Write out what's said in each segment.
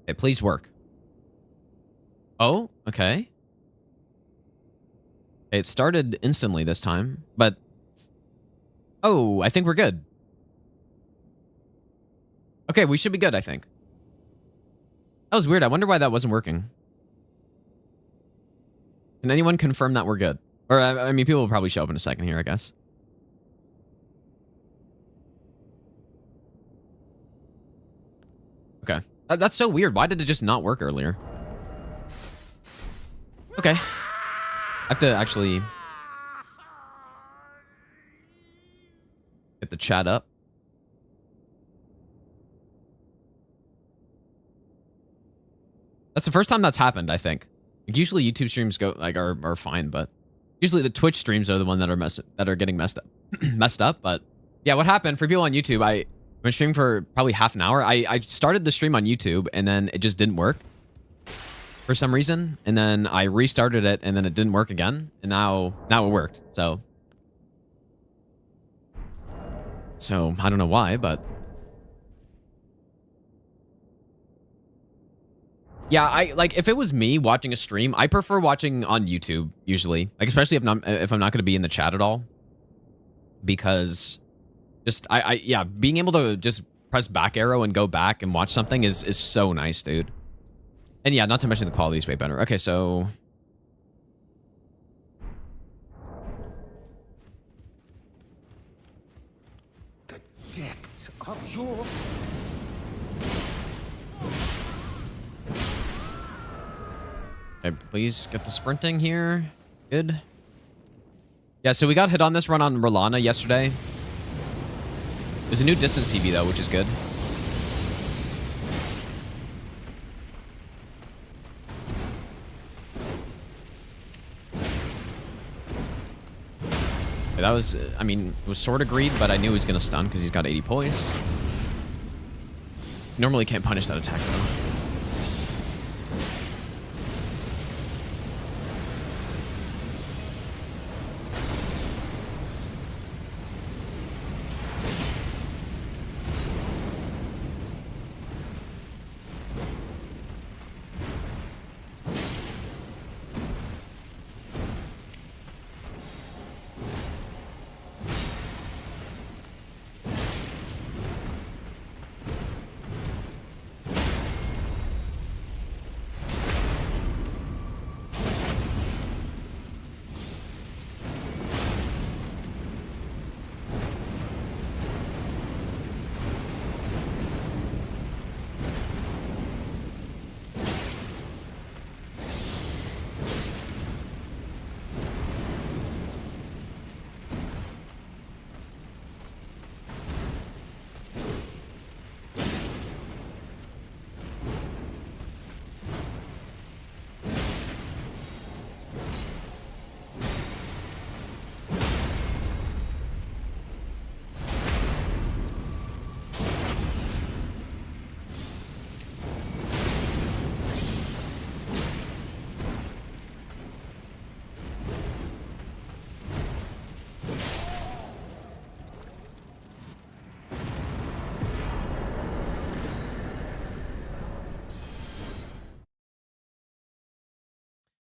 Okay, please work. Oh, okay. It started instantly this time, but... Oh, I think we're good. Okay, we should be good, I think. That was weird. I wonder why that wasn't working. Can anyone confirm that we're good? Or, I mean, people will probably show up in a second here, I guess. Okay. That's so weird. Why did it just not work earlier? Okay. I have to actually get the chat up. That's the first time that's happened, I think. Like, usually YouTube streams are fine, but usually the Twitch streams are the one that are getting messed up. But yeah, what happened for people on YouTube? I've been streaming for probably half an hour. I started the stream on YouTube and then it just didn't work for some reason, and then I restarted it and then it didn't work again, and now it worked. So I don't know why, but yeah, if it was me watching a stream, I prefer watching on YouTube usually, like especially if I'm not going to be in the chat at all, because just yeah, being able to just press back arrow and go back and watch something is so nice, dude. And yeah, not to mention the quality is way better. Okay, so the depths of your... Okay, please get the sprinting here. Good. Yeah, so we got hit on this run on Rolana yesterday. There's a new distance PB though, which is good. Okay, that was, I mean, it was sort of greed, but I knew he was going to stun because he's got 80 poised. Normally can't punish that attack though.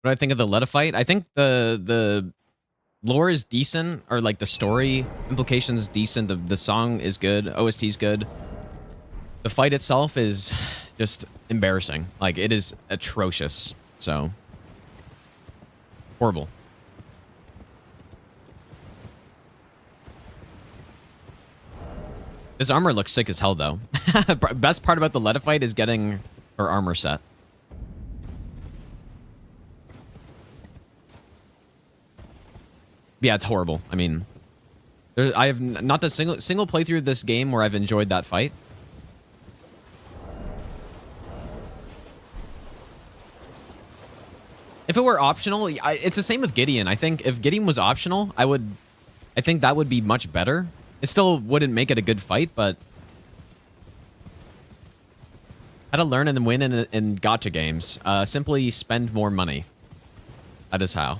What do I think of the Letta fight? I think the lore is decent, or like the story implications decent. The song is good. OST is good. The fight itself is just embarrassing. Like, it is atrocious. So horrible. This armor looks sick as hell, though. Best part about the Letta fight is getting her armor set. Yeah, it's horrible. I mean, I have not a single playthrough of this game where I've enjoyed that fight. If it were optional, it's the same with Gideon. I think if Gideon was optional, I think that would be much better. It still wouldn't make it a good fight, but how to learn and then win in gacha games. Simply spend more money. That is how.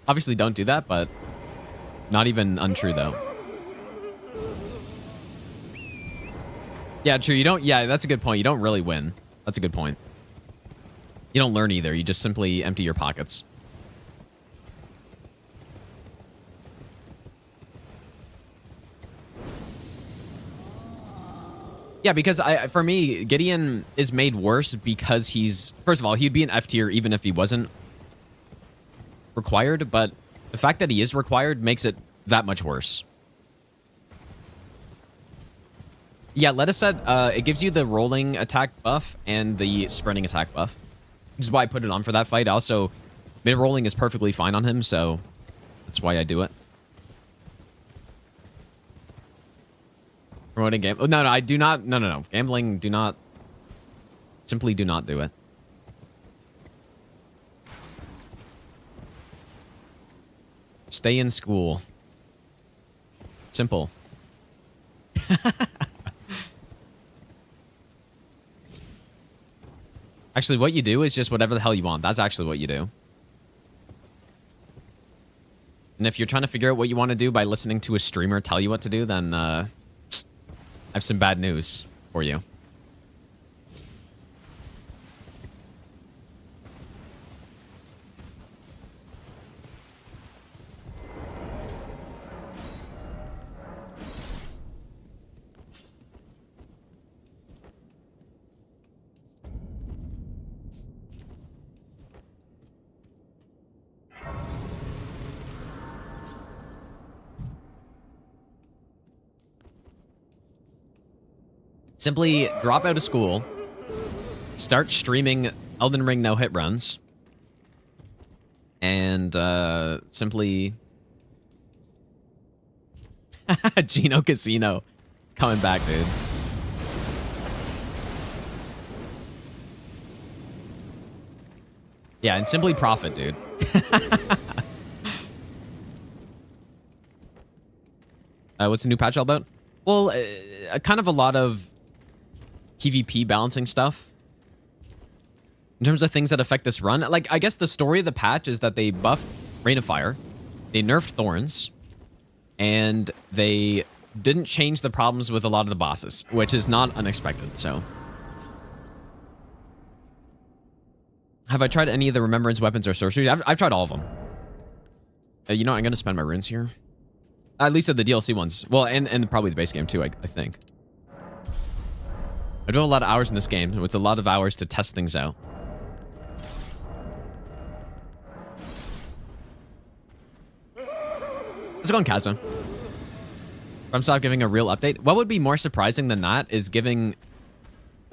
Obviously don't do that, but not even untrue though. Yeah, true. You don't. Yeah, that's a good point. You don't really win. That's a good point. You don't learn either. You just simply empty your pockets. Yeah, because for me, Gideon is made worse because he's... First of all, he'd be an F tier even if he wasn't required, but the fact that he is required makes it that much worse. Yeah, let us set... it gives you the rolling attack buff and the sprinting attack buff, which is why I put it on for that fight. Also, mid-rolling is perfectly fine on him, so that's why I do it. Promoting game. Oh, no, I do not. No. Gambling, do not. Simply do not do it. Stay in school. Simple. Actually, what you do is just whatever the hell you want. That's actually what you do. And if you're trying to figure out what you want to do by listening to a streamer tell you what to do, then I have some bad news for you. Simply drop out of school, start streaming Elden Ring no-hit runs, and simply... Geno Casino. Coming back, dude. Yeah, and simply profit, dude. What's the new patch all about? Well, kind of a lot of PvP balancing stuff. In terms of things that affect this run, like, I guess the story of the patch is that they buffed Rain of Fire, they nerfed Thorns, and they didn't change the problems with a lot of the bosses, which is not unexpected, so. Have I tried any of the Remembrance weapons or sorceries? I've tried all of them. You know, I'm going to spend my runes here. At least of the DLC ones. Well, and probably the base game too, I think. I do a lot of hours in this game, so it's a lot of hours to test things out. How's it going, Kazma? FromSoft giving a real update. What would be more surprising than that is giving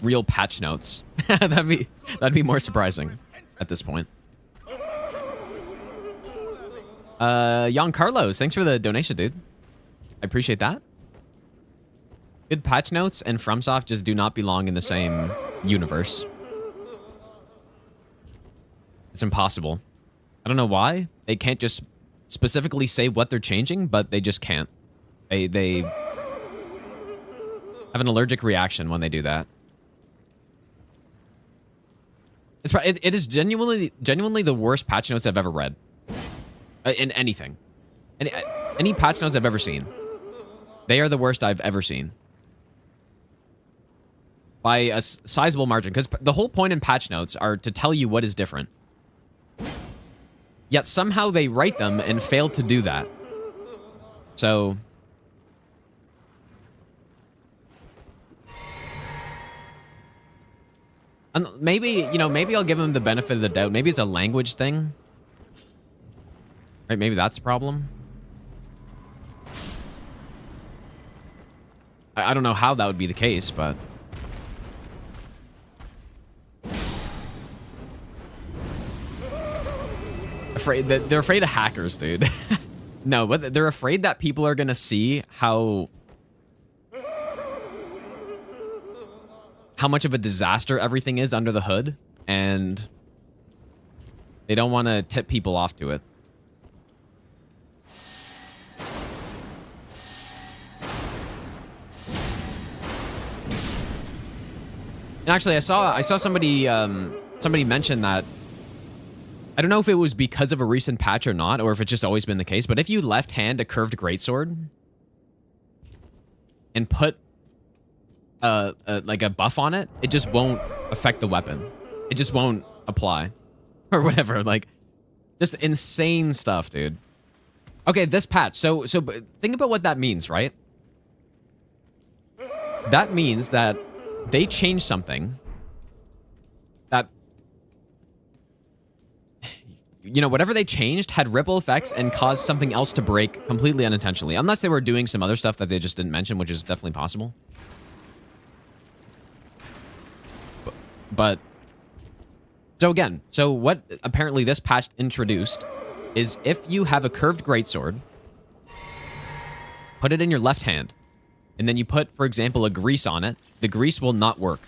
real patch notes. that'd be more surprising at this point. Jan Carlos, thanks for the donation, dude. I appreciate that. Good patch notes and FromSoft just do not belong in the same universe. It's impossible. I don't know why. They can't just specifically say what they're changing, but they just can't. They have an allergic reaction when they do that. It is genuinely the worst patch notes I've ever read. In anything. Any patch notes I've ever seen. They are the worst I've ever seen. By a sizable margin. Because the whole point in patch notes are to tell you what is different. Yet somehow they write them and fail to do that. So... and maybe, you know, maybe I'll give them the benefit of the doubt. Maybe it's a language thing. Right, maybe that's the problem. I don't know how that would be the case, but... they're afraid of hackers, dude. No, but they're afraid that people are gonna see how much of a disaster everything is under the hood, and they don't want to tip people off to it. And actually, I saw somebody mention that. I don't know if it was because of a recent patch or not, or if it's just always been the case, but if you left hand a curved greatsword and put like a buff on it, it just won't affect the weapon. It just won't apply or whatever. Like, just insane stuff, dude. Okay, this patch. So think about what that means, right? That means that they changed something that, you know, whatever they changed had ripple effects and caused something else to break completely unintentionally. Unless they were doing some other stuff that they just didn't mention, which is definitely possible. But so again, so what apparently this patch introduced is if you have a curved greatsword, put it in your left hand, and then you put, for example, a grease on it, the grease will not work.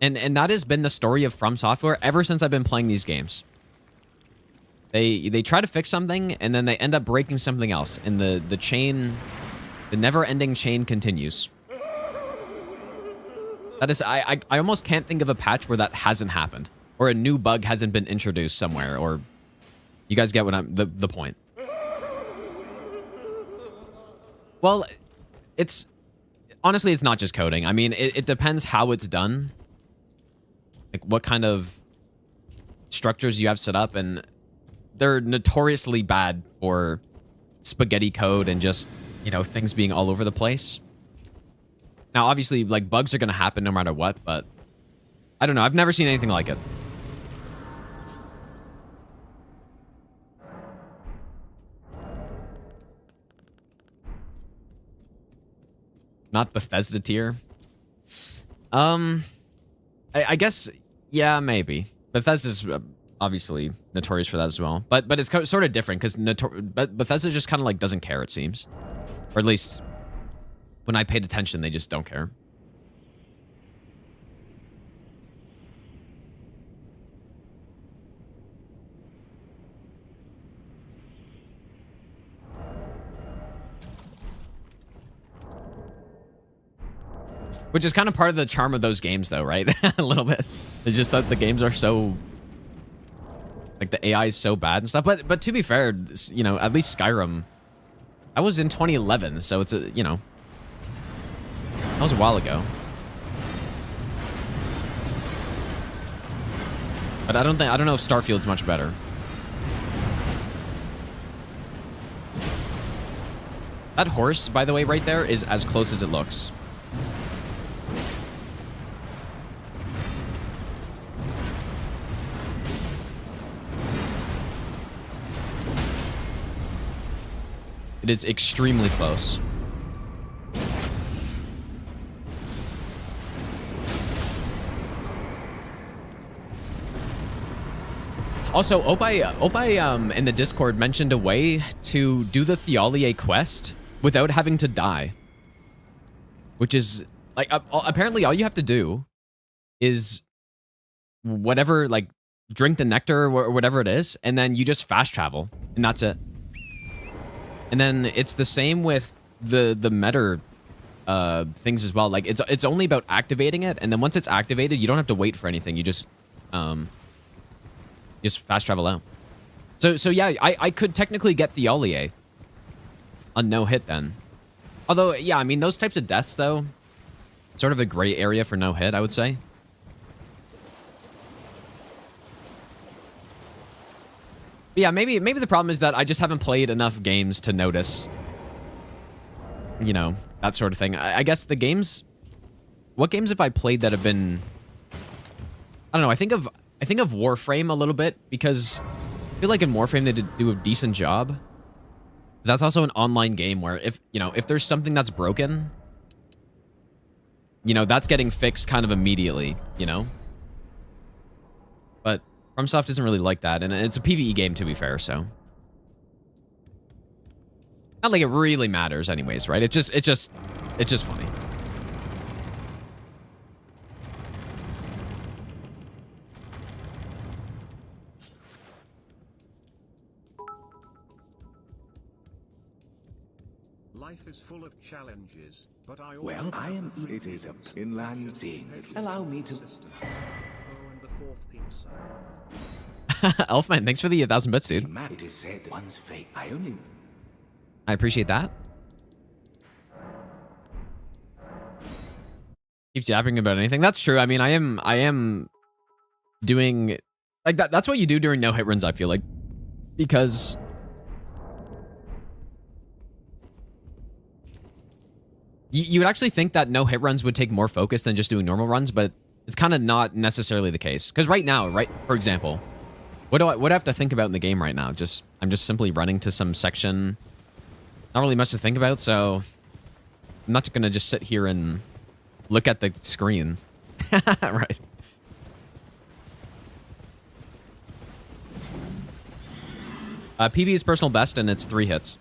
And that has been the story of From Software ever since I've been playing these games. They try to fix something, and then they end up breaking something else, and the chain, the never-ending chain continues. That is, I almost can't think of a patch where that hasn't happened, or a new bug hasn't been introduced somewhere, or you guys get what I'm the point. Well, it's honestly, it's not just coding. I mean, it depends how it's done, like what kind of structures you have set up, and they're notoriously bad for spaghetti code and just, you know, things being all over the place. Now, obviously, like, bugs are going to happen no matter what, but I don't know. I've never seen anything like it. Not Bethesda tier. I guess, yeah, maybe. Bethesda's obviously notorious for that as well. But it's sort of different because Bethesda just kind of like doesn't care, it seems. Or at least when I paid attention, they just don't care. Which is kind of part of the charm of those games, though, right? A little bit. It's just that the games are so, like, the AI is so bad and stuff. But to be fair, you know, at least Skyrim, that was in 2011, so it's a, you know, that was a while ago. But I don't know if Starfield's much better. That horse, by the way, right there is as close as it looks. It is extremely close. Also, Opai in the Discord mentioned a way to do the Theolier quest without having to die. Which is, like, apparently all you have to do is whatever, like, drink the nectar or whatever it is, and then you just fast travel, and that's it. And then it's the same with the meta things as well. Like, it's only about activating it, and then once it's activated, you don't have to wait for anything. You just fast travel out. So yeah, I could technically get Theolier on no hit then. Although, yeah, I mean, those types of deaths, though, sort of a gray area for no hit, I would say. But yeah, maybe the problem is that I just haven't played enough games to notice, you know, that sort of thing. I guess the games, what games have I played that have been, I don't know, I think of Warframe a little bit, because I feel like in Warframe they did do a decent job. That's also an online game where if there's something that's broken, you know, that's getting fixed kind of immediately, you know? But FromSoft isn't really like that, and it's a PvE game, to be fair, so not like it really matters anyways, right? It's just funny. Life is full of challenges, but I Well, I am. It is a inland thing. Allow me to. Oh, and the fourth pizza. Elfman, thanks for the 1,000 bits, dude. It is said one's fate. I only. I appreciate that. Keeps yapping about anything. That's true. I mean, I am doing like that. That's what you do during no hit runs, I feel like, because you would actually think that no hit runs would take more focus than just doing normal runs, but it's kind of not necessarily the case. Because right now, for example, what do I have to think about in the game right now? I'm just simply running to some section. Not really much to think about, so I'm not gonna just sit here and look at the screen. Right. PB is personal best, and it's 3 hits.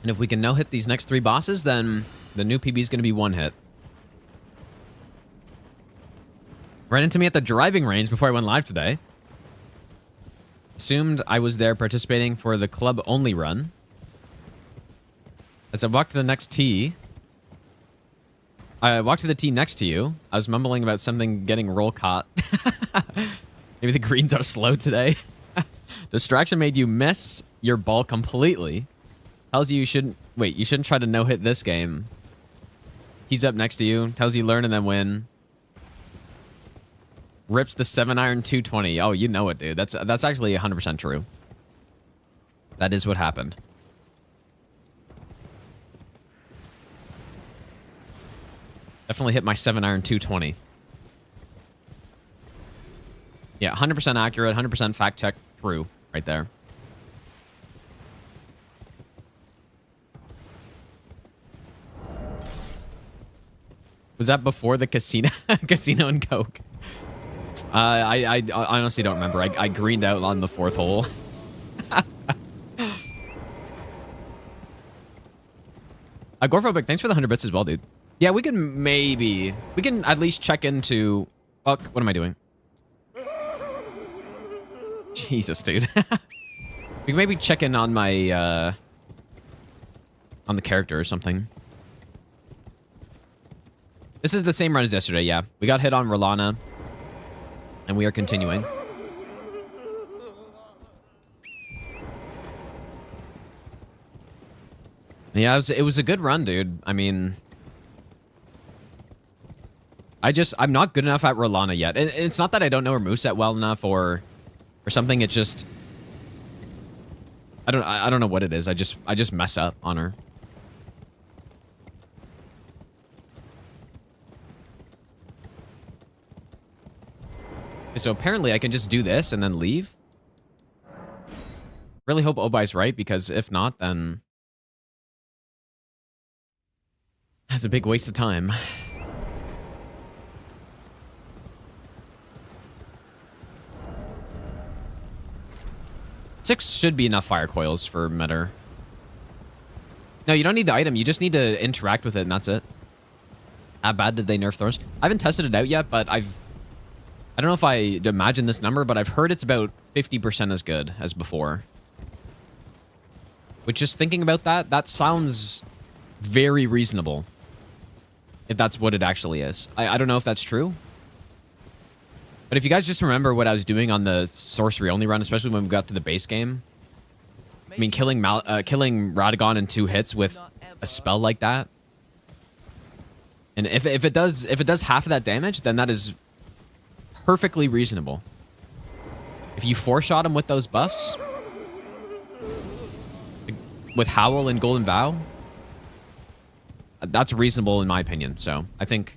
And if we can no-hit these next 3 bosses, then the new PB is going to be 1 hit. Ran into me at the driving range before I went live today. Assumed I was there participating for the club-only run. As I walked to the next tee... I walked to the tee next to you. I was mumbling about something getting roll caught. Maybe the greens are slow today. Distraction made you miss your ball completely. Tells you shouldn't... Wait, you shouldn't try to no-hit this game. He's up next to you. Tells you learn and then win. Rips the 7-iron 220. Oh, you know it, dude. That's actually 100% true. That is what happened. Definitely hit my 7-iron 220. Yeah, 100% accurate, 100% fact check true right there. Was that before the casino casino and coke? I honestly don't remember. I greened out on the 4th hole. Agorphobic, thanks for the 100 bits as well, dude. Yeah, we can at least check into... Fuck, what am I doing? Jesus, dude. We can maybe check in on my, on the character or something. This is the same run as yesterday, yeah. We got hit on Rolana, and we are continuing. Yeah, it was a good run, dude. I mean... I'm not good enough at Rolana yet. And it's not that I don't know her moveset well enough or something. It's just... I don't know what it is. I just mess up on her. So apparently I can just do this and then leave. Really hope Obai's right, because if not, then... That's a big waste of time. Six should be enough fire coils for Metter. No, you don't need the item. You just need to interact with it, and that's it. How bad did they nerf Thors? I haven't tested it out yet, but I don't know if I imagine this number, but I've heard it's about 50% as good as before. Which, just thinking about that sounds very reasonable. If that's what it actually is. I don't know if that's true. But if you guys just remember what I was doing on the sorcery only run, especially when we got to the base game. I mean, killing Radagon in 2 hits with a spell like that. And if it does half of that damage, then that is perfectly reasonable. If you 4-shot him with those buffs, with Howl and Golden Vow, that's reasonable in my opinion. So I think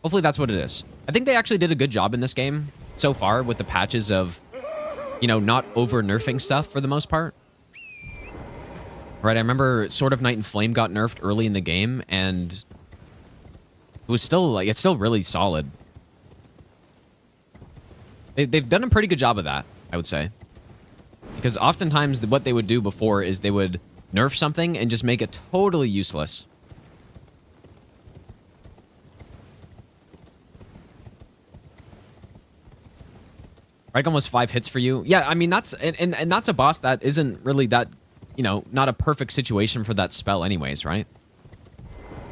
hopefully that's what it is. I think they actually did a good job in this game so far with the patches of, you know, not over nerfing stuff for the most part. Right, I remember Sword of Night and Flame got nerfed early in the game, and it was still like, it's still really solid. They've done a pretty good job of that, I would say. Because oftentimes what they would do before is they would nerf something and just make it totally useless. Radagon was 5 hits for you. Yeah, I mean, that's and that's a boss that isn't really that, you know, not a perfect situation for that spell anyways, right?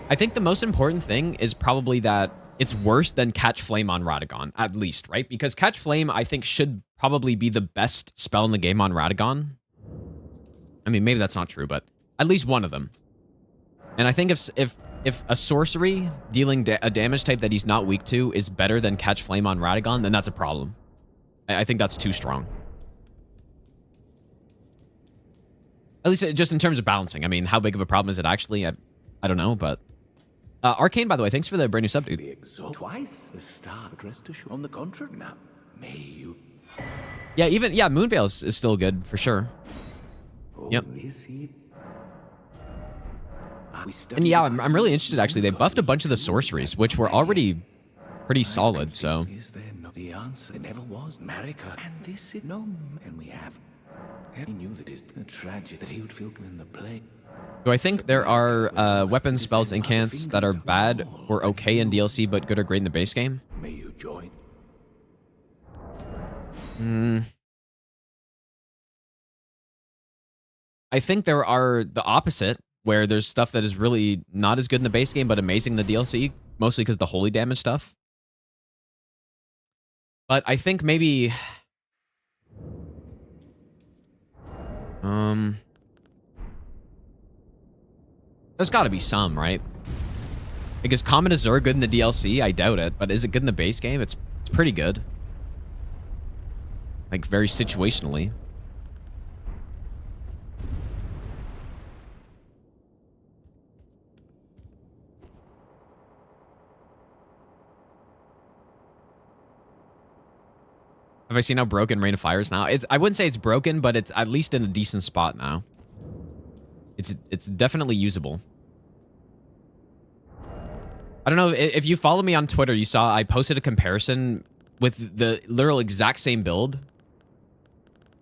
I think the most important thing is probably that it's worse than Catch Flame on Radagon, at least, right? Because Catch Flame, I think, should probably be the best spell in the game on Radagon. I mean, maybe that's not true, but at least one of them. And I think if a sorcery dealing a damage type that he's not weak to is better than Catch Flame on Radagon, then that's a problem. I think that's too strong. At least just in terms of balancing. I mean, how big of a problem is it actually? I don't know, but... Arcane, by the way, thanks for the brand new sub, dude. The exalt twice the star addressed to show. On the contrary, now may you. Yeah, even Moonveil is still good for sure. Yep. And yeah, I'm really interested actually. They buffed a bunch of the sorceries, which were already pretty solid. So Is there no the answer? There never was Marika, and this is no, and we have. He knew that it's tragic that he would feel in the plague. do I think there are weapon spells and cants that are bad or okay in DLC but good or great in the base game? May you join. I think there are the opposite, where there's stuff that is really not as good in the base game but amazing in the DLC, mostly because the holy damage stuff. But I think maybe... there's got to be some, right? Because Common Azure good in the DLC? I doubt it. But is it good in the base game? It's pretty good. Like, very situationally. Have I seen how broken Rain of Fire is now? I wouldn't say it's broken, but it's at least in a decent spot now. It's definitely usable. I don't know, if you follow me on Twitter, you saw I posted a comparison with the literal exact same build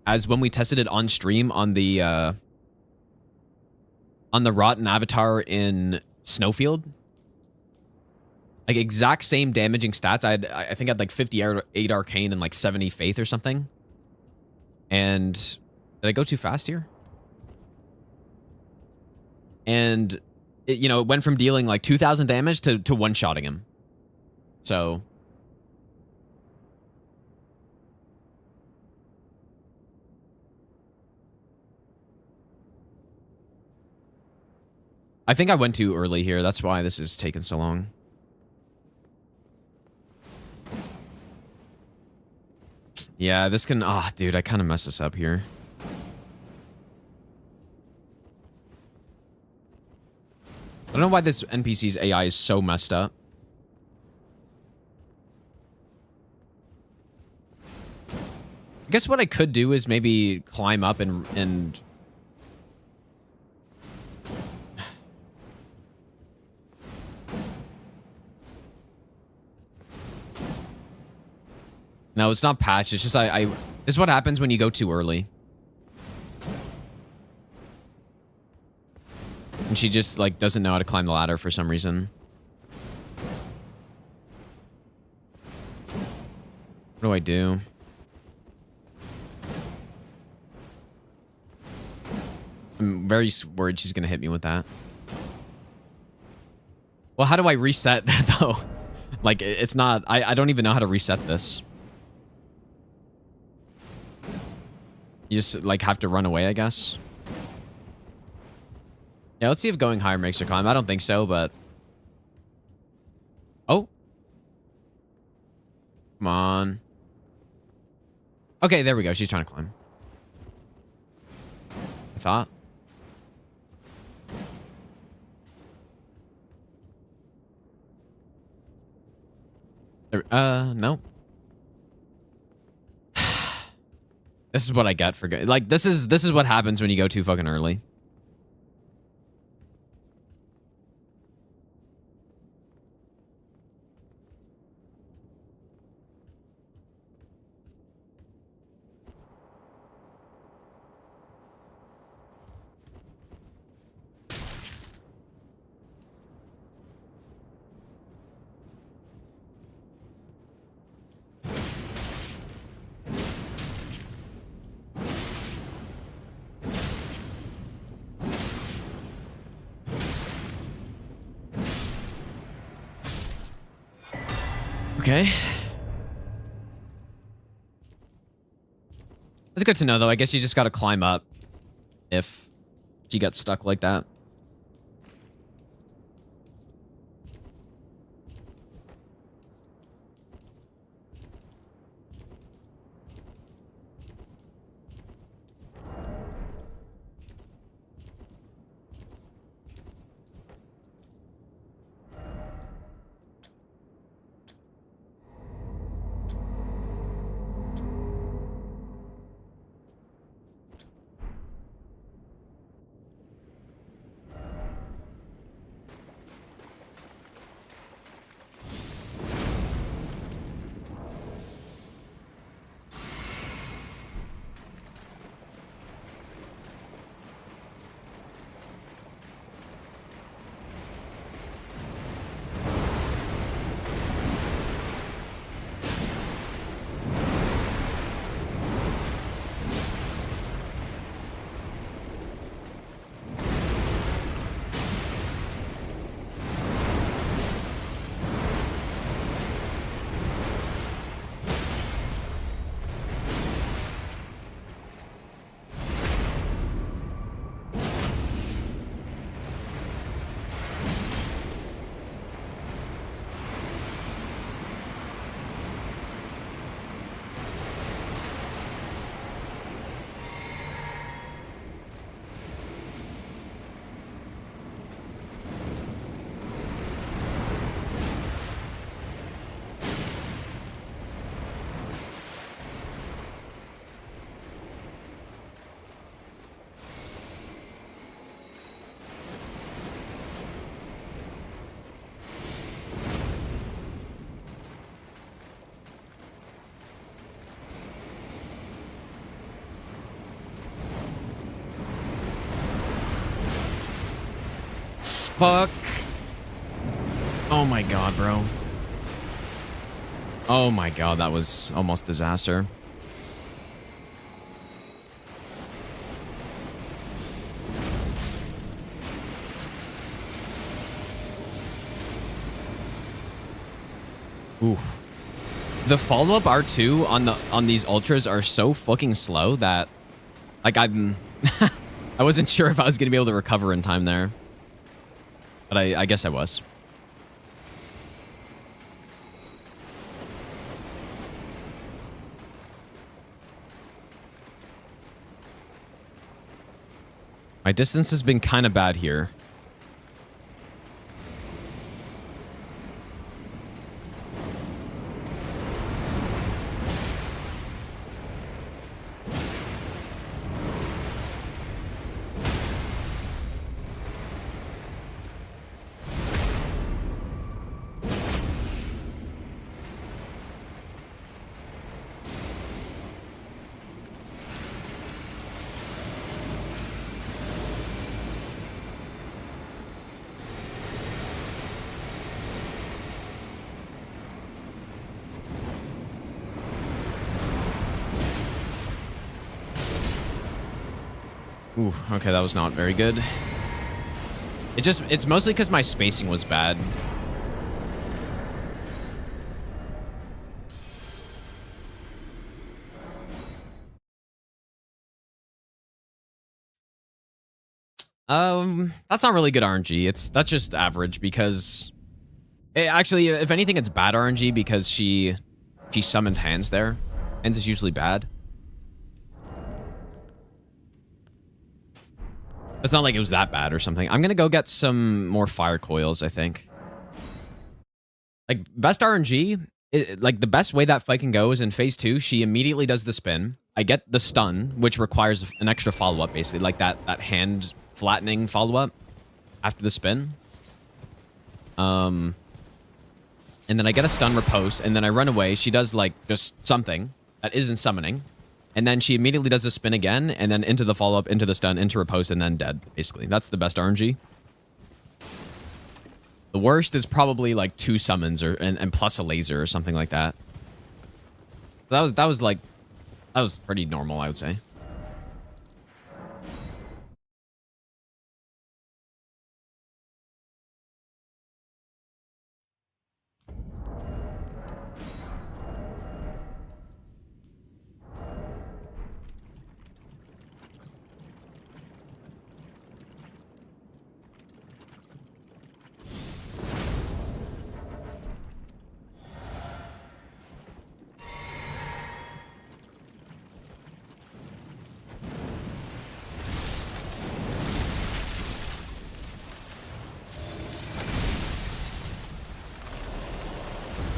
as when we tested it on stream on the Rotten Avatar in Snowfield. Like, exact same damaging stats. I think I had like 58 Arcane and like 70 Faith or something. And did I go too fast here? And it, it went from dealing like 2,000 damage to one-shotting him. So I think I went too early here. That's why this is taking so long. Yeah, this can... Ah, dude, I kind of messed this up here. I don't know why this NPC's AI is so messed up. I guess what I could do is maybe climb up and... No, it's not patched. It's just this is what happens when you go too early. And she just like doesn't know how to climb the ladder for some reason. What do I do? I'm very worried she's gonna hit me with that. Well, how do I reset that though? Like, it's not... I don't even know how to reset this. You just, like, have to run away, I guess. Yeah, let's see if going higher makes her climb. I don't think so, but... Oh. Come on. Okay, there we go. She's trying to climb. I thought. There, no. This is what I get for good. Like, this is what happens when you go too fucking early. Okay. It's good to know, though. I guess you just got to climb up if she gets stuck like that. Fuck. Oh my god, bro. Oh my god, that was almost disaster. Oof. The follow-up R2 on these ultras are so fucking slow that like I'm I wasn't sure if I was gonna be able to recover in time there. But I guess I was. My distance has been kind of bad here. Ooh, okay, that was not very good. It's mostly because my spacing was bad. That's not really good RNG. That's just average because actually, if anything, it's bad RNG because she summoned hands there. Hands is usually bad. It's not like it was that bad or something. I'm gonna go get some more fire coils, I think. Like, best RNG, like, the best way that fight can go is in phase 2, she immediately does the spin. I get the stun, which requires an extra follow-up, basically. Like, that hand flattening follow-up after the spin. And then I get a stun riposte, and then I run away. She does, like, just something that isn't summoning. And then she immediately does a spin again, and then into the follow-up, into the stun, into riposte, and then dead, basically. That's the best RNG. The worst is probably, like, 2 summons and plus a laser or something like that. That was pretty normal, I would say.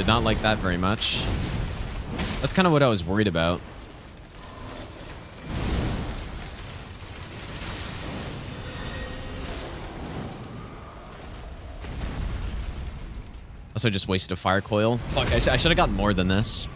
Did not like that very much. That's kind of what I was worried about. Also just wasted a fire coil. Fuck, I should have gotten more than this.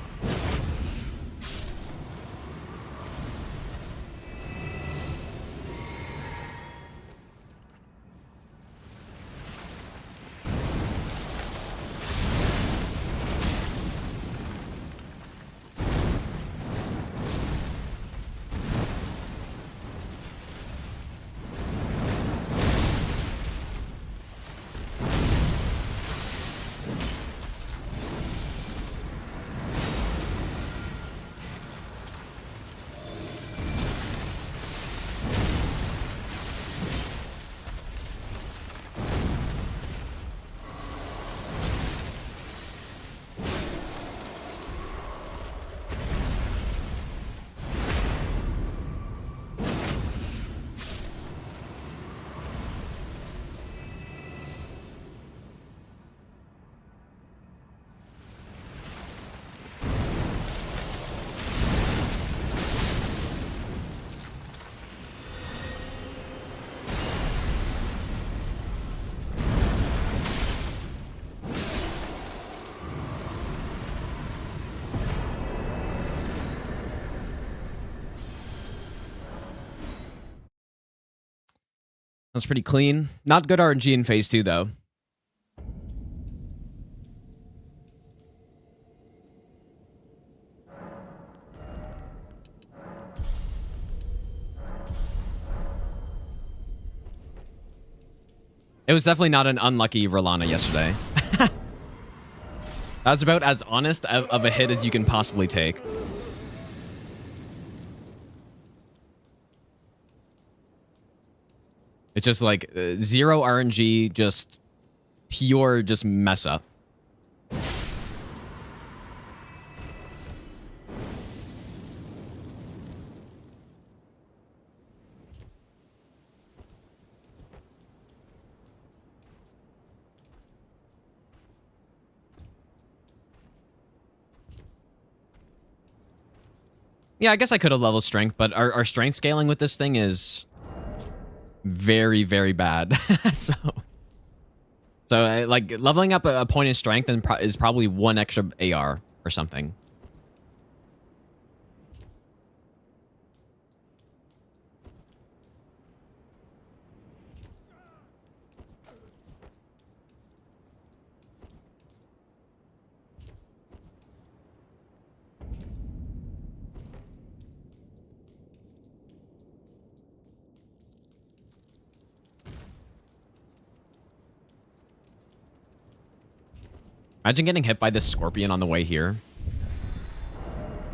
That's pretty clean. Not good RNG in phase 2, though. It was definitely not an unlucky Rolana yesterday. That was about as honest of a hit as you can possibly take. It's just like 0 RNG, just pure just mess up. Yeah, I guess I could have leveled strength, but our strength scaling with this thing is very, very bad. so like leveling up a point in strength and is probably 1 extra AR or something. Imagine getting hit by this scorpion on the way here.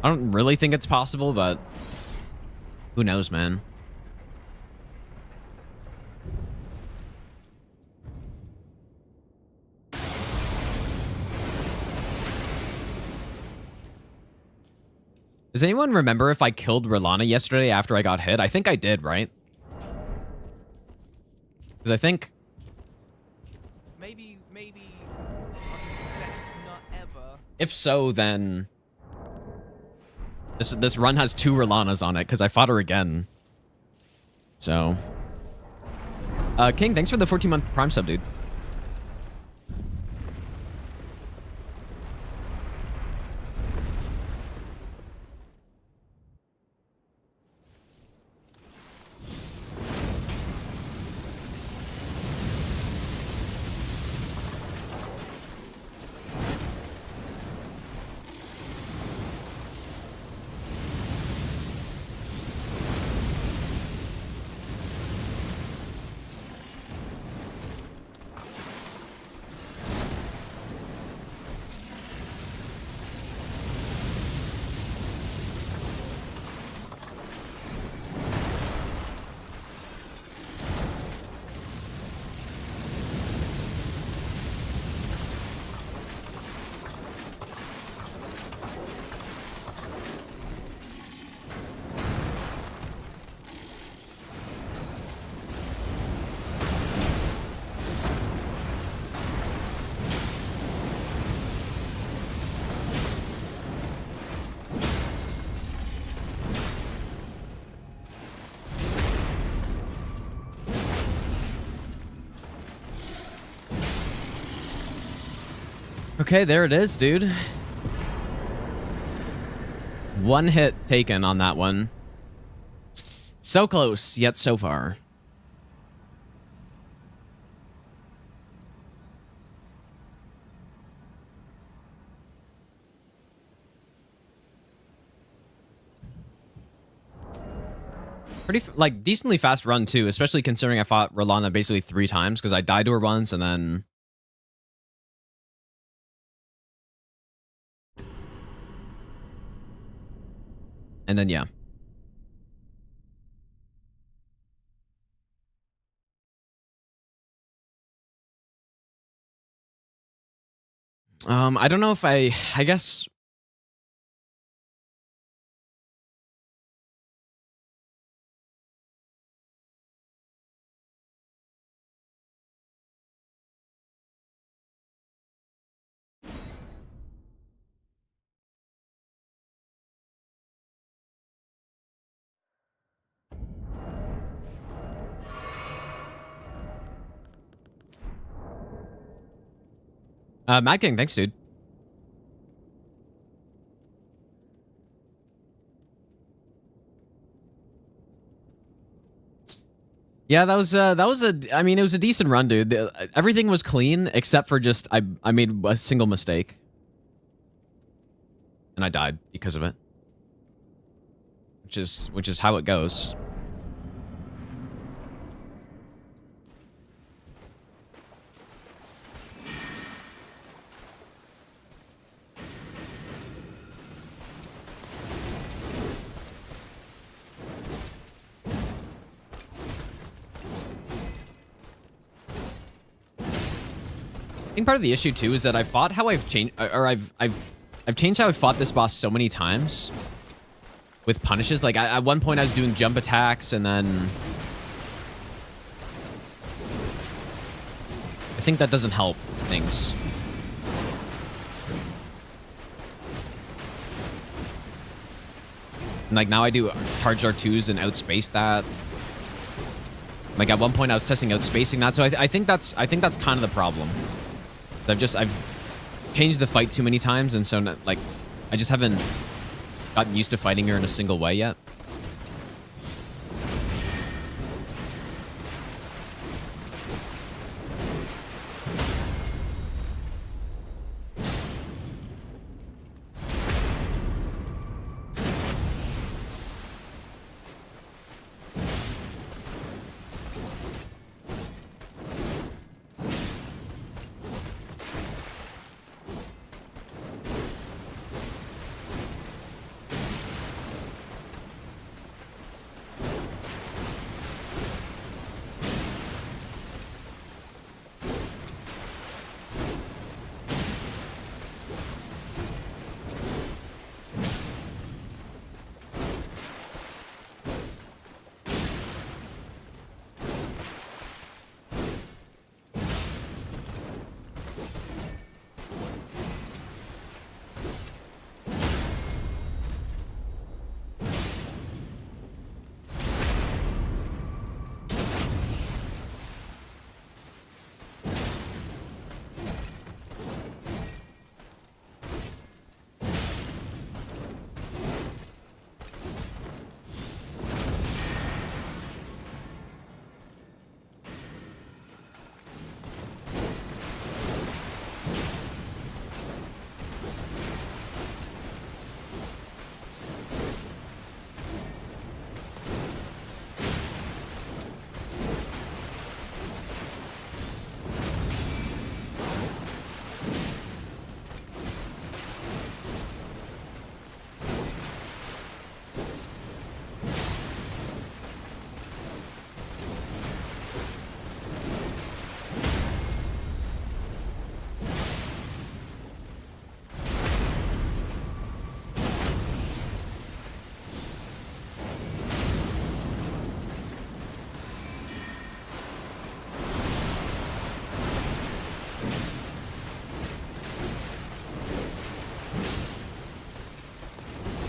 I don't really think it's possible, but who knows, man. Does anyone remember if I killed Rolana yesterday after I got hit? I think I did, right? Because I think... Maybe best not ever. If so, then... This run has 2 Rolanas on it, because I fought her again. So... King, thanks for the 14-month Prime sub, dude. Okay, there it is, dude. One hit taken on that one. So close, yet so far. Pretty, like, decently fast run, too, especially considering I fought Rolana basically 3 times, because I died to her once, and then... yeah. I don't know if I guess... Mad King, thanks, dude. Yeah, that was I mean, it was a decent run, dude. Everything was clean except for just I made a single mistake. And I died because of it. Which is how it goes. I think part of the issue too is that I fought how I've changed, or I've changed how I fought this boss so many times with punishes. Like at one point I was doing jump attacks, and then I think that doesn't help things. And like now I do charged R2s and outspace that. Like at one point I was testing outspacing that, so I think that's kind of the problem. I've changed the fight too many times, and so like I just haven't gotten used to fighting her in a single way yet.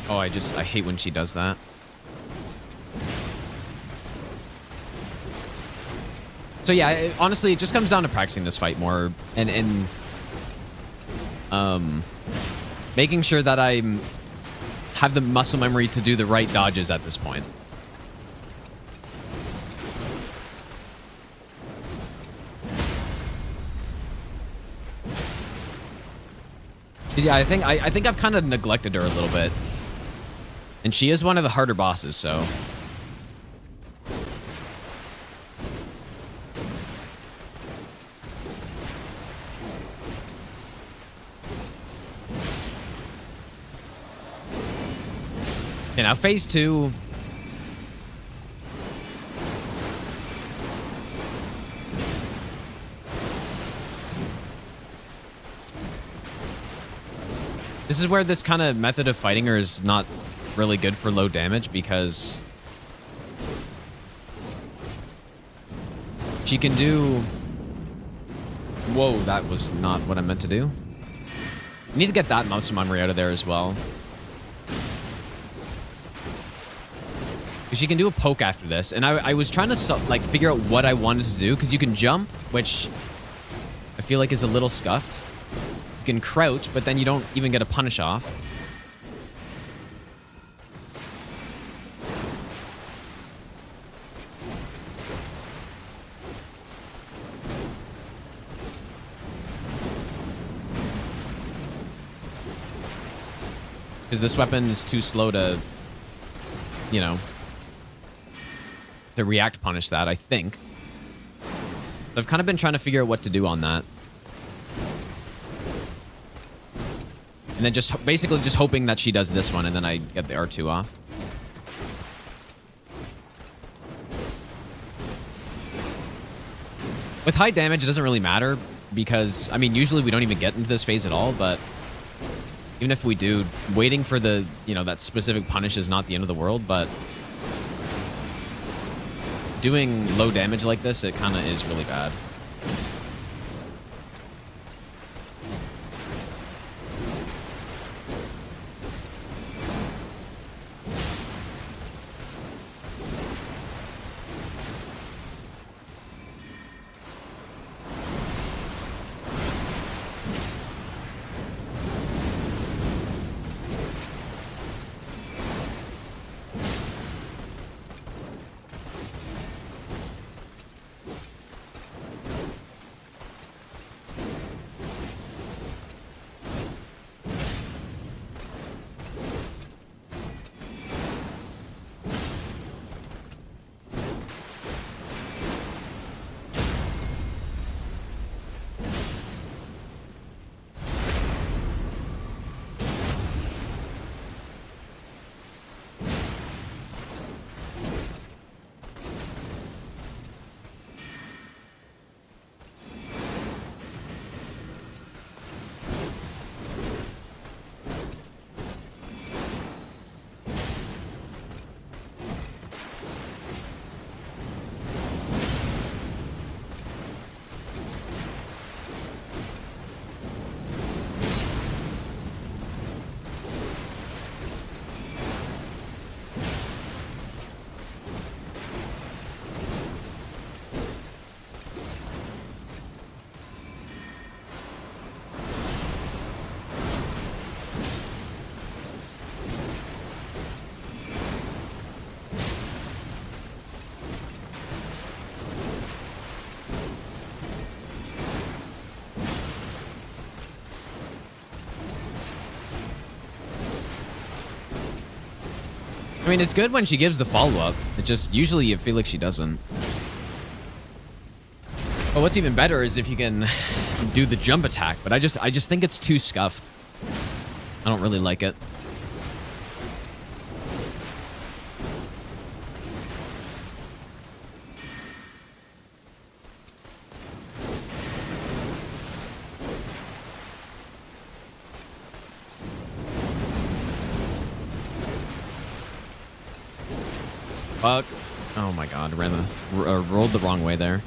Oh, I hate when she does that. So yeah, honestly, it just comes down to practicing this fight more, and Making sure that I have the muscle memory to do the right dodges at this point. Yeah, I think I've kind of neglected her a little bit. And she is one of the harder bosses, so. Okay, now phase 2. This is where this kind of method of fighting her is not really good for low damage because she can do... Whoa, that was not what I meant to do. I need to get that muscle memory out of there as well. She can do a poke after this, and I was trying to like figure out what I wanted to do because you can jump, which I feel like is a little scuffed. You can crouch, but then you don't even get a punish off. Because this weapon is too slow to, you know, to react punish that, I think. So I've kind of been trying to figure out what to do on that. And then just basically just hoping that she does this one and then I get the R2 off. With high damage, it doesn't really matter because, I mean, usually we don't even get into this phase at all, but even if we do, waiting for the, you know, that specific punish is not the end of the world, but doing low damage like this, it kind of is really bad. I mean, it's good when she gives the follow-up. It just, usually you feel like she doesn't. But what's even better is if you can do the jump attack, but I just think it's too scuffed. I don't really like it. Fuck. Oh my god, rolled the wrong way there.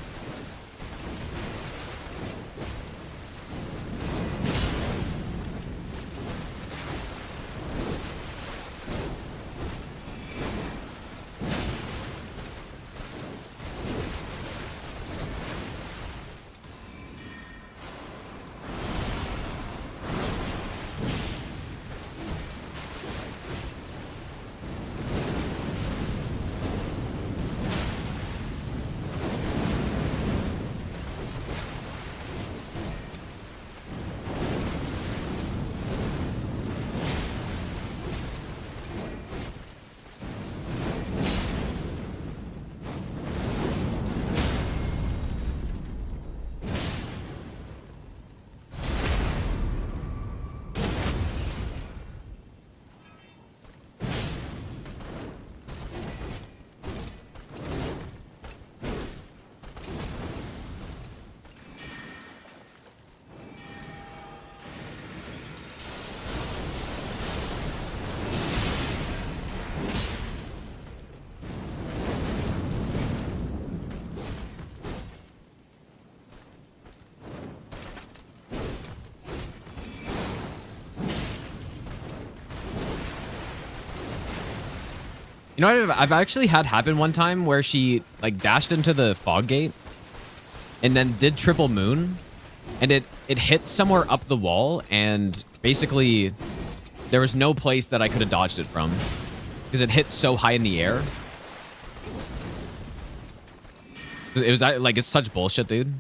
You know what I've actually had happen one time where she like dashed into the fog gate and then did triple moon, and it hit somewhere up the wall, and basically there was no place that I could have dodged it from because it hit so high in the air. It was like, it's such bullshit, dude.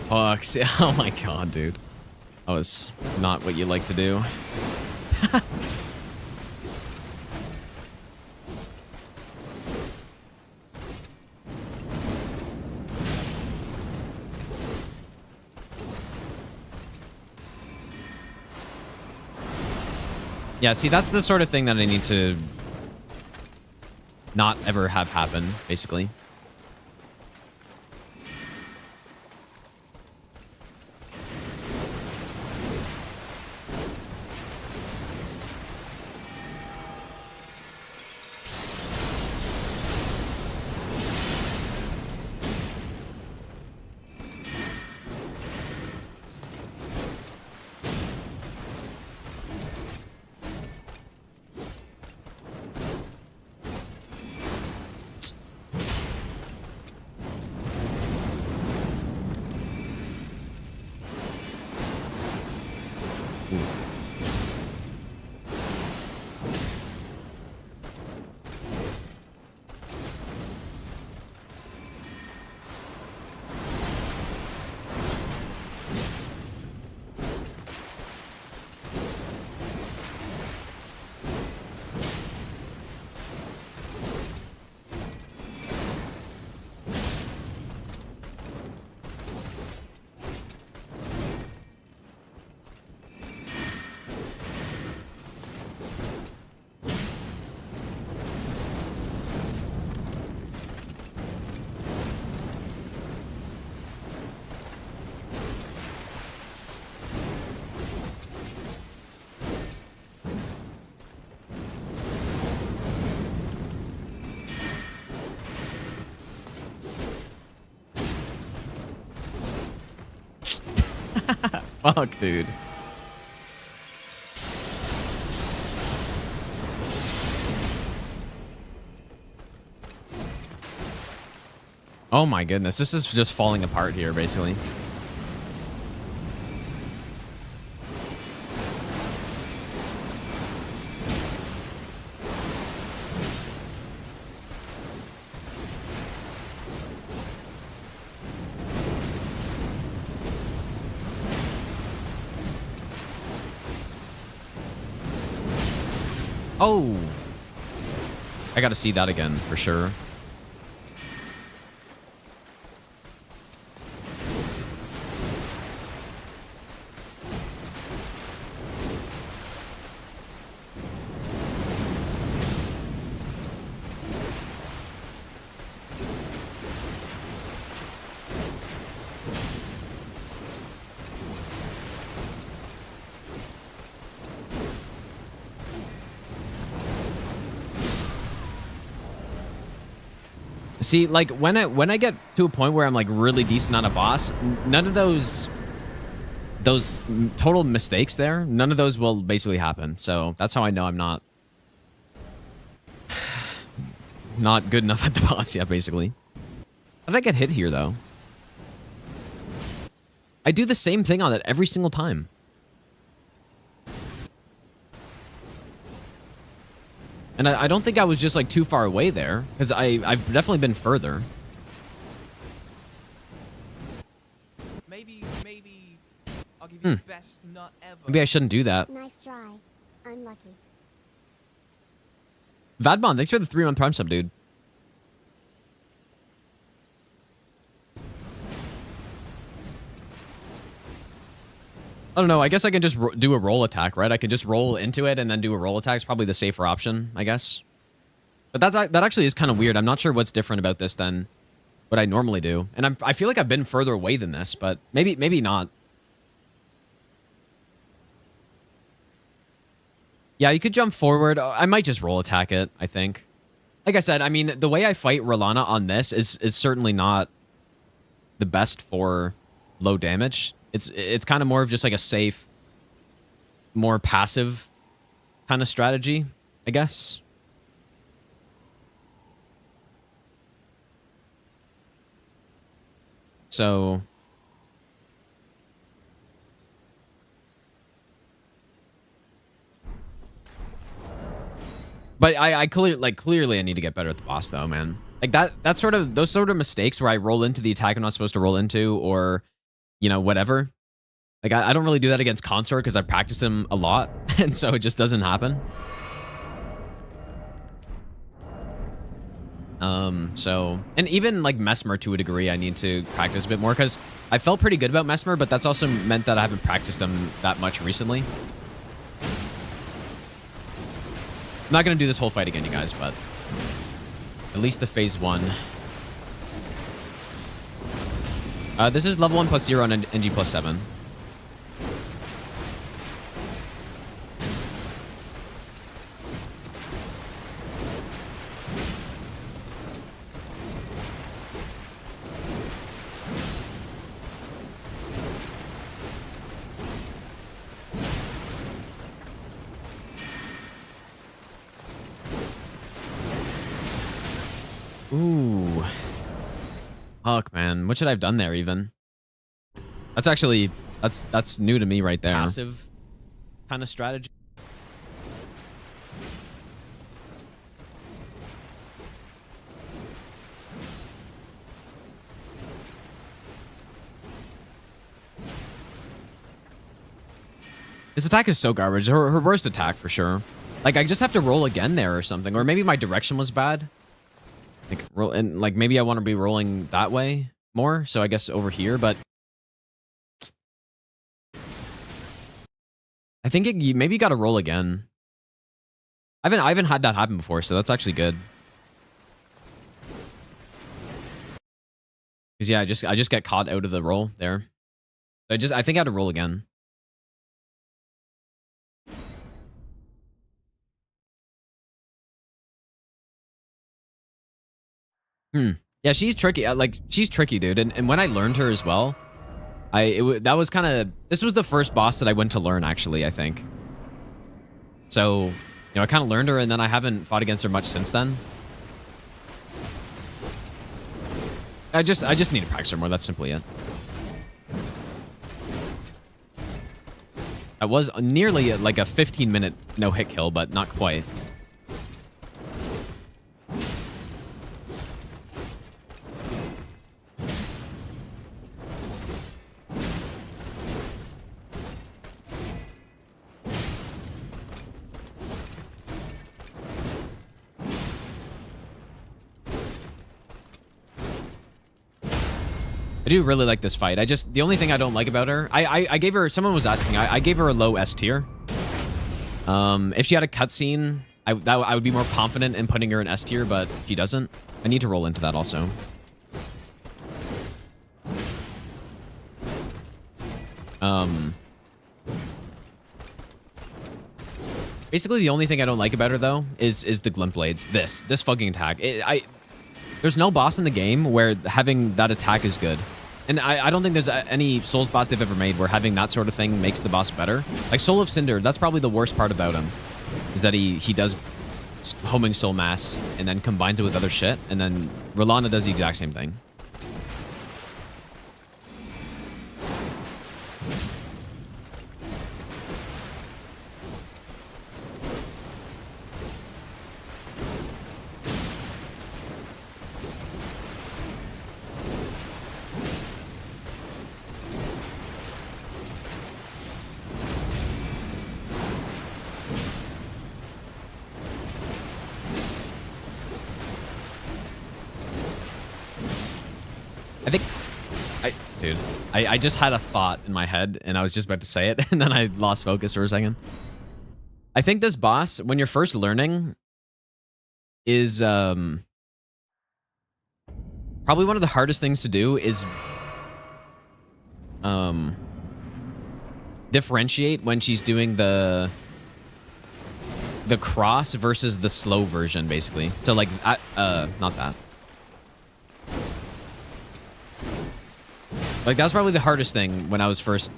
Fuck. Oh my god, dude. That was not what you like to do. Yeah, see, that's the sort of thing that I need to not ever have happen, basically. Fuck, dude. Oh my goodness, this is just falling apart here, basically. Oh, I gotta see that again for sure. See, like when I get to a point where I'm like really decent on a boss, none of those total mistakes there, none of those will basically happen. So that's how I know I'm not good enough at the boss yet, basically. How did I get hit here though? I do the same thing on it every single time. And I don't think I was just like too far away there, because I've definitely been further. Maybe I'll give you the best nut ever. Maybe I shouldn't do that. Nice try. Unlucky. Vadbon, thanks for the 3-month Prime sub, dude. I don't know. I guess I can just do a roll attack, right? I can just roll into it and then do a roll attack. It's probably the safer option, I guess. But that actually is kind of weird. I'm not sure what's different about this than what I normally do. And I feel like I've been further away than this, but maybe not. Yeah, you could jump forward. I might just roll attack it, I think. Like I said, I mean, the way I fight Rolana on this is certainly not the best for low damage. It's kind of more of just like a safe, more passive kind of strategy, I guess. So but I clearly I need to get better at the boss though, man. Like those sort of mistakes where I roll into the attack I'm not supposed to roll into, or you know, whatever. Like I don't really do that against Consort because I practice him a lot, and so it just doesn't happen. So, and even like Mesmer to a degree, I need to practice a bit more because I felt pretty good about Mesmer, but that's also meant that I haven't practiced him that much recently. I'm not going to do this whole fight again, you guys, but at least the phase 1. This is level 1 plus 0 and NG plus 7. Ooh. Fuck, man. What should I have done there, even? That's actually... That's new to me right there. Passive kind of strategy. This attack is so garbage. Her worst attack, for sure. Like, I just have to roll again there or something. Or maybe my direction was bad. Like, roll, and like maybe I want to be rolling that way more, so I guess over here, but I think maybe you got to roll again. I haven't had that happen before, so that's actually good. Because yeah, I just get caught out of the roll there. I think I had to roll again. Yeah, she's tricky. Like, she's tricky, dude. And when I learned her as well, that was kind of... This was the first boss that I went to learn, actually, I think. So, you know, I kind of learned her, and then I haven't fought against her much since then. I just need to practice her more. That's simply it. I was nearly like a 15-minute no-hit kill, but not quite. I do really like this fight. The only thing I don't like about her, I gave her, someone was asking, I gave her a low S tier. If she had a cutscene, I would be more confident in putting her in S tier, but she doesn't. I need to roll into that also. Basically, the only thing I don't like about her, though, is the glint blades. This fucking attack. There's no boss in the game where having that attack is good. And I don't think there's any Souls boss they've ever made where having that sort of thing makes the boss better. Like Soul of Cinder, that's probably the worst part about him. Is that he does homing soul mass and then combines it with other shit. And then Rolana does the exact same thing. Dude, I just had a thought in my head, and I was just about to say it, and then I lost focus for a second. I think this boss, when you're first learning, is probably one of the hardest things to do is differentiate when she's doing the cross versus the slow version, basically. So like, not that. Like, that was probably the hardest thing when I was first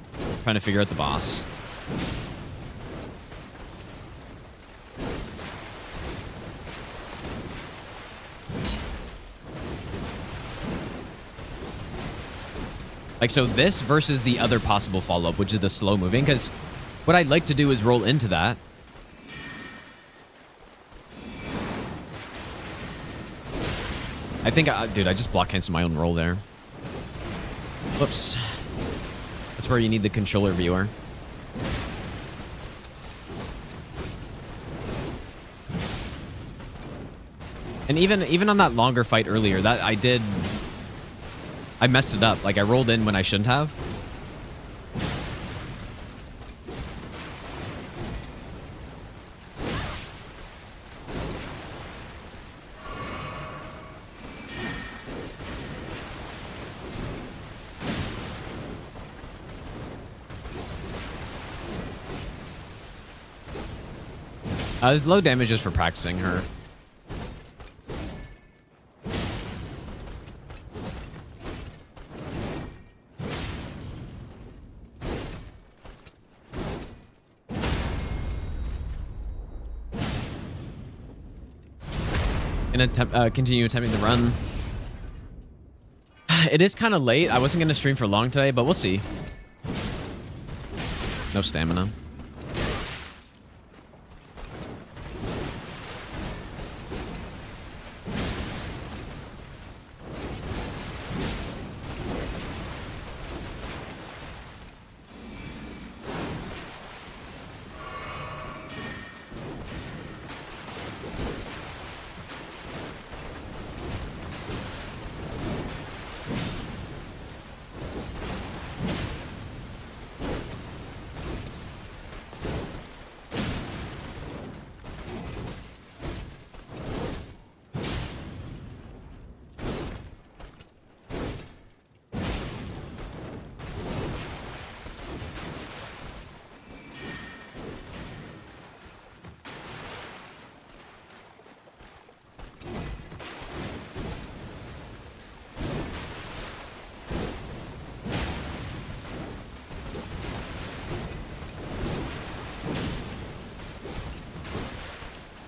trying to figure out the boss. Like, so this versus the other possible follow-up, which is the slow moving, because what I'd like to do is roll into that. I think, dude, I just block canceled my own roll there. Whoops. That's where you need the controller viewer. And even on that longer fight earlier, that I messed it up. Like, I rolled in when I shouldn't have. There's low damage just for practicing her. And continue attempting the run. It is kind of late. I wasn't going to stream for long today, but we'll see. No stamina.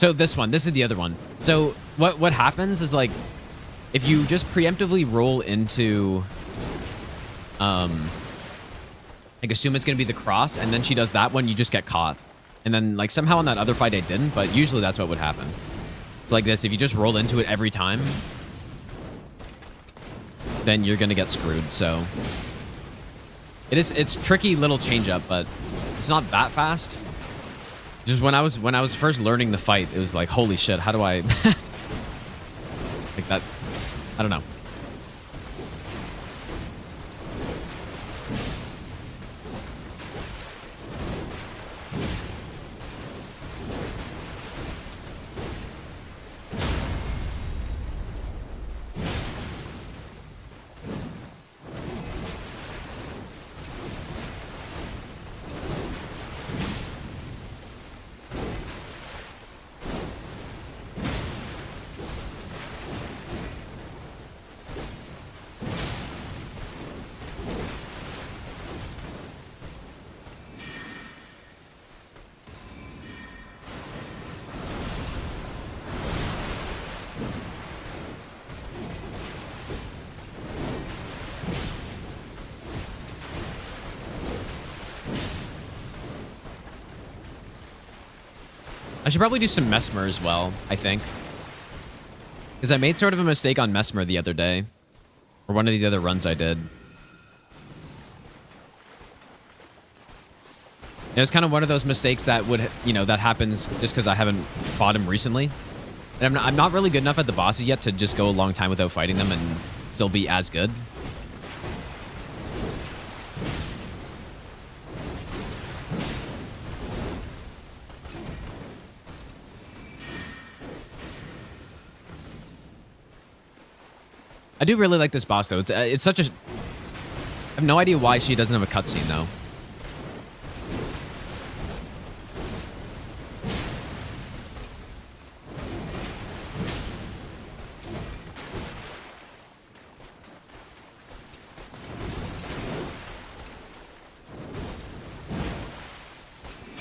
So this is the other one. So what happens is, like, if you just preemptively roll into, like, assume it's going to be the cross, and then she does that one, you just get caught. And then, like, somehow on that other fight I didn't, but usually that's what would happen. It's like this. If you just roll into it every time, then you're going to get screwed. So it's tricky little change up, but it's not that fast. Just when I was first learning the fight, it was like, holy shit, how do I like that? I don't know. I should probably do some Mesmer as well, I think. Because I made sort of a mistake on Mesmer the other day. Or one of the other runs I did. It was kind of one of those mistakes that would, that happens just because I haven't fought him recently. And I'm not really good enough at the bosses yet to just go a long time without fighting them and still be as good. I do really like this boss though. It's such a. I have no idea why she doesn't have a cutscene though.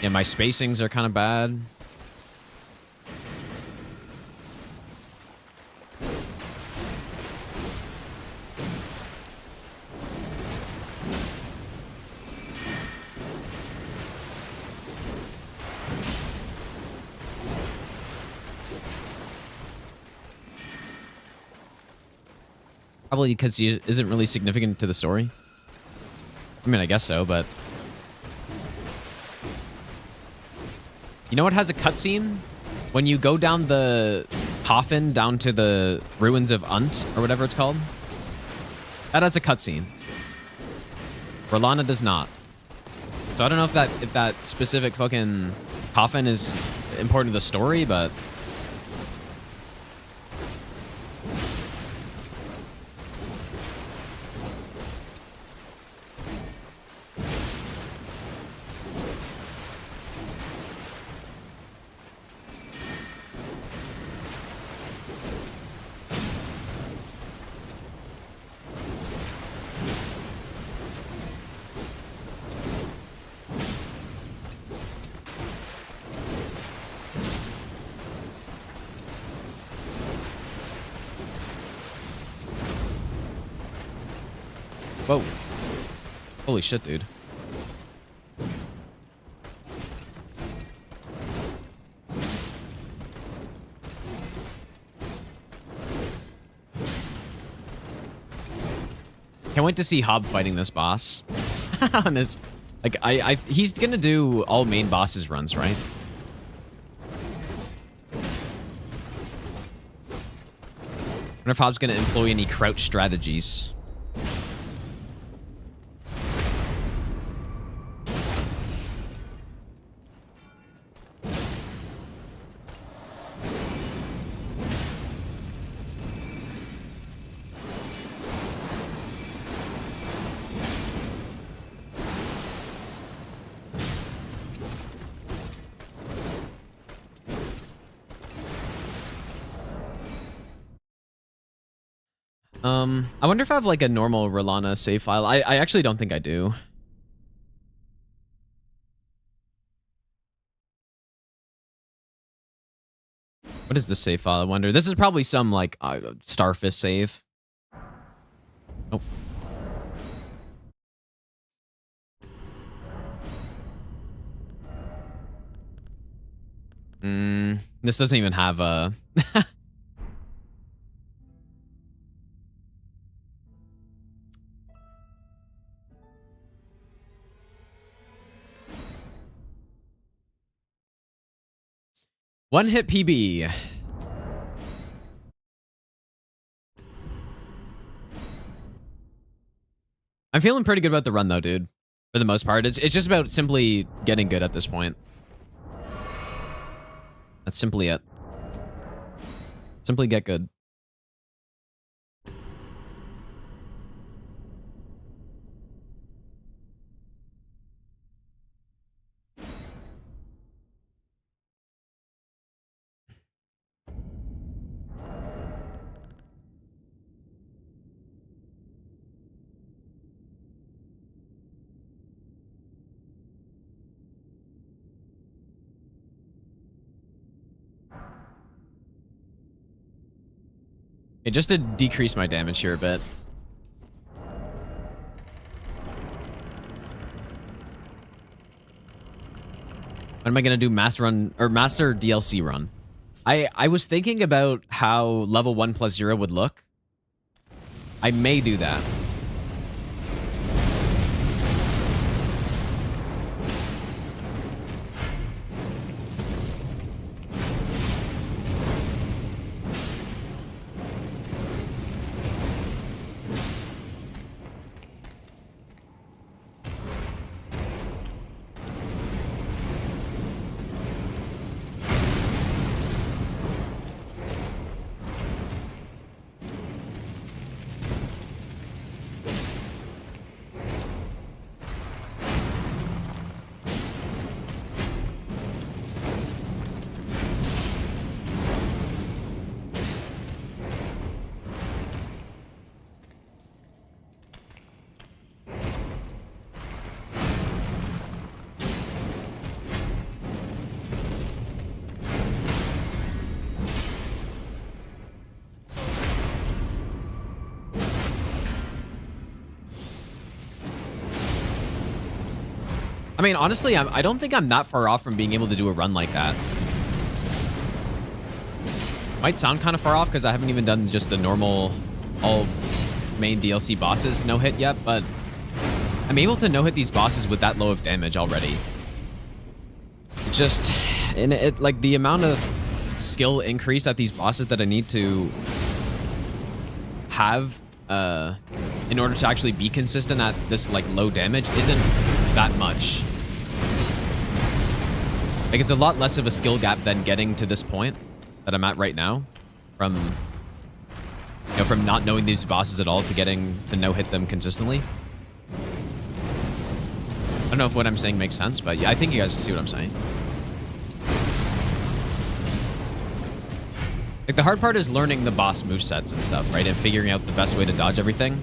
Yeah, my spacings are kind of bad. Probably because he isn't really significant to the story. I mean, I guess so, but... You know what has a cutscene? When you go down the coffin down to the ruins of Unt, or whatever it's called. That has a cutscene. Rolana does not. So I don't know if that specific fucking coffin is important to the story, but... Whoa. Holy shit, dude. Can't wait to see Hob fighting this boss. On his, like, he's gonna do all main bosses runs, right? I wonder if Hob's gonna employ any crouch strategies. I wonder if I have like a normal Rolana save file. I actually don't think I do. What is the save file? I wonder. This is probably some like Starfist save. Oh. This doesn't even have a... One hit PB. I'm feeling pretty good about the run though, dude. For the most part. It's just about simply getting good at this point. That's simply it. Simply get good. Okay, just to decrease my damage here a bit. What am I gonna do? Master run or master DLC run? I was thinking about how level 1+0 would look. I may do that. I mean, honestly, I don't think I'm that far off from being able to do a run like that. Might sound kind of far off because I haven't even done just the normal all main DLC bosses no hit yet, but I'm able to no hit these bosses with that low of damage already. Just in it, like the amount of skill increase at these bosses that I need to have in order to actually be consistent at this like low damage isn't that much. Like it's a lot less of a skill gap than getting to this point that I'm at right now from, you know, from not knowing these bosses at all to getting to no hit them consistently. I don't know if what I'm saying makes sense, but yeah, I think you guys can see what I'm saying. Like the hard part is learning the boss movesets and stuff, right? And figuring out the best way to dodge everything,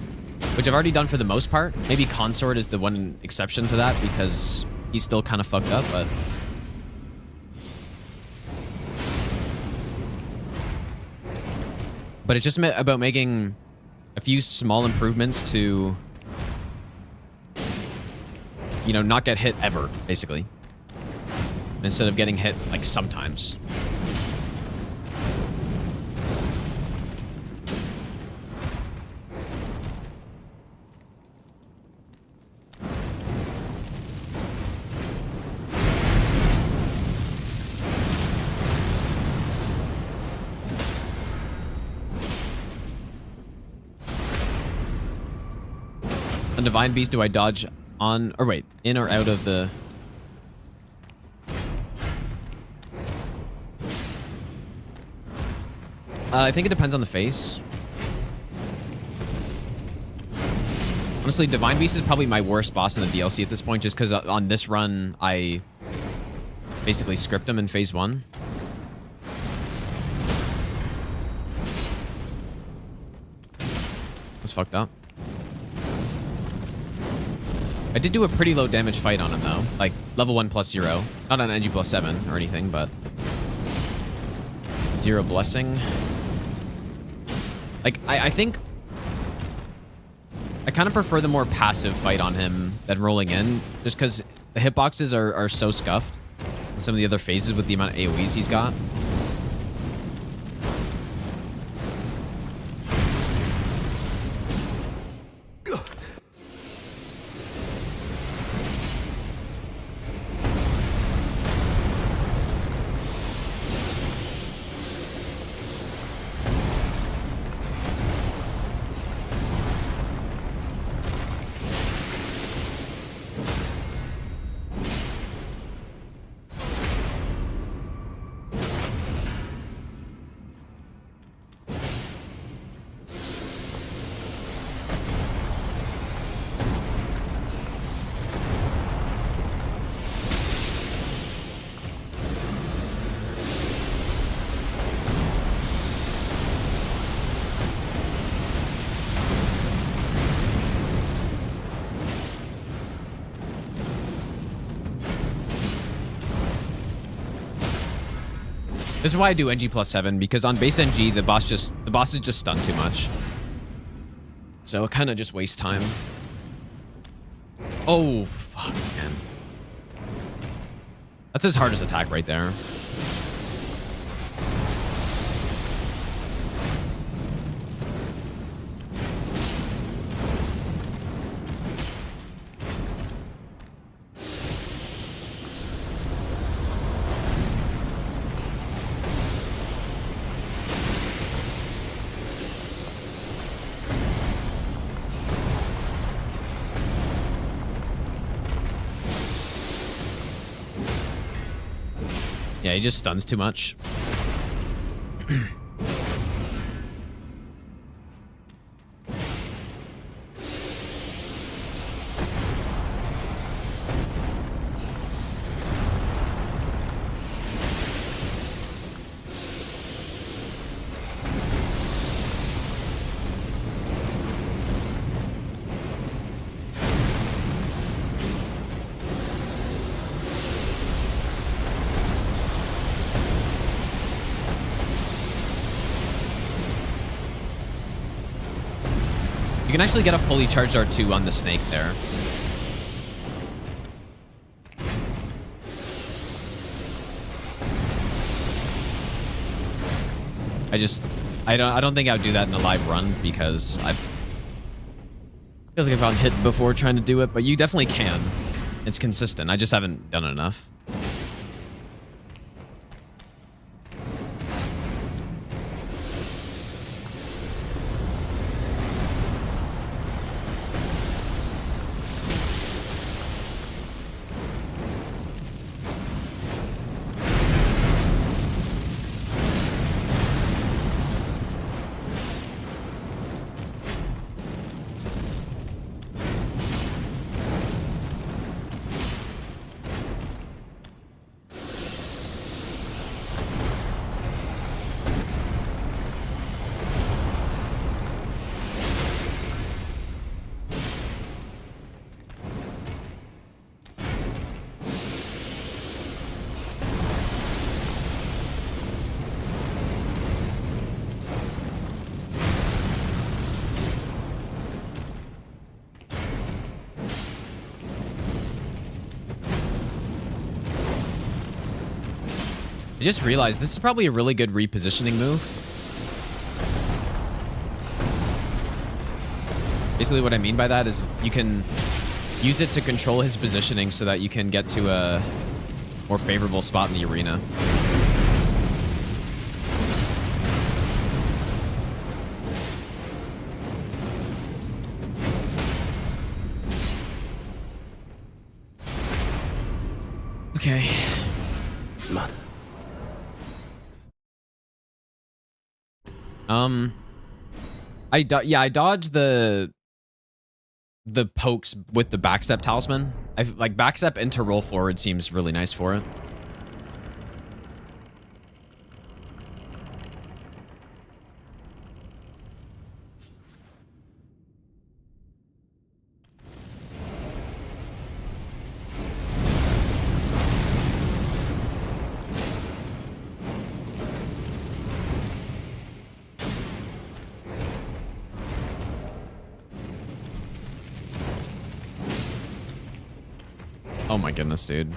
which I've already done for the most part. Maybe Consort is the one exception to that because he's still kind of fucked up, but it's just about making a few small improvements to, you know, not get hit ever, basically. Instead of getting hit, like, sometimes. On Divine Beast, do I dodge on, or wait, in or out of the... I think it depends on the face. Honestly, Divine Beast is probably my worst boss in the DLC at this point, just because on this run, I basically script him in phase 1. That's fucked up. I did do a pretty low damage fight on him, though. Like, level 1 plus 0. Not on NG plus 7 or anything, but... 0 blessing. Like, I think... I kind of prefer the more passive fight on him than rolling in, just because the hitboxes are so scuffed in some of the other phases with the amount of AoEs he's got. This is why I do NG plus 7, because on base NG, the boss is just stunned too much. So it kind of just wastes time. Oh, fuck, man. That's his hardest attack right there. Yeah, he just stuns too much. You can actually get a fully charged R2 on the snake there. I don't think I would do that in a live run because I feel like I've gotten hit before trying to do it, but you definitely can. It's consistent. I just haven't done it enough. I just realized this is probably a really good repositioning move. Basically what I mean by that is you can use it to control his positioning so that you can get to a more favorable spot in the arena. Okay. Mother. I dodged the pokes with the backstep talisman. I like backstep into roll forward seems really nice for it. Oh my goodness, dude.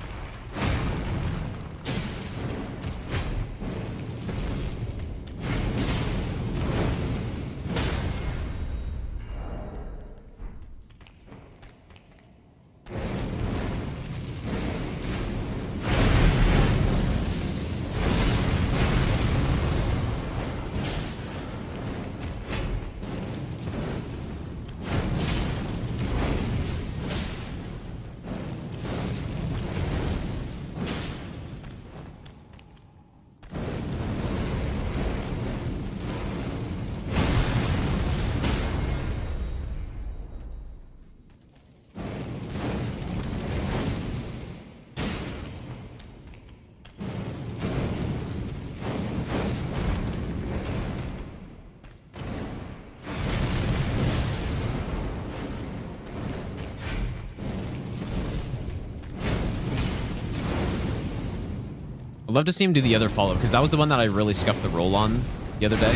I'd love to see him do the other follow because that was the one that I really scuffed the roll on the other day.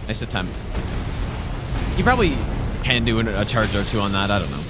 Nice attempt. You probably can do a charge or two on that. I don't know.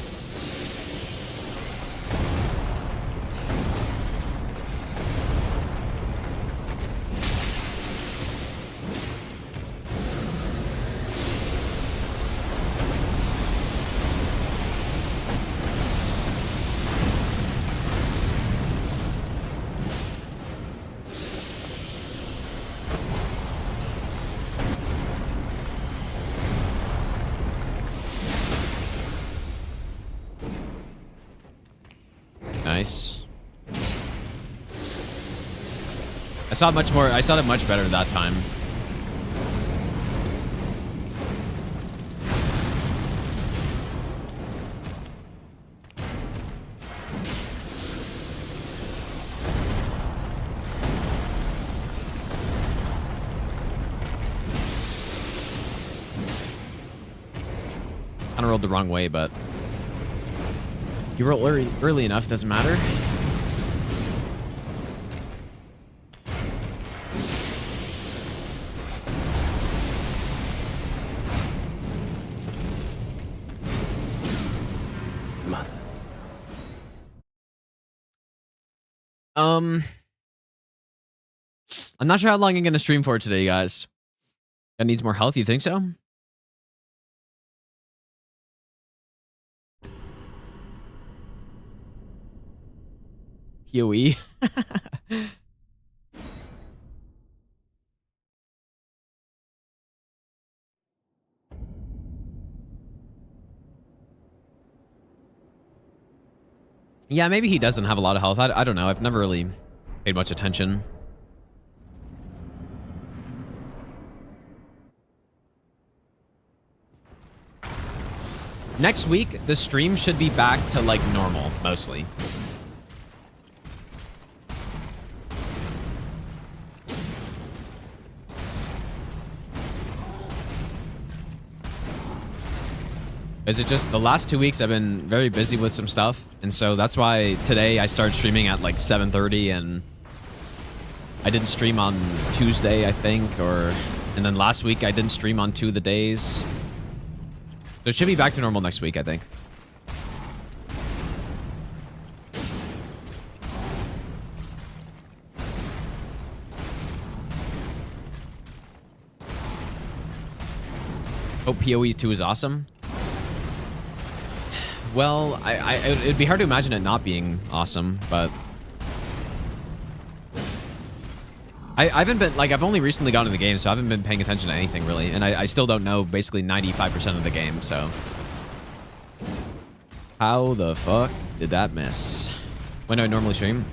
Nice. I saw it much better that time. Kind of rolled the wrong way, but you roll early enough, doesn't matter. I'm not sure how long I'm gonna stream for today, guys. That needs more health. You think so? PoE. Yeah, maybe he doesn't have a lot of health. I don't know. I've never really paid much attention. Next week, the stream should be back to like normal, mostly. Is it just the last 2 weeks I've been very busy with some stuff, and so that's why today I started streaming at like 7:30, and I didn't stream on Tuesday, I think, and then last week I didn't stream on 2 of the days. So it should be back to normal next week, I think. Hope PoE 2 is awesome. Well, it'd be hard to imagine it not being awesome, but I haven't been, like, I've only recently gotten into the game, so I haven't been paying attention to anything really, and I still don't know basically 95% of the game, so. How the fuck did that miss? When do I normally stream?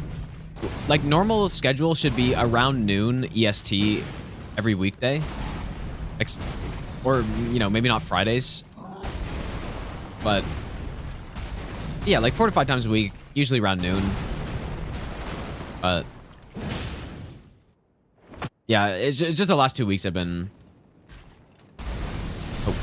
Like, normal schedule should be around noon EST every weekday. Or, you know, maybe not Fridays. But yeah, like 4 to 5 times a week, usually around noon. But yeah, it's just the last 2 weeks have been. Oh.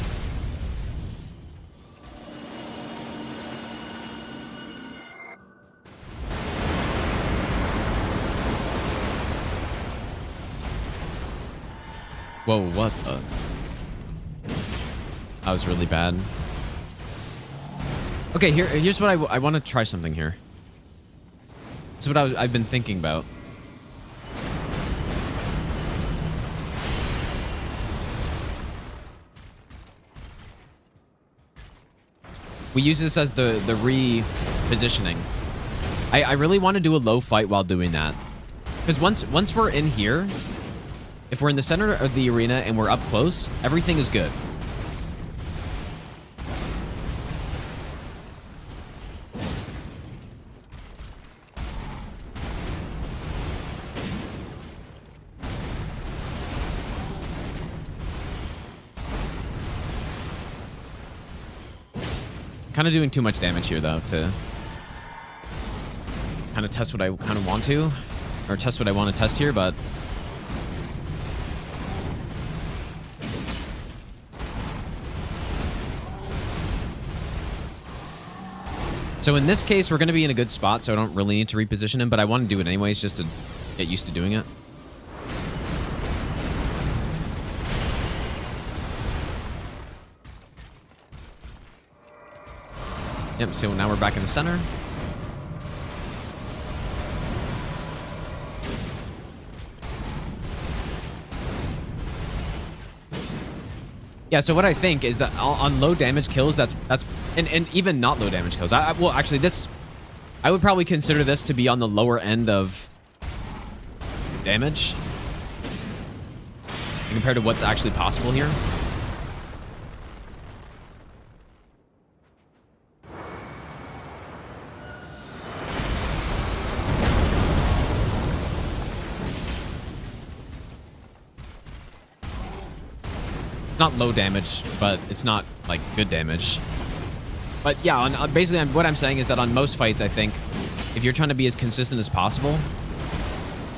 Whoa, what the? That was really bad. Okay, here's what I want to try something here. This is what I've been thinking about. We use this as the repositioning. I really want to do a low fight while doing that. Because once we're in here, if we're in the center of the arena and we're up close, everything is good. Kind of doing too much damage here, though, to kind of test what I kind of want to, or test what I want to test here, but so in this case, we're going to be in a good spot, so I don't really need to reposition him, but I want to do it anyways, just to get used to doing it. Yep, so now we're back in the center. Yeah, so what I think is that on low damage kills, and even not low damage kills. Well, actually, this, I would probably consider this to be on the lower end of damage compared to what's actually possible here. Not low damage, but it's not like good damage. But yeah, basically what I'm saying is that on most fights, I think if you're trying to be as consistent as possible,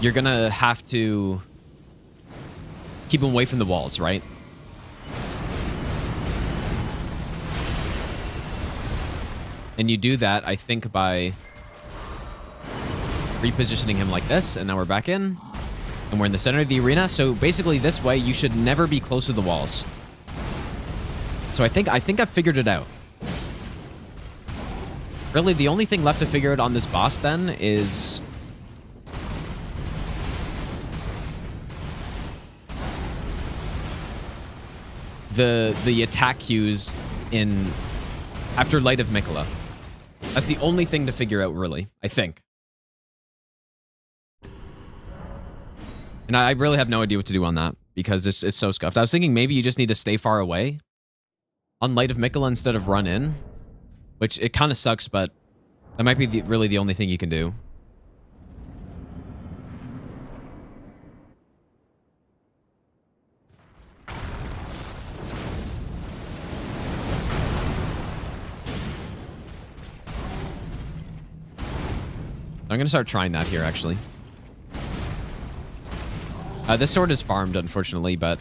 you're gonna have to keep them away from the walls, right? And you do that, I think, by repositioning him like this, and now we're back in. And we're in the center of the arena, so basically this way you should never be close to the walls. So I think I've figured it out. Really, the only thing left to figure out on this boss then is the attack cues in after Light of Mikola. That's the only thing to figure out, really, I think. And I really have no idea what to do on that because it's so scuffed. I was thinking maybe you just need to stay far away on Light of Mikola instead of run in, which it kind of sucks, but that might be really the only thing you can do. I'm going to start trying that here, actually. This sword is farmed, unfortunately, but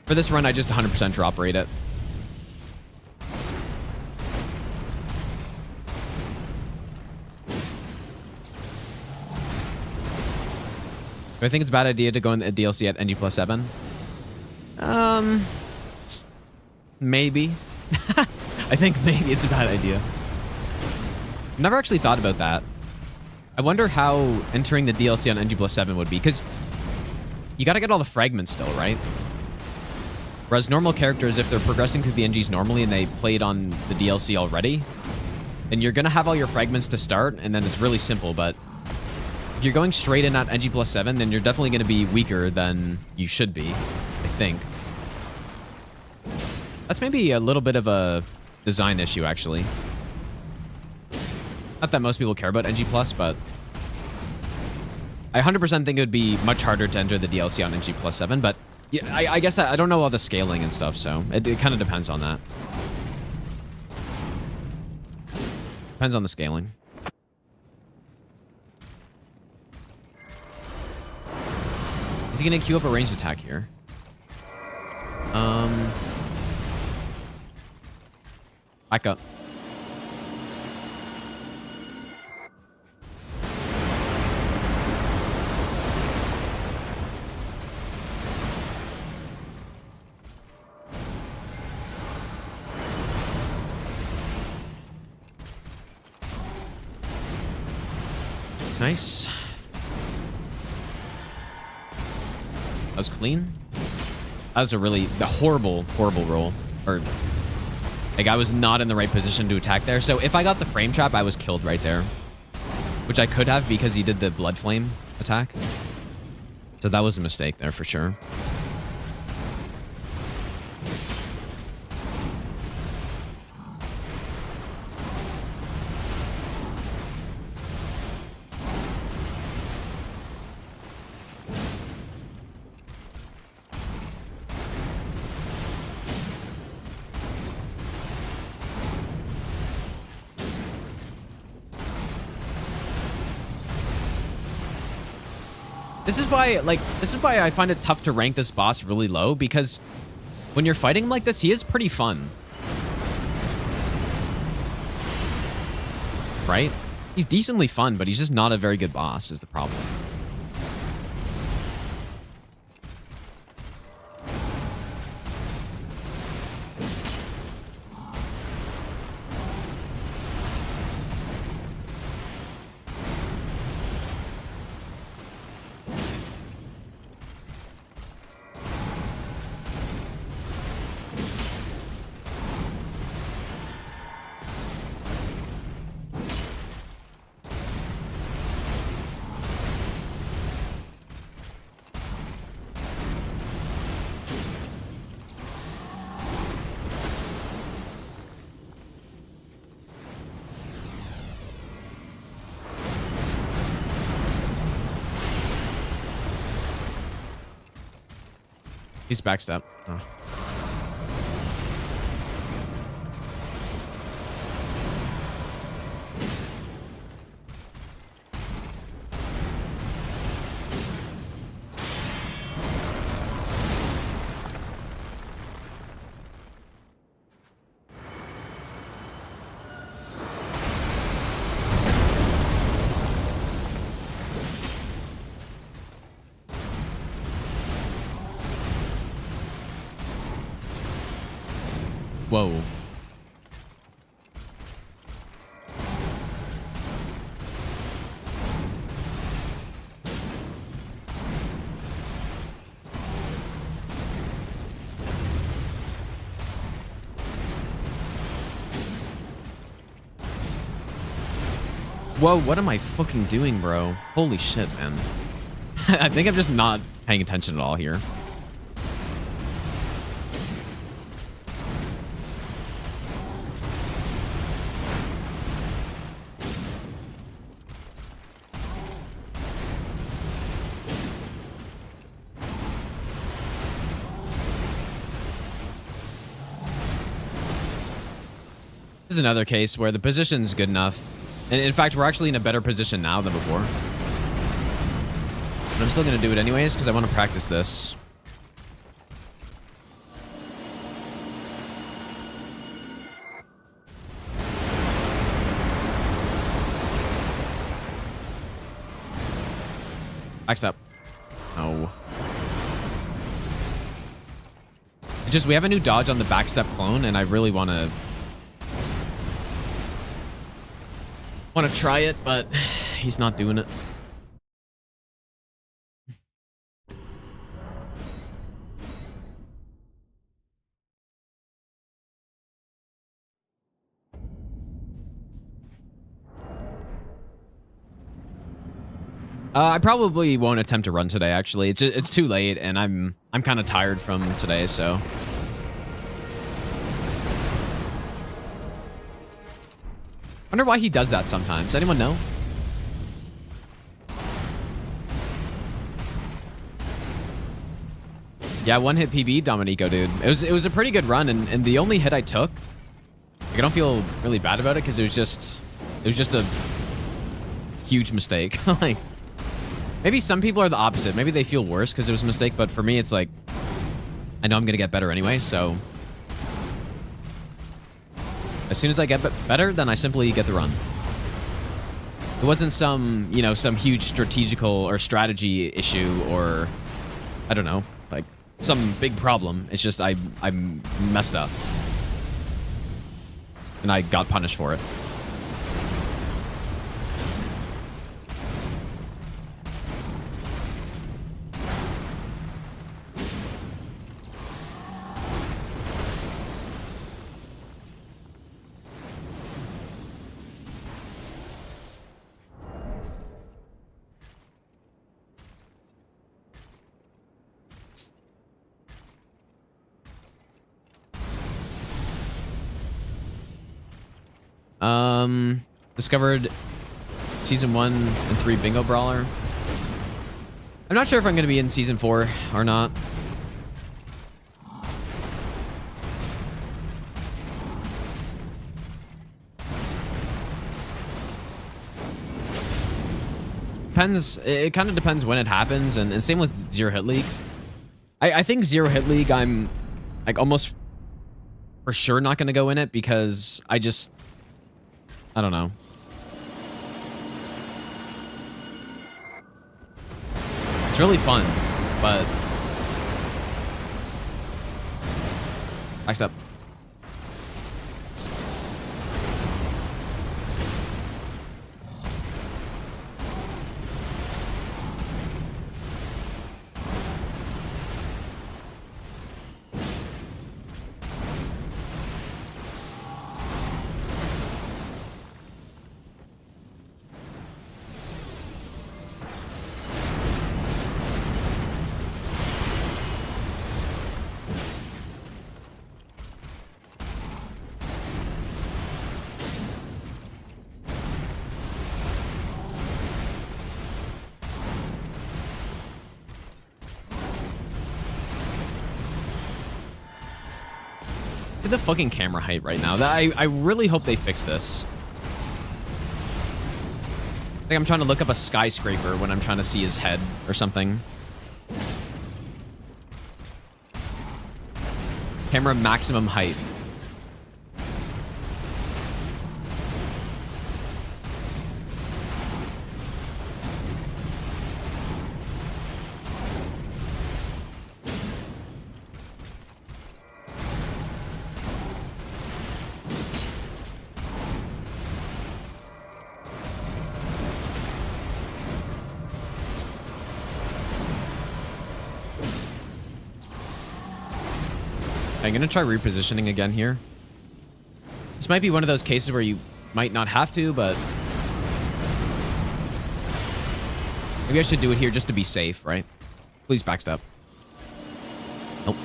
for this run, I just 100% drop rate it. Do I think it's a bad idea to go in the DLC at NG plus 7? Maybe. I think maybe it's a bad idea. Never actually thought about that. I wonder how entering the DLC on NG plus 7 would be, because you gotta get all the fragments still, right? Whereas normal characters, if they're progressing through the NGs normally and they played on the DLC already, then you're gonna have all your fragments to start, and then it's really simple, but if you're going straight in at NG plus 7, then you're definitely gonna be weaker than you should be, I think. That's maybe a little bit of a design issue, actually. Not that most people care about NG+, but I 100% think it would be much harder to enter the DLC on NG plus 7, but yeah, I guess I don't know all the scaling and stuff, so it kind of depends on that. Depends on the scaling. Is he going to queue up a ranged attack here? Back up. Nice. That was clean. That was a horrible roll. Or, like, I was not in the right position to attack there. So if I got the frame trap, I was killed right there. Which I could have because he did the blood flame attack. So that was a mistake there for sure. This is why I find it tough to rank this boss really low, because when you're fighting him like this, he is pretty fun. Right? He's decently fun, but he's just not a very good boss is the problem. He's backstep. Oh. Whoa. Whoa, what am I fucking doing, bro? Holy shit, man. I think I'm just not paying attention at all here. This is another case where the position's good enough. And in fact, we're actually in a better position now than before. But I'm still going to do it anyways because I want to practice this. Backstep. No. Just, we have a new dodge on the backstep clone, and I really want to try it, but he's not doing it. I probably won't attempt to run today, actually. It's too late, and I'm kind of tired from today, so. Wonder why he does that sometimes. Anyone know? Yeah, one hit PB, Dominico, dude. It was a pretty good run, and the only hit I took, like, I don't feel really bad about it because it was just a huge mistake. Like, maybe some people are the opposite. Maybe they feel worse because it was a mistake, but for me, it's like, I know I'm gonna get better anyway, so as soon as I get better, then I simply get the run. It wasn't some, you know, some huge strategical or strategy issue or, I don't know, like some big problem. It's just I messed up. And I got punished for it. Discovered season 1 and 3 Bingo Brawler. I'm not sure if I'm going to be in season 4 or not. Depends. It kind of depends when it happens, and same with Zero Hit League. I think Zero Hit League, I'm like almost for sure not going to go in it because I don't know. It's really fun, but next up. Look at the fucking camera height right now. I really hope they fix this. I think I'm trying to look up a skyscraper when I'm trying to see his head or something. Camera maximum height. I'm gonna try repositioning again here. This might be one of those cases where you might not have to, but Maybe I should do it here just to be safe, right? Please backstep. Nope.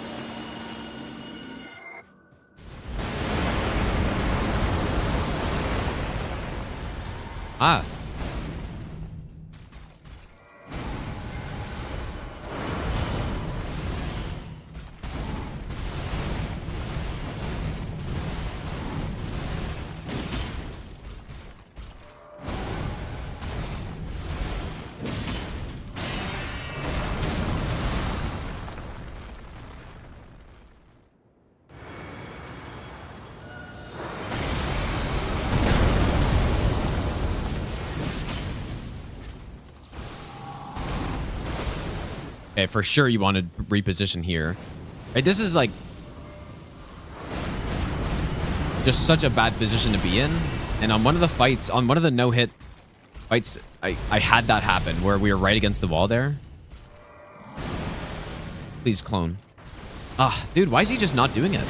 Ah. Okay, for sure you want to reposition here. Right, this is like just such a bad position to be in. And on one of the fights, on one of the no-hit fights, I had that happen where we were right against the wall there. Please clone. Ah, dude, why is he just not doing it?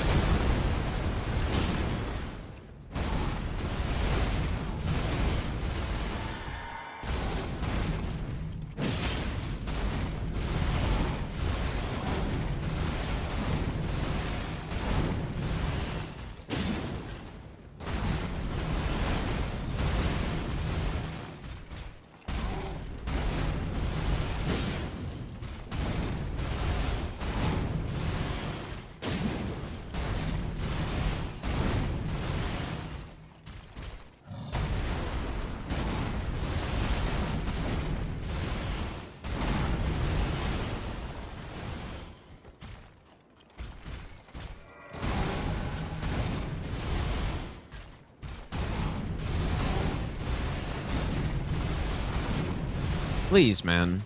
Please, man.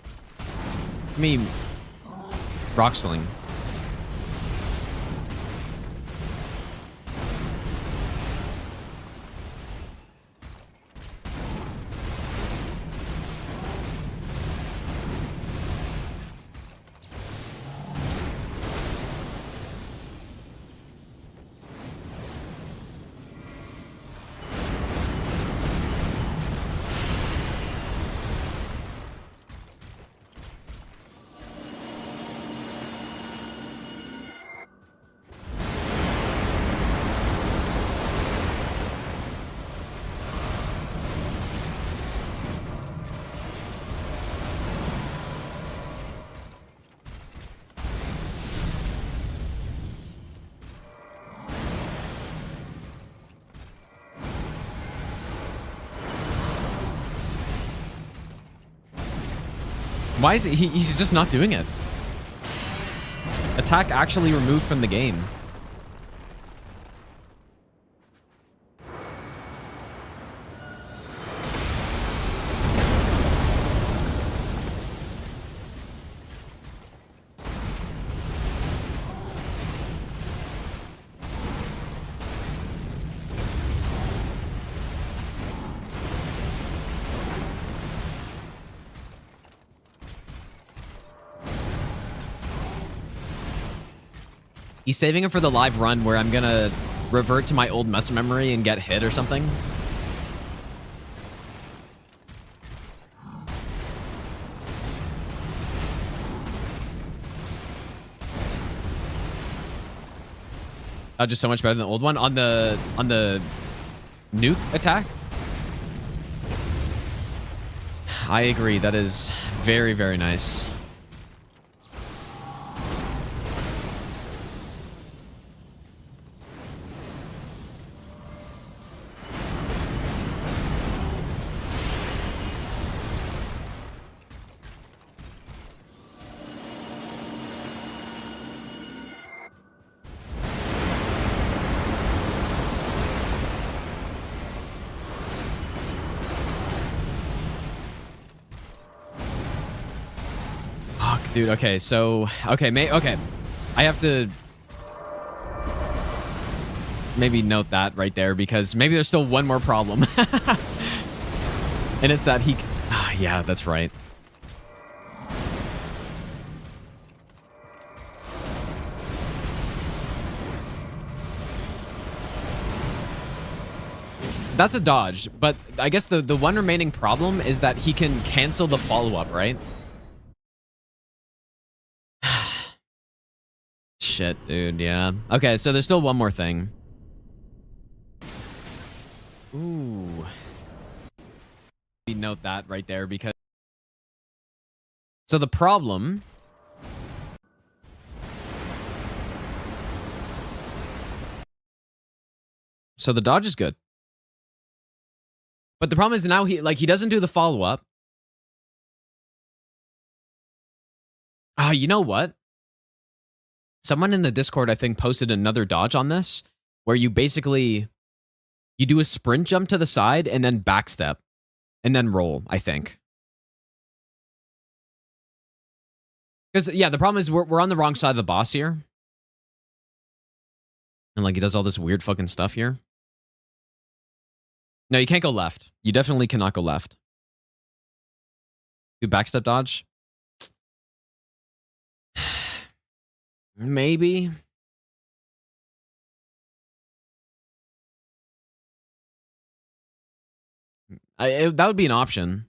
Give me rock sling. Why is it? He's just not doing it. Attack actually removed from the game. He's saving it for the live run where I'm gonna revert to my old muscle memory and get hit or something. Just so much better than the old one on the nuke attack. I agree. That is very, very nice. Dude, okay, so... Okay, okay. I have to... maybe note that right there, because maybe there's still one more problem. And it's that he... yeah, that's right. That's a dodge, but I guess the one remaining problem is that he can cancel the follow-up, right? Shit, dude, yeah. Okay, so there's still one more thing. Ooh. We note that right there because... So the problem... So the dodge is good. But the problem is now he doesn't do the follow-up. You know what? Someone in the Discord, I think, posted another dodge on this where you basically you do a sprint jump to the side and then backstep and then roll, I think. Because yeah, the problem is we're on the wrong side of the boss here. And like he does all this weird fucking stuff here. No, you can't go left. You definitely cannot go left. Do backstep dodge? Maybe. That would be an option.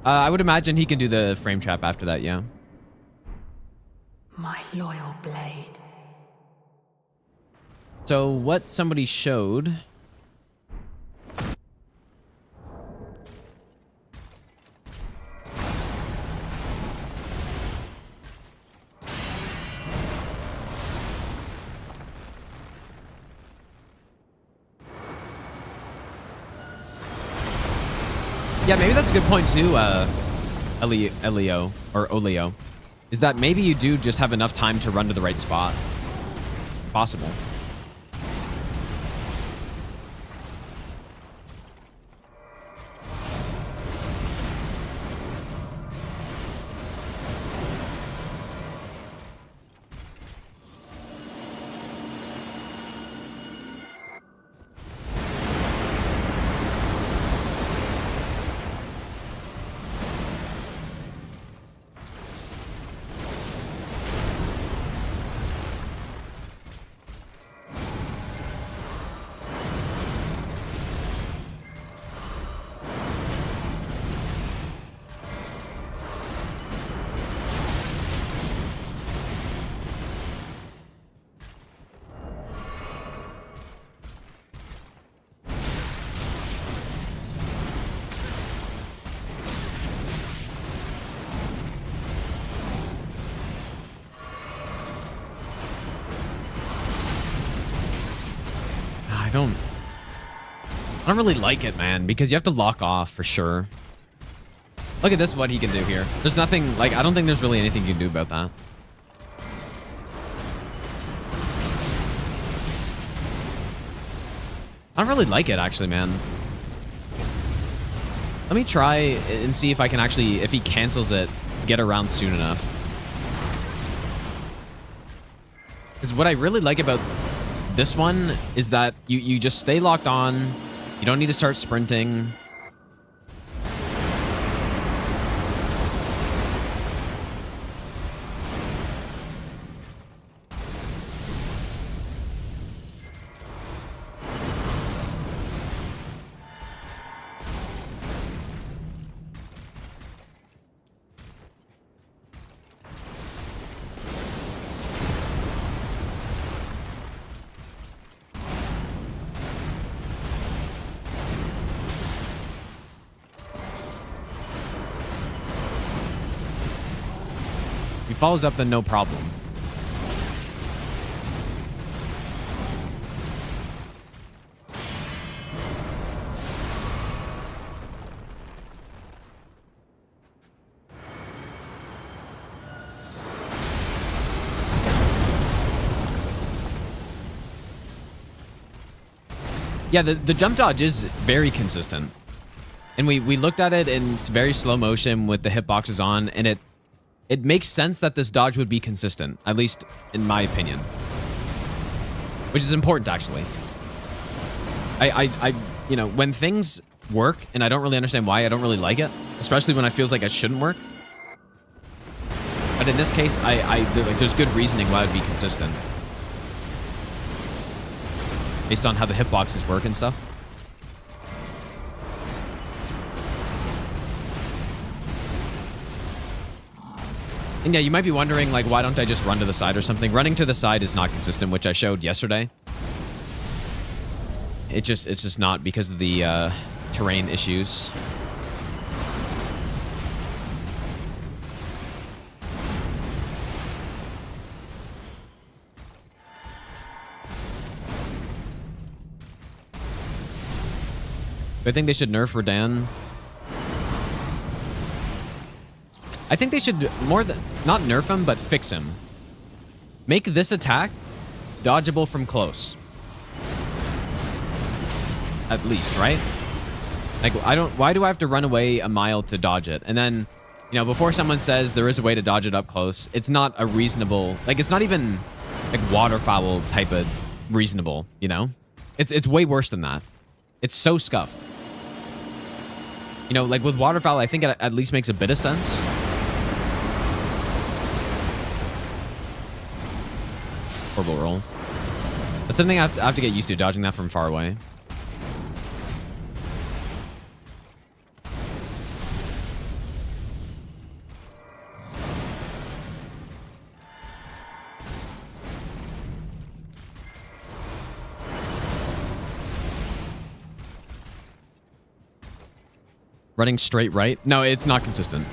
I would imagine he can do the frame trap after that, yeah. My loyal blade. So what somebody showed... Yeah, maybe that's a good point too, Elio, or Olio. Is that maybe you do just have enough time to run to the right spot. Possible. I don't really like it, man, because you have to lock off for sure. Look at this, what he can do here. There's nothing, like, I don't think there's really anything you can do about that. I don't really like it, actually, man. Let me try and see if I can actually, if he cancels it, get around soon enough. Because what I really like about this one is that you just stay locked on. You don't need to start sprinting. Follows up, then no problem. Yeah, the jump dodge is very consistent. And we looked at it in very slow motion with the hitboxes on, and it makes sense that this dodge would be consistent, at least in my opinion. Which is important, actually. You know, when things work and I don't really understand why I don't really like it, especially when it feels like it shouldn't work, But in this case, like, there's good reasoning why it would be consistent. Based on how the hitboxes work and stuff. And yeah, you might be wondering, like, why don't I just run to the side or something? Running to the side is not consistent, which I showed yesterday. It's just not because of the terrain issues. I think they should nerf Radan. I think they should more than not nerf him, but fix him. Make this attack dodgeable from close. At least, right? Like, why do I have to run away a mile to dodge it? And then, you know, before someone says there is a way to dodge it up close, it's not a reasonable, like, it's not even like waterfowl type of reasonable, you know? It's way worse than that. It's so scuffed. You know, like with waterfowl, I think it at least makes a bit of sense. Horrible roll. That's something I have to get used to, dodging that from far away. Running straight right? No, it's not consistent.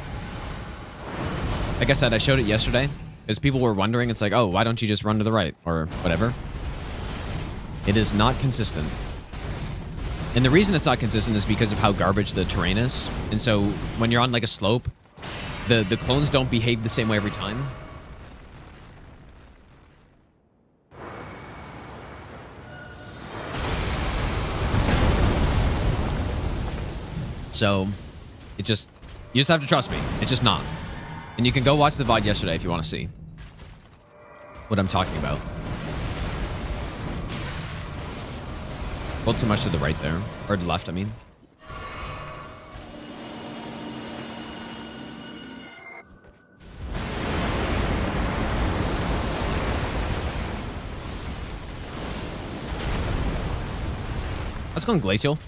Like I said, I showed it yesterday. Because people were wondering, it's like, oh, why don't you just run to the right? Or whatever. It is not consistent. And the reason it's not consistent is because of how garbage the terrain is. And so when you're on like a slope, the clones don't behave the same way every time. So you just have to trust me. It's just not. And you can go watch the VOD yesterday if you want to see what I'm talking about. A little too much to the right there. Or the left, I mean. Let's go in Glacial.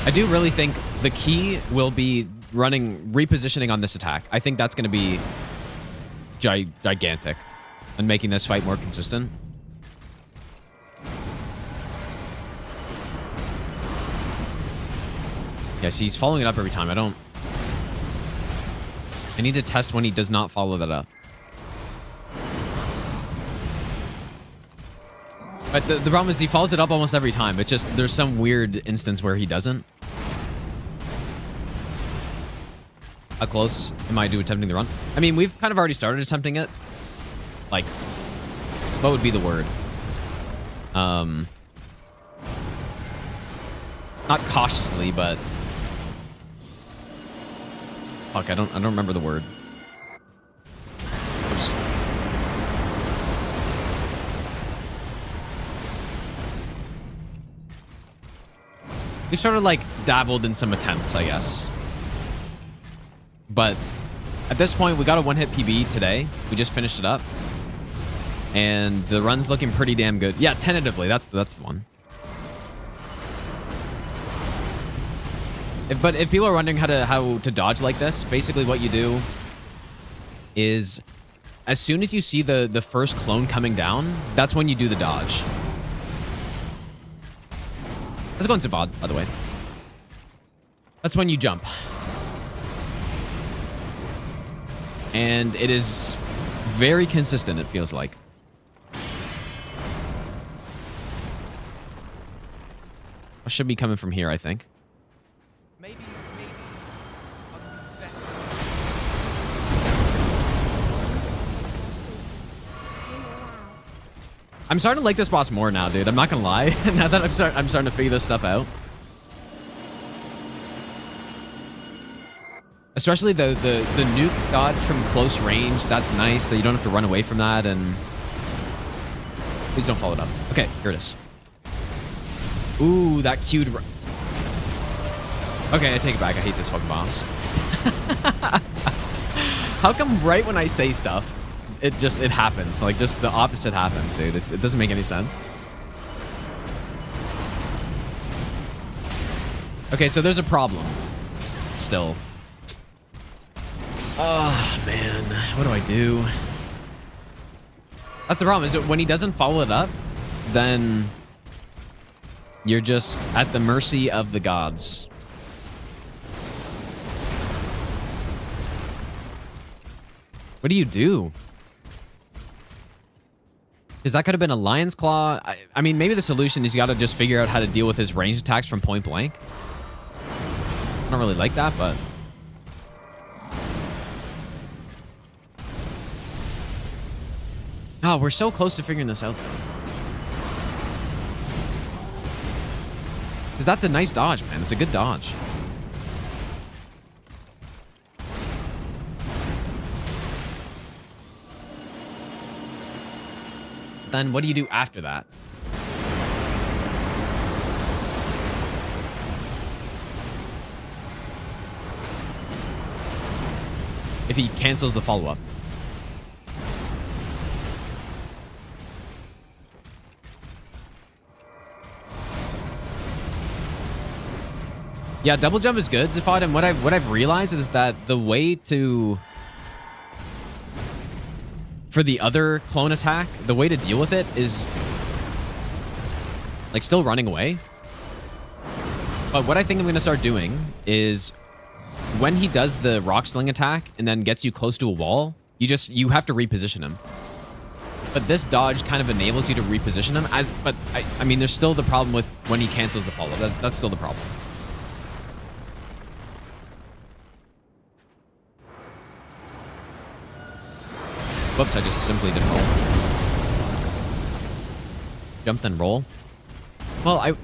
I do really think the key will be running repositioning on this attack. I think that's going to be gigantic and making this fight more consistent. Yes, he's following it up every time. I need to test when he does not follow that up. But the problem is he follows it up almost every time. It's just there's some weird instance where he doesn't. How close am I to attempting the run? I mean, we've kind of already started attempting it. Like, what would be the word? Not cautiously, but fuck, I don't remember the word. Oops. We sort of like dabbled in some attempts, I guess. But at this point, we got a one-hit PB today. We just finished it up. And the run's looking pretty damn good. Yeah, tentatively, that's the one. But if people are wondering how to dodge like this, basically what you do is as soon as you see the first clone coming down, that's when you do the dodge. Let's go into VOD, by the way. That's when you jump. And it is very consistent, it feels like. I should be coming from here, I think. Maybe I'll do the best. I'm starting to like this boss more now, dude. I'm not gonna lie. Now that I'm starting to figure this stuff out. Especially the nuke dodge from close range. That's nice that you don't have to run away from that. And please don't follow it up. Okay, here it is. Ooh, that queued. Okay, I take it back. I hate this fucking boss. How come right when I say stuff, it happens? Like, just the opposite happens, dude. It doesn't make any sense. Okay, so there's a problem. Still. Oh, man. What do I do? That's the problem, is that when he doesn't follow it up, then you're just at the mercy of the gods. What do you do? Because that could have been a lion's claw. I mean, maybe the solution is you got to just figure out how to deal with his ranged attacks from point blank. I don't really like that, but... Oh, we're so close to figuring this out, though. Because that's a nice dodge, man. It's a good dodge. Then what do you do after that? If he cancels the follow-up. Yeah, double jump is good, Zafad, and what I've realized is that the way to... For the other clone attack, the way to deal with it is... like, still running away. But what I think I'm going to start doing is... when he does the rock sling attack and then gets you close to a wall, you have to reposition him. But this dodge kind of enables you to reposition him. But I mean, there's still the problem with when he cancels the follow. That's still the problem. Whoops, I just simply didn't roll. Jump then roll. Well,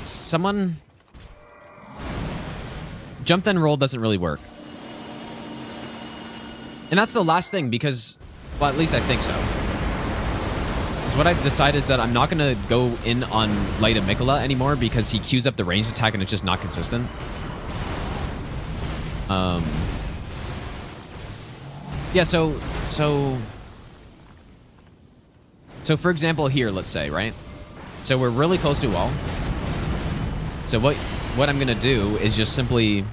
someone... Jump then roll doesn't really work. And that's the last thing because... Well, at least I think so. Because what I've decided is that I'm not going to go in on Light Amygdala anymore because he queues up the ranged attack and it's just not consistent. Yeah, so for example here, let's say, right? So we're really close to a wall. So what I'm going to do is just simply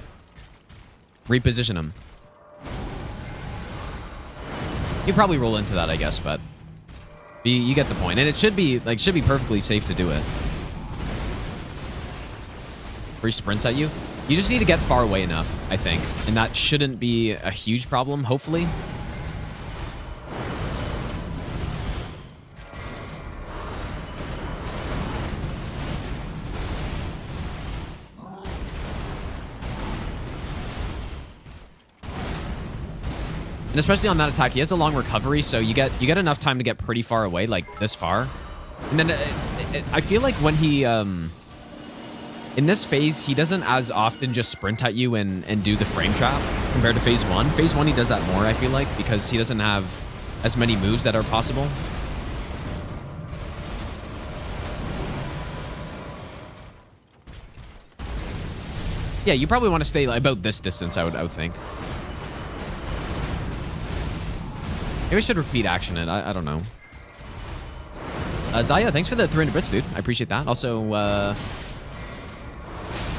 reposition him. You probably roll into that, I guess, but you get the point. And it should be perfectly safe to do it. Where he sprints at you. You just need to get far away enough, I think. And that shouldn't be a huge problem, hopefully. And especially on that attack, he has a long recovery, so you get enough time to get pretty far away, like this far. And then I feel like when he... in this phase, he doesn't as often just sprint at you and do the frame trap compared to phase 1. Phase 1, he does that more, I feel like, because he doesn't have as many moves that are possible. Yeah, you probably want to stay about this distance, I would think. Maybe I should repeat action it. I don't know. Zaya, thanks for the 300 bits, dude. I appreciate that. Also, oh,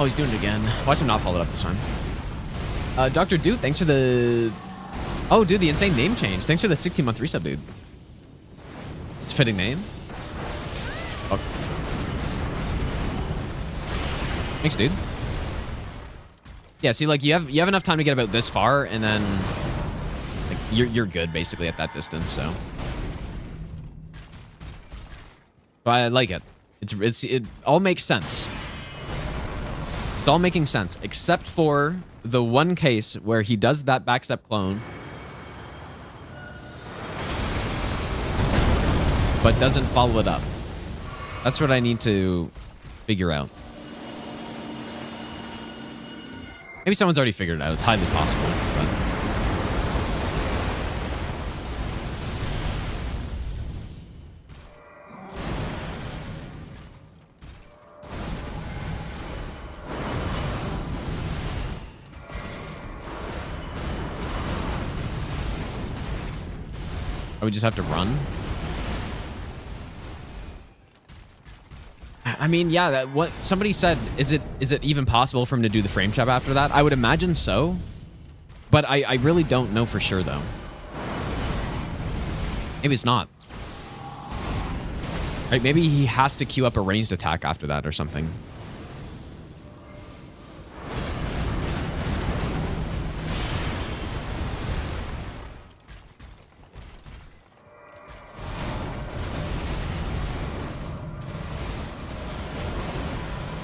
he's doing it again. Watch him not follow it up this time. Dr. Dude, thanks for the... Oh, dude, the insane name change. Thanks for the 16-month resub, dude. It's a fitting name. Oh. Thanks, dude. Yeah, see, like, you have enough time to get about this far, and then... like, you're good, basically, at that distance, so... But I like it. It all makes sense. It's all making sense, except for the one case where he does that backstep clone, but doesn't follow it up. That's what I need to figure out. Maybe someone's already figured it out. It's highly possible. But I would just have to run. I mean, yeah, that what somebody said, is it even possible for him to do the frame trap after that? I would imagine so. But I really don't know for sure though. Maybe it's not. Right, maybe he has to queue up a ranged attack after that or something.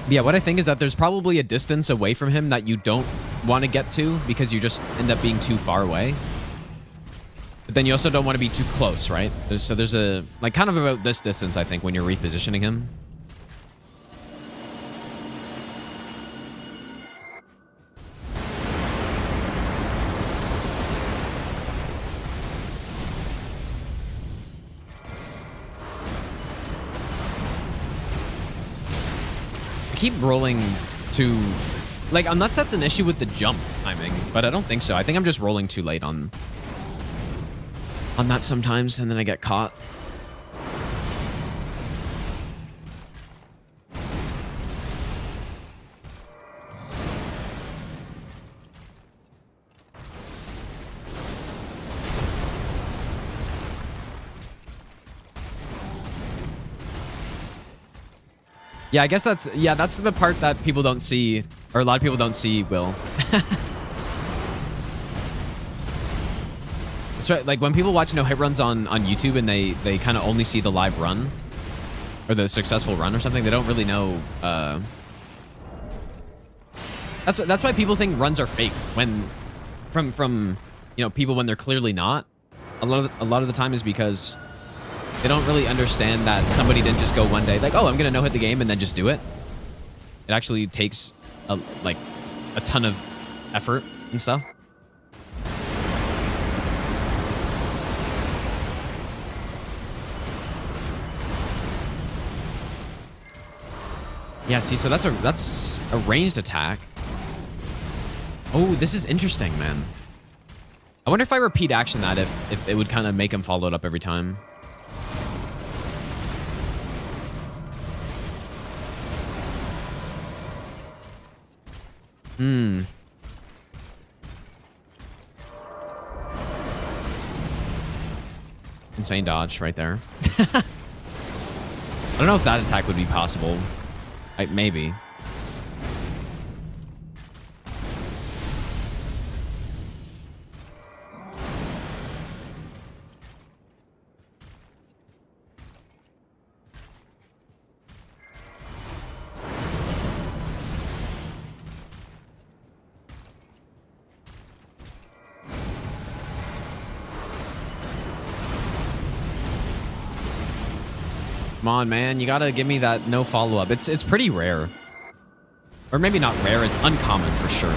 Yeah, what I think is that there's probably a distance away from him that you don't want to get to because you just end up being too far away. But then you also don't want to be too close, right? So there's a, like, kind of about this distance, I think, when you're repositioning him. I keep rolling to, like, unless that's an issue with the jump timing, but I don't think so. I think I'm just rolling too late on that sometimes, and then I get caught. Yeah, I guess that's the part that people don't see, or a lot of people don't see, Will. So, like, when people watch no-hit runs on YouTube and they kind of only see the live run, or the successful run or something, they don't really know. That's why people think runs are fake when, from you know, people when they're clearly not. A lot of the time is because they don't really understand that somebody didn't just go one day like, oh, I'm gonna no-hit the game and then just do it. It actually takes a ton of effort and stuff. Yeah, see, so that's a ranged attack. Oh, this is interesting, man. I wonder if I repeat action that if it would kind of make him follow it up every time. Insane dodge right there. I don't know if that attack would be possible. Maybe. Come on, man. You gotta give me that no follow-up. It's pretty rare. Or maybe not rare, it's uncommon for sure.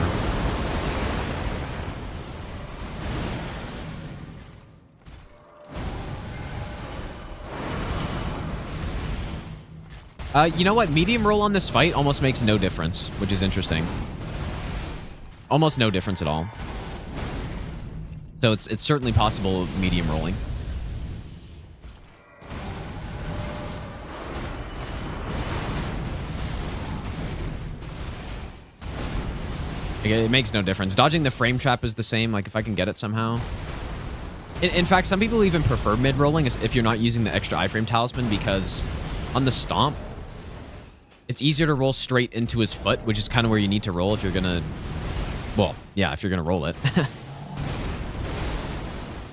You know what? Medium roll on this fight almost makes no difference, which is interesting. Almost no difference at all. So it's certainly possible medium rolling. It makes no difference. Dodging the frame trap is the same, like if I can get it somehow. In fact, some people even prefer mid-rolling if you're not using the extra iframe talisman, because on the stomp, it's easier to roll straight into his foot, which is kind of where you need to roll if you're gonna... Well, yeah, if you're gonna roll it.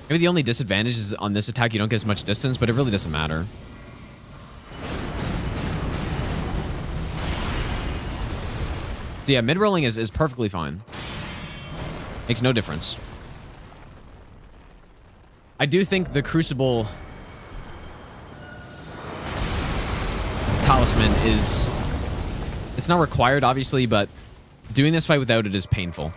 Maybe the only disadvantage is on this attack you don't get as much distance, but it really doesn't matter. So yeah, mid-rolling is perfectly fine. Makes no difference. I do think the Crucible talisman is... It's not required, obviously, but Doing this fight without it is painful.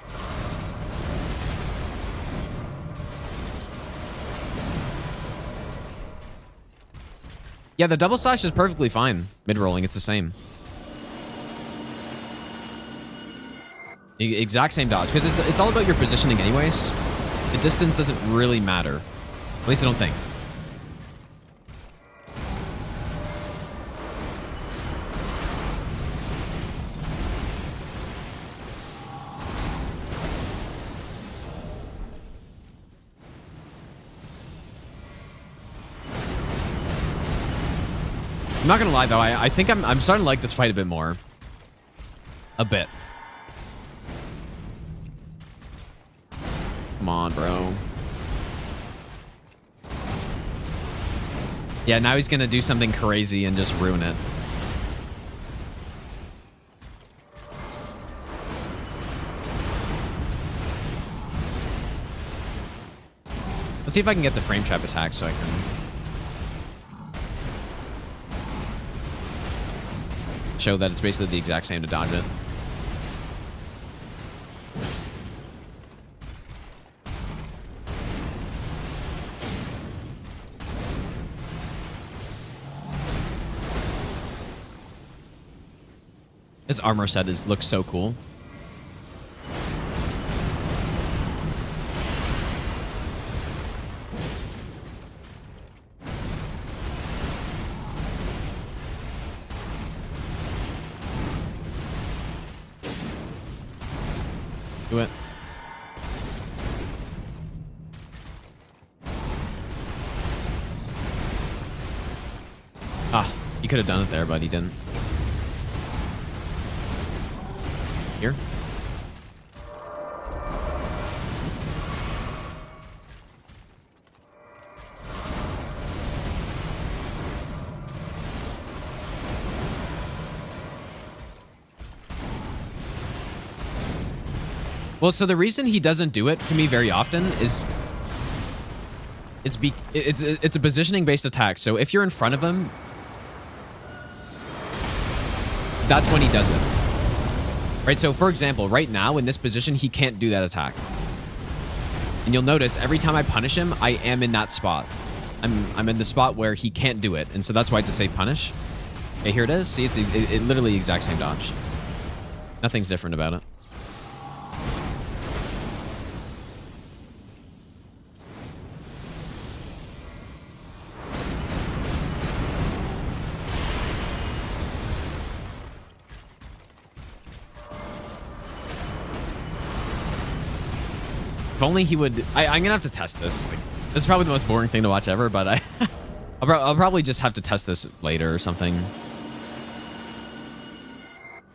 Yeah, the double slash is perfectly fine. Mid-rolling, it's the same. Exact same dodge, because it's all about your positioning anyways. The distance doesn't really matter. At least I don't think. I'm not gonna lie though, I think I'm starting to like this fight a bit more. A bit. Come on, bro. Yeah, now he's gonna do something crazy and just ruin it. Let's see if I can get the frame trap attack so I can... show that it's basically the exact same to dodge it. This armor set looks so cool. Do it. Ah, he could have done it there, but he didn't. Here. Well, so the reason he doesn't do it to me very often is it's a positioning based attack. So if you're in front of him, that's when he does it. Right? So for example, right now in this position, he can't do that attack. And you'll notice every time I punish him, I am in that spot. I'm in the spot where he can't do it. And so that's why it's a safe punish. Okay, here it is. See, it's literally the exact same dodge. Nothing's different about it. If only he would... I'm gonna have to test this. Like, this is probably the most boring thing to watch ever, but I'll probably just have to test this later or something.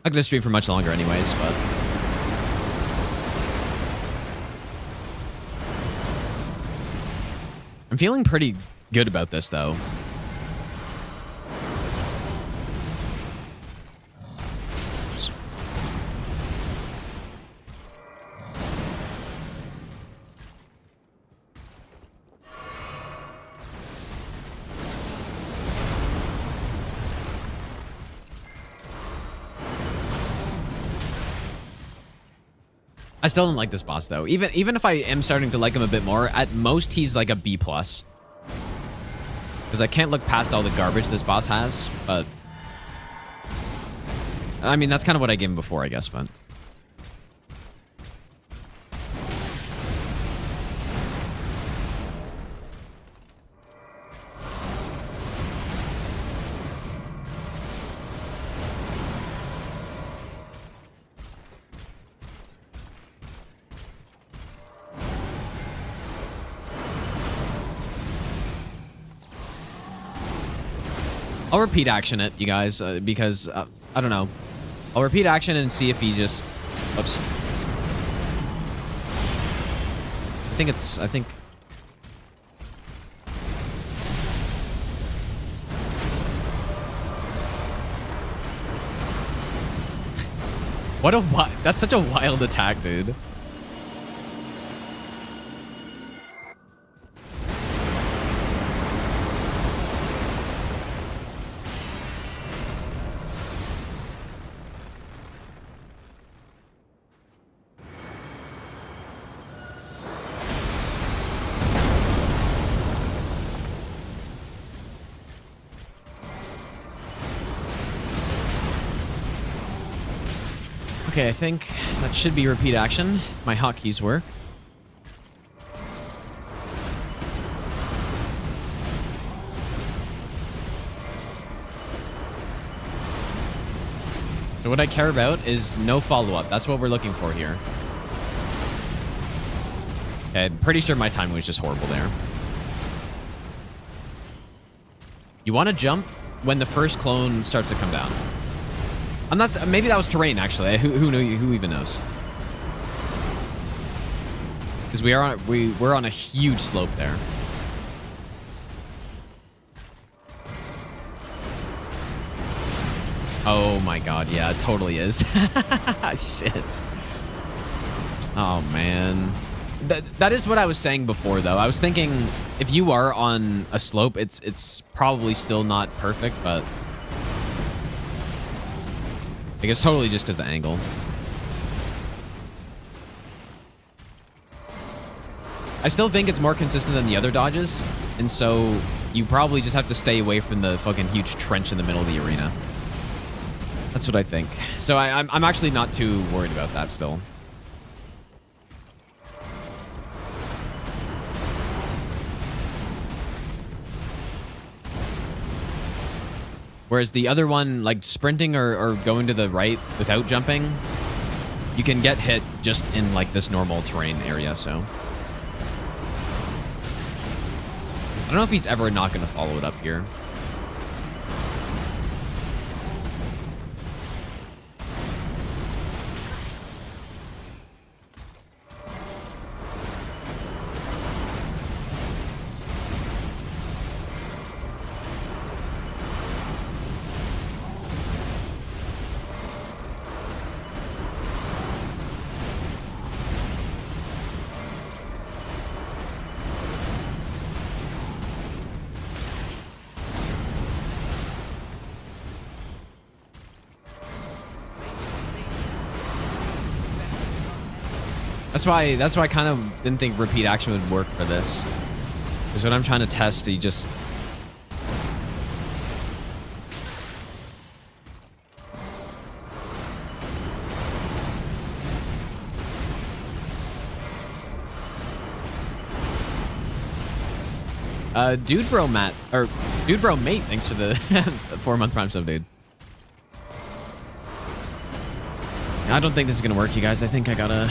I'm gonna stream for much longer anyways, but... I'm feeling pretty good about this, though. I still don't like this boss though. Even if I am starting to like him a bit more, at most he's like a B+. Because I can't look past all the garbage this boss has, but... I mean, that's kind of what I gave him before, I guess, but... I'll repeat action it, you guys, because, I don't know. I'll repeat action and see if he just... Oops. I think... That's such a wild attack, dude. Okay, I think that should be repeat action. My hotkeys work. So what I care about is no follow-up. That's what we're looking for here. Okay, I'm pretty sure my timing was just horrible there. You want to jump when the first clone starts to come down. Unless, maybe that was terrain, actually. Who knew? Who even knows? Because we're on a huge slope there. Oh my god, yeah, it totally is. Shit. Oh man. That is what I was saying before, though. I was thinking if you are on a slope, it's probably still not perfect, but I think it's totally just because the angle. I still think it's more consistent than the other dodges, and so you probably just have to stay away from the fucking huge trench in the middle of the arena. That's what I think. So I'm actually not too worried about that still. Whereas the other one, like sprinting or going to the right without jumping, you can get hit just in like this normal terrain area, so. I don't know if he's ever not going to follow it up here. That's why I kind of didn't think repeat action would work for this. Because when I'm trying to test, he just... Dude Bro Matt, or Dude Bro Mate, thanks for the, the 4-month Prime sub, dude. I don't think this is gonna work, you guys. I think I gotta...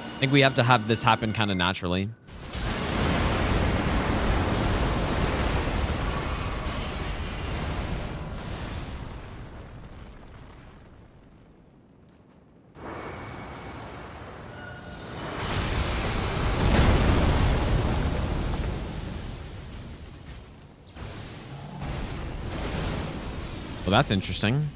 I think we have to have this happen kind of naturally. Well, that's interesting.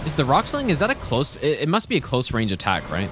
Is the rock sling, is that a close... It must be a close range attack, right?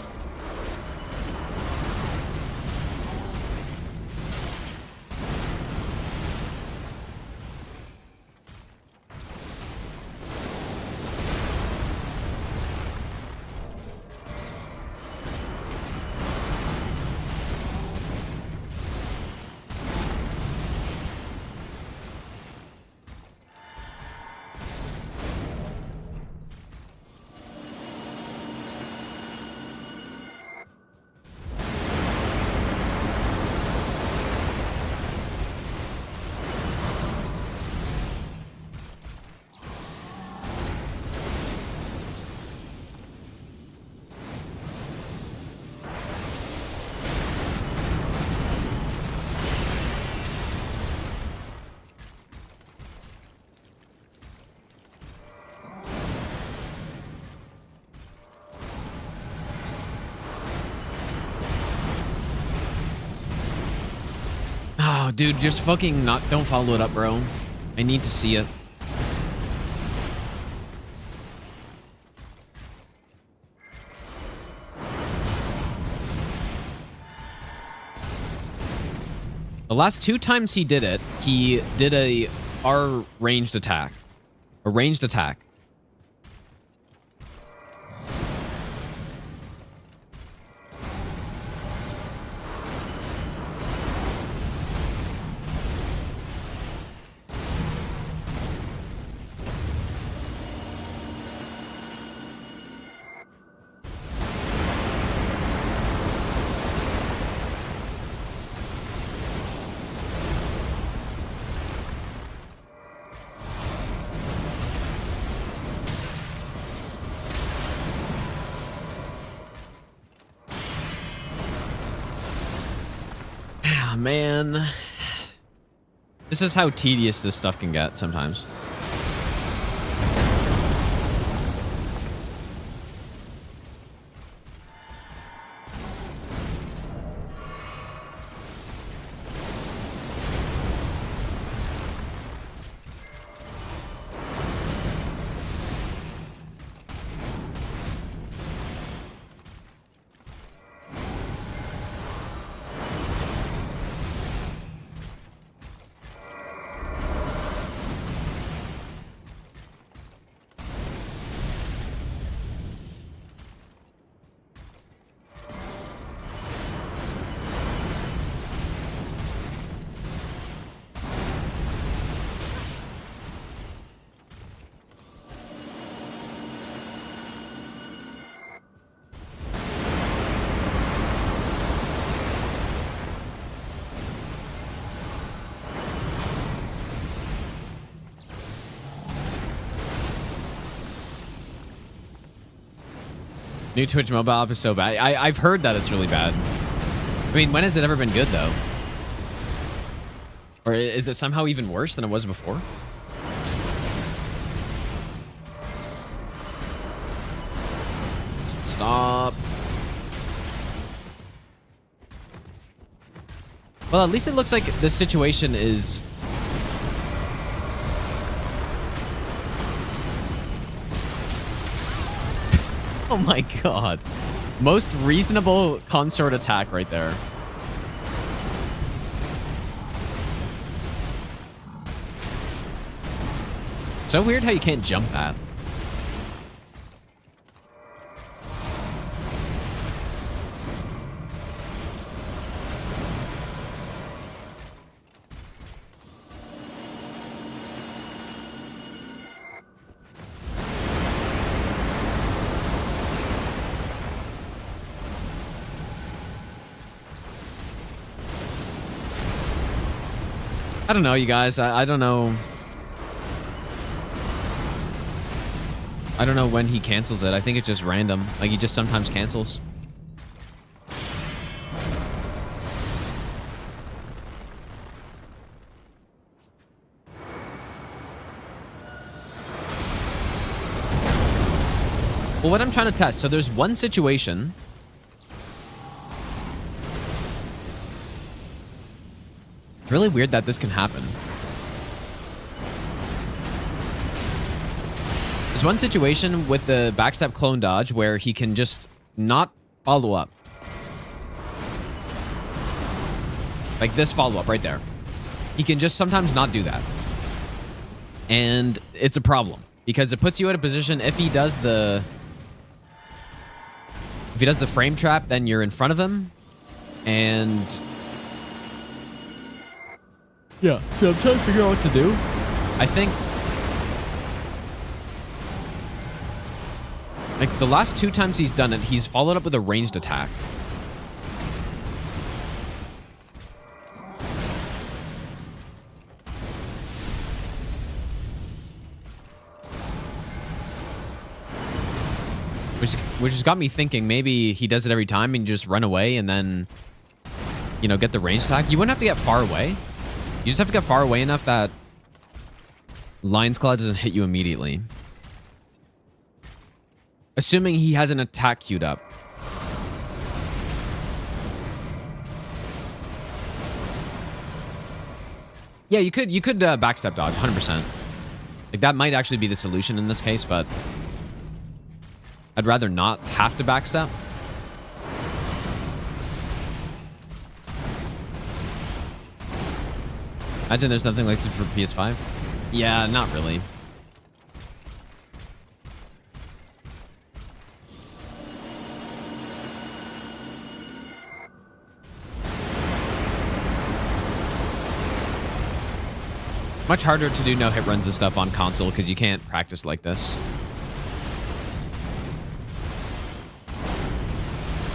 Oh, dude, just fucking not... Don't follow it up, bro. I need to see it. The last 2 times he did it, he did a R ranged attack. A ranged attack. Man, this is how tedious this stuff can get sometimes. New Twitch mobile app is so bad. I've heard that it's really bad. I mean, when has it ever been good, though? Or is it somehow even worse than it was before? Stop. Well, at least it looks like this situation is... Oh my god. Most reasonable consort attack right there. So weird how you can't jump that. I don't know, you guys. I don't know. I don't know when he cancels it. I think it's just random. Like, he just sometimes cancels. Well, what I'm trying to test, so there's one situation. It's really weird that this can happen. There's one situation with the backstep clone dodge where he can just not follow up. Like this follow-up right there. He can just sometimes not do that. And it's a problem because it puts you at a position if he does the frame trap, then you're in front of him. And yeah, so I'm trying to figure out what to do. I think like the last 2 times he's done it, he's followed up with a ranged attack. Which has got me thinking maybe he does it every time and you just run away and then, you know, get the ranged attack. You wouldn't have to get far away. You just have to get far away enough that Lion's Claw doesn't hit you immediately. Assuming he has an attack queued up. Yeah, you could backstep dodge 100%. Like that might actually be the solution in this case, but I'd rather not have to backstep. Imagine there's nothing like this for PS5. Yeah, not really. Much harder to do no hit runs and stuff on console because you can't practice like this.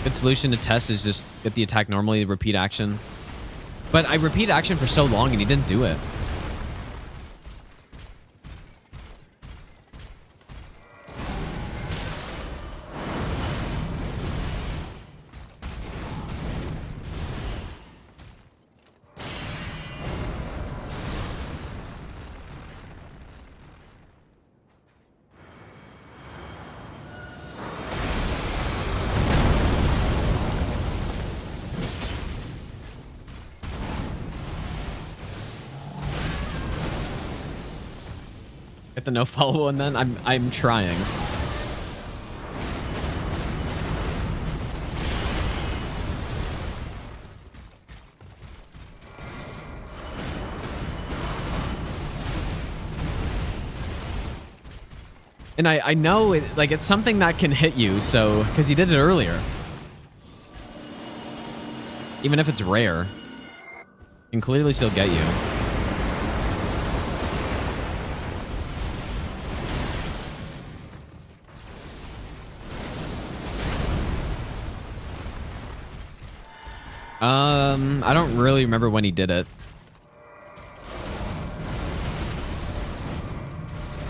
Good solution to test is just get the attack normally, repeat action. But I repeat action for so long and he didn't do it. Get the no follow one then? I'm trying. And I know it, like it's something that can hit you, so because you did it earlier. Even if it's rare, it can clearly still get you. I don't really remember when he did it.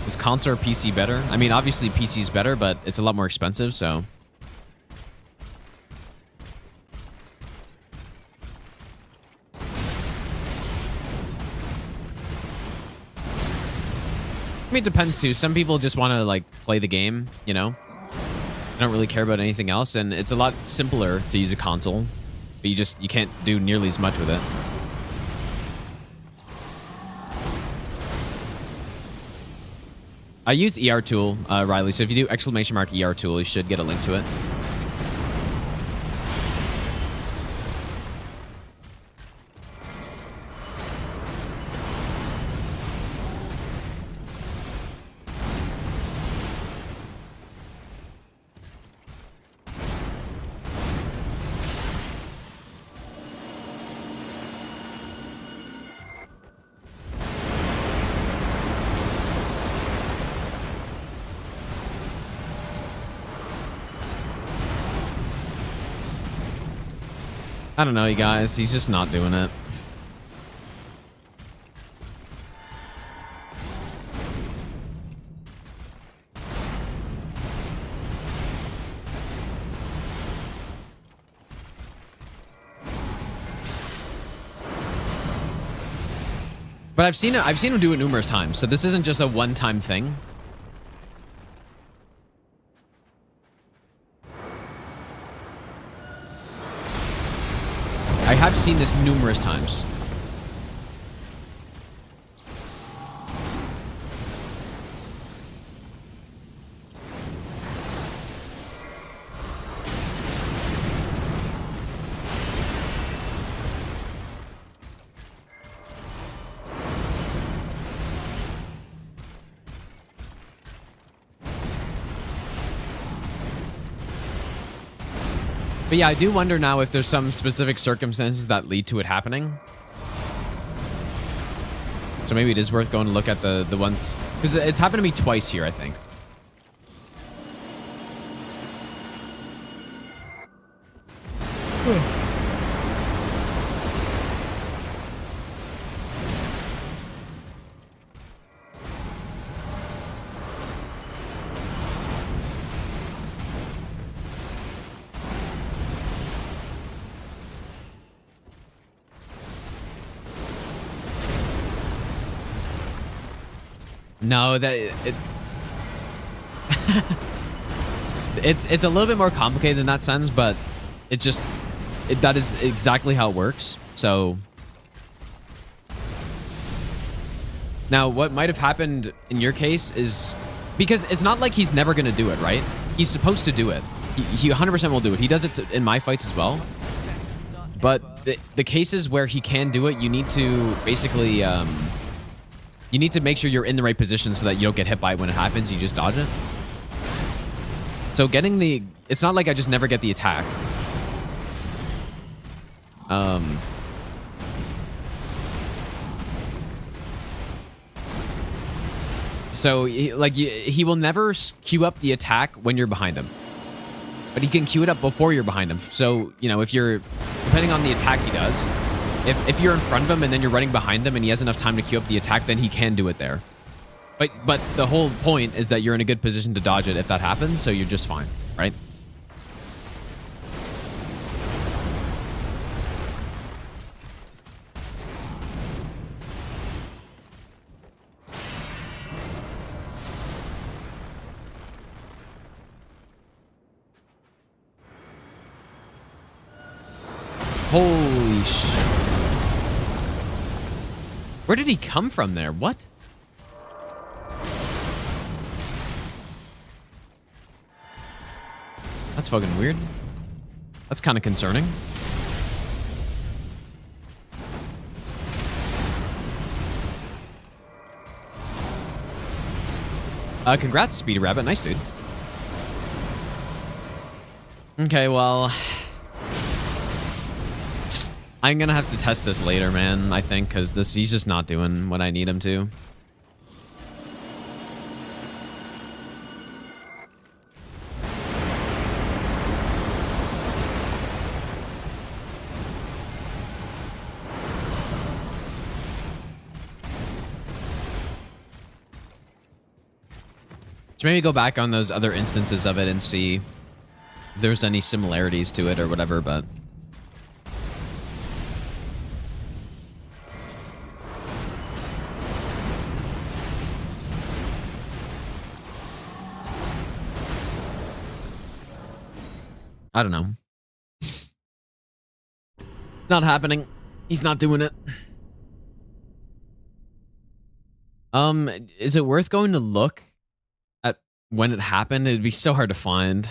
Is console or PC better? I mean, obviously PC's better, but it's a lot more expensive, so. I mean, it depends too. Some people just want to like play the game, you know? They don't really care about anything else, and it's a lot simpler to use a console. But you can't do nearly as much with it. I use ER tool, Riley, so if you do exclamation mark ER tool, you should get a link to it. I don't know, you guys. He's just not doing it. But I've seen him do it numerous times, so this isn't just a one-time thing. I have seen this numerous times. But yeah, I do wonder now if there's some specific circumstances that lead to it happening. So maybe it is worth going to look at the ones, because it's happened to me twice here, I think. No, it's a little bit more complicated in that sense, but that is exactly how it works. So now what might have happened in your case is because it's not like he's never going to do it, right? He's supposed to do it. He 100% will do it. He does it in my fights as well. But the cases where he can do it, you need to basically you need to make sure you're in the right position so that you don't get hit by it when it happens. You just dodge it. So it's not like I just never get the attack. So, he will never queue up the attack when you're behind him. But he can queue it up before you're behind him. So, you know, if you're, depending on the attack he does, if you're in front of him and then you're running behind him and he has enough time to queue up the attack, then he can do it there. But the whole point is that you're in a good position to dodge it if that happens, so you're just fine, right? Holy sh... Where did he come from there? What? That's fucking weird. That's kind of concerning. Congrats, Speedy Rabbit. Nice, dude. Okay, well... I'm gonna have to test this later, man, I think, because he's just not doing what I need him to. So maybe go back on those other instances of it and see if there's any similarities to it or whatever, but... I don't know. Not happening. He's not doing it. Is it worth going to look at when it happened? It'd be so hard to find.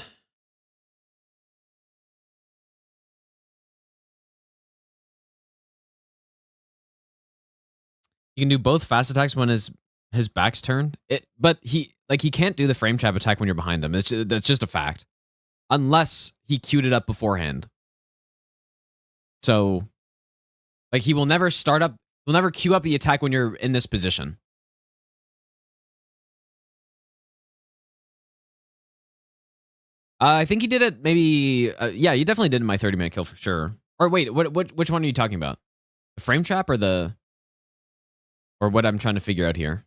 You can do both fast attacks when his back's turned. But he can't do the frame trap attack when you're behind him. That's just a fact. Unless he queued it up beforehand. So, like, he will never start up, will never queue up the attack when you're in this position. I think he did it maybe, yeah, you definitely did in my 30-minute kill for sure. Or wait, which one are you talking about? The frame trap or or what I'm trying to figure out here?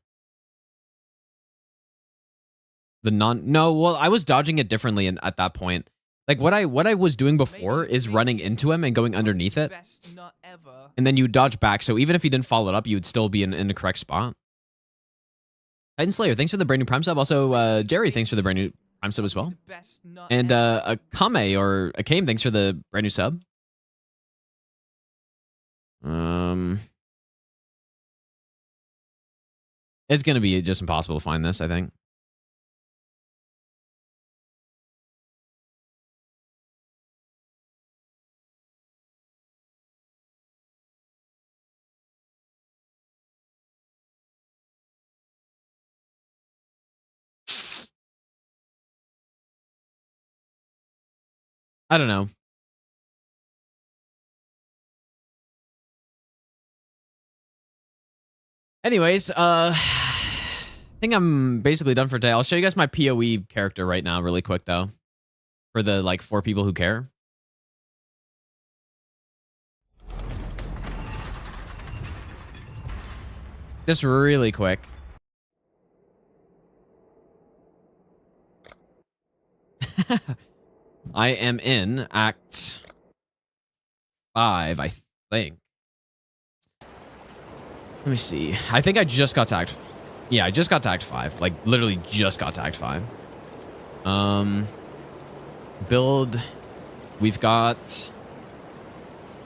No, well, I was dodging it differently at that point. Like what I was doing before is running into him and going underneath it. And then you dodge back. So even if you didn't follow it up, you would still be in the correct spot. Titan Slayer, thanks for the brand new Prime sub. Also, Jerry, thanks for the brand new Prime sub as well. And a Kame or a Kame, thanks for the brand new sub. It's gonna be just impossible to find this, I think. I don't know. Anyways, I think I'm basically done for today. I'll show you guys my PoE character right now really quick, though. For the, like, 4 people who care. Just really quick. I am in Act 5, I think. Let me see. I think I just got to Act... Yeah, I just got to Act 5. Like, literally just got to Act 5. Build. We've got...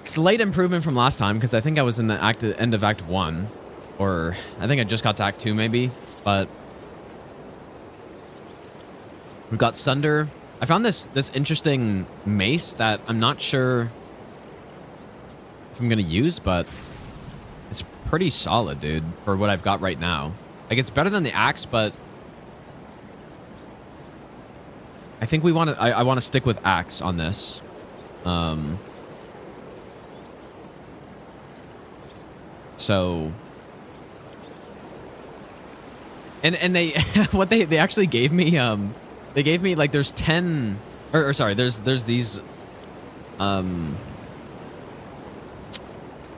Slight improvement from last time, because I think I was in the end of Act 1. Or, I think I just got to Act 2, maybe. But... We've got Sunder. I found this interesting mace that I'm not sure if I'm going to use, but... It's pretty solid, dude, for what I've got right now. Like, it's better than the axe, but... I think we want to... I want to stick with axe on this. So... And they what they actually gave me they gave me like there's 10 or sorry there's these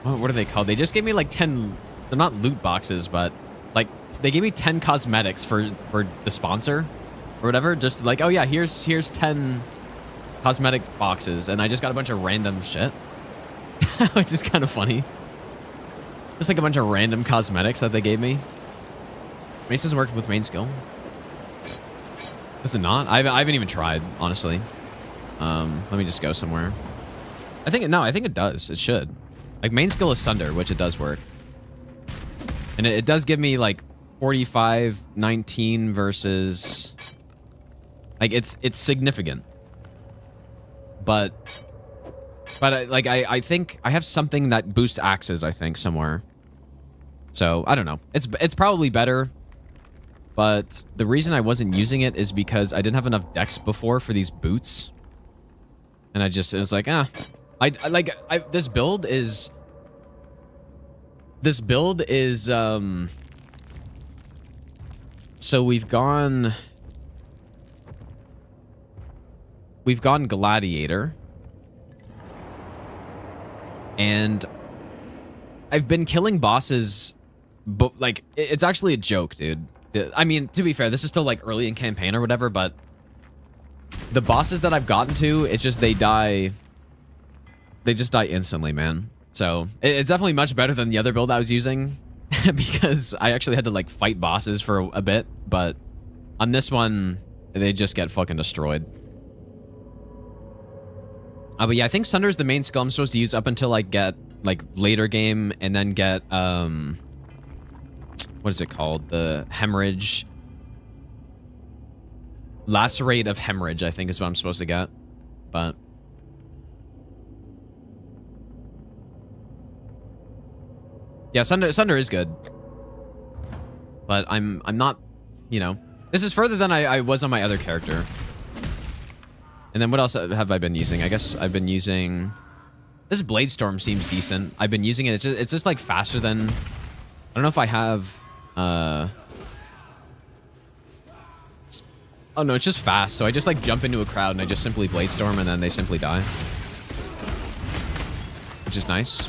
what are they called? They just gave me like 10. They're not loot boxes, but like they gave me 10 cosmetics for the sponsor or whatever. Just like, oh yeah, here's 10 cosmetic boxes, and I just got a bunch of random shit, which is kind of funny. Just like a bunch of random cosmetics that they gave me. Mace doesn't work with main skill. Does it not? I haven't even tried, honestly. Let me just go somewhere. I think it does. It should. Like main skill is Sunder, which it does work. And it does give me like 45-19 versus like it's significant. But I think I have something that boosts axes, I think, somewhere. So I don't know. It's probably better. But the reason I wasn't using it is because I didn't have enough dex before for these boots. And it was like, this build is so we've gone Gladiator. And I've been killing bosses, but like it's actually a joke, dude. I mean, to be fair, this is still like early in campaign or whatever, but the bosses that I've gotten to, it's just they just die instantly, man. So it's definitely much better than the other build I was using because I actually had to like fight bosses for a bit, but on this one, they just get fucking destroyed. But yeah, I think Sunder is the main skill I'm supposed to use up until I get like later game and then get what is it called? The hemorrhage. Lacerate of hemorrhage, I think is what I'm supposed to get. But yeah, Sunder is good. But I'm not, you know, this is further than I was on my other character. And then what else have I been using? I guess I've been using... This Bladestorm seems decent. I've been using it. It's just like faster than... I don't know if I have... Oh no, it's just fast. So I just like jump into a crowd and I just simply Bladestorm and then they simply die. Which is nice.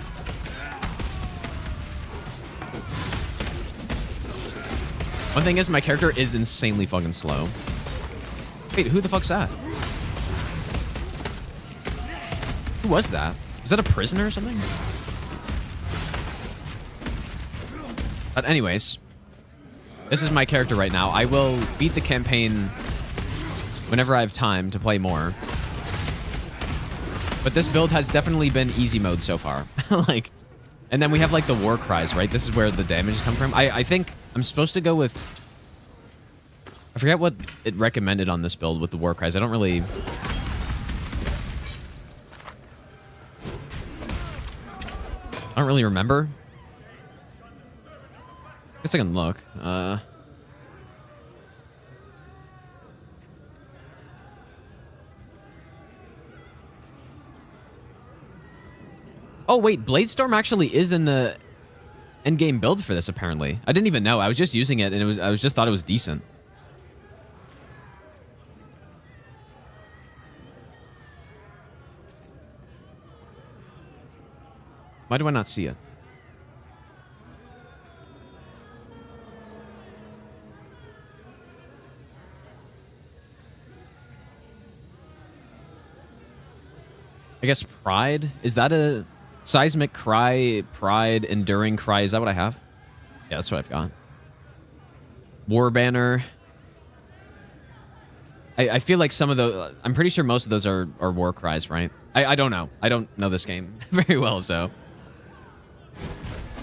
One thing is my character is insanely fucking slow. Wait, who the fuck's that? Who was that? Was that a prisoner or something? But anyways, this is my character right now. I will beat the campaign whenever I have time to play more. But this build has definitely been easy mode so far. Like, and then we have like the war cries, right? This is where the damage come from. I think I'm supposed to go with... I forget what it recommended on this build with the war cries. I don't really... I don't really remember. I guess I can look. Oh wait, Bladestorm actually is in the endgame build for this apparently. I didn't even know. I was just using it and I just thought it was decent. Why do I not see it? I guess Pride? Is that a seismic cry, Pride, enduring cry? Is that what I have? Yeah, that's what I've got. War banner. I feel like some of the... I'm pretty sure most of those are war cries, right? I don't know. I don't know this game very well, so...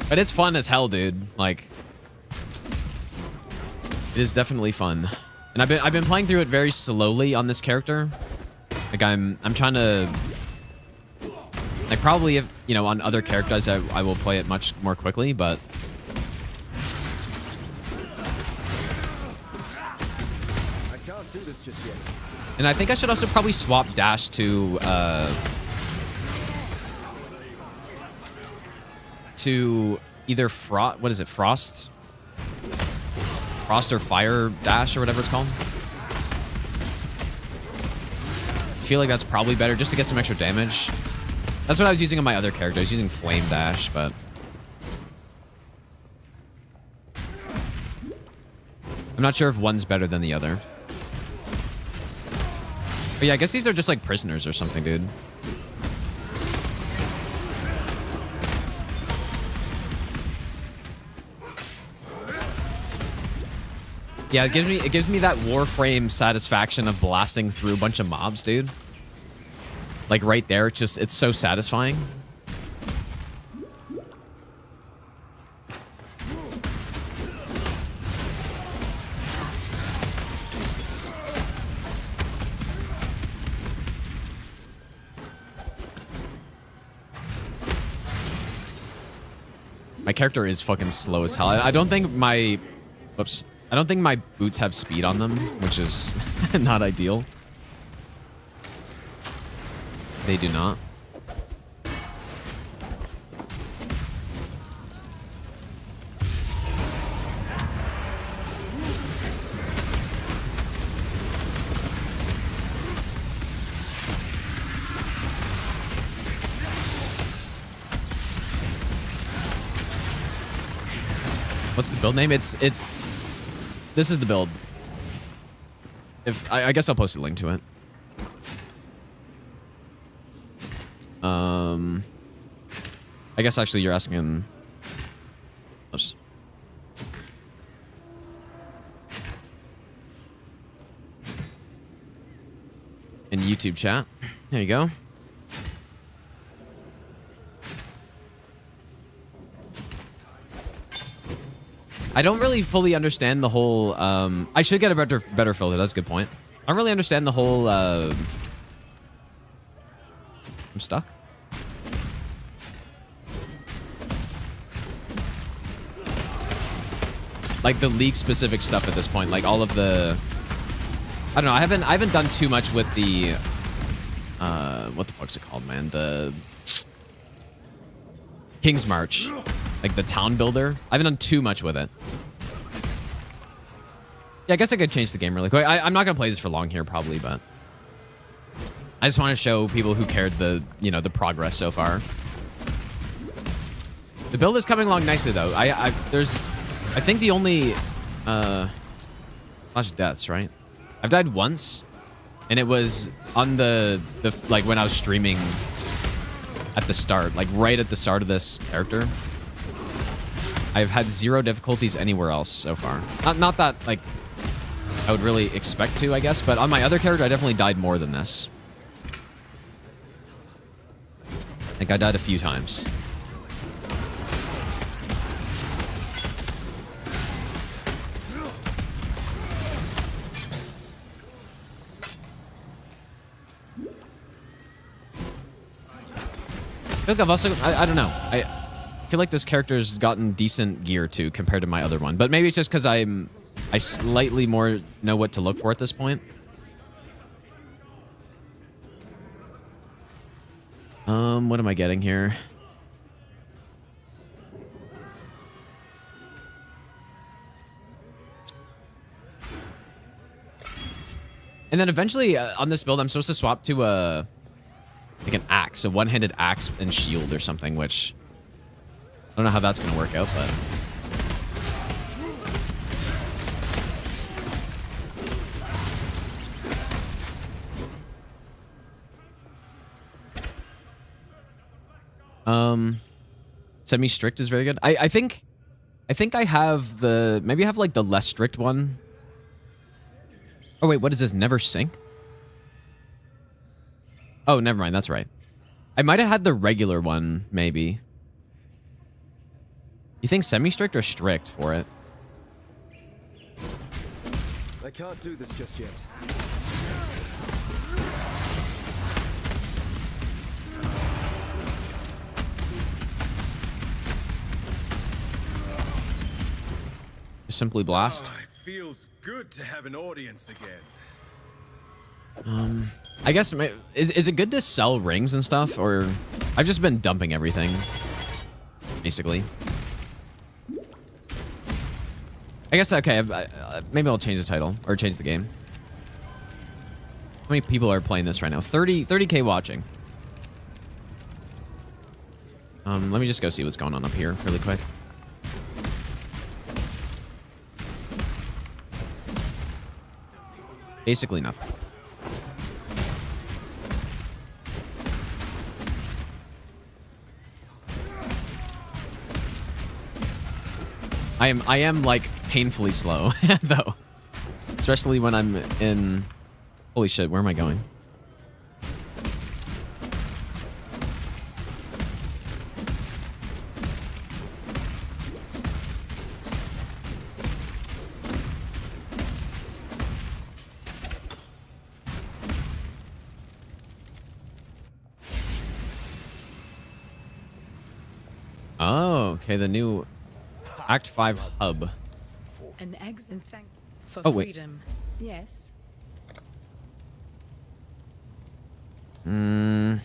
But it's fun as hell, dude. Like, it is definitely fun. And I've been playing through it very slowly on this character. Like I'm trying to... Like probably if, you know, on other characters I will play it much more quickly, but... I can't do this just yet. And I think I should also probably swap dash to either Frost... What is it? Frost? Frost or Fire Dash or whatever it's called. I feel like that's probably better just to get some extra damage. That's what I was using on my other character. I was using Flame Dash, but... I'm not sure if one's better than the other. But yeah, I guess these are just like prisoners or something, dude. Yeah, it gives me that Warframe satisfaction of blasting through a bunch of mobs, dude. Like right there, it's so satisfying. My character is fucking slow as hell. I don't think my... Whoops. I don't think my boots have speed on them, which is not ideal. They do not. What's the build name? This is the build. I guess I'll post a link to it. I guess actually you're asking. Oops. In YouTube chat. There you go. I don't really fully understand the whole, I should get a better filter. That's a good point. I don't really understand the whole, I'm stuck. Like the league specific stuff at this point, like all of the, I don't know. I haven't done too much with the, what the fuck's it called, man? The King's March. Like the town builder. I haven't done too much with it. Yeah, I guess I could change the game really quick. I'm not gonna play this for long here, probably, but I just want to show people who cared the progress so far. The build is coming along nicely though. I think the only flash deaths, right? I've died once, and it was on the like when I was streaming at the start, like right at the start of this character. I've had 0 difficulties anywhere else so far. Not that, like, I would really expect to, I guess, but on my other character, I definitely died more than this. I think I died a few times. I feel like I've also, I don't know. I feel like this character's gotten decent gear too compared to my other one, but maybe it's just because I slightly more know what to look for at this point. What am I getting here? And then eventually on this build, I'm supposed to swap to like an axe, a one-handed axe and shield or something, which I don't know how that's going to work out, but... Semi-strict is very good. I think I have the... Maybe I have, like, the less strict one. Oh, wait, what is this? Never sink? Oh, never mind. That's right. I might have had the regular one, maybe. You think semi-strict or strict for it? I can't do this just yet. Just simply blast. Oh, it feels good to have an audience again. I guess, is it good to sell rings and stuff, or I've just been dumping everything, basically. I guess, okay, maybe I'll change the title or change the game. How many people are playing this right now? 30K watching. Let me just go see what's going on up here really quick. Basically nothing. I am like painfully slow though. Especially when I'm in... Holy shit, where am I going? Oh, okay, the new Act 5 hub. An exit for Oh, wait. freedom. Yes. I'm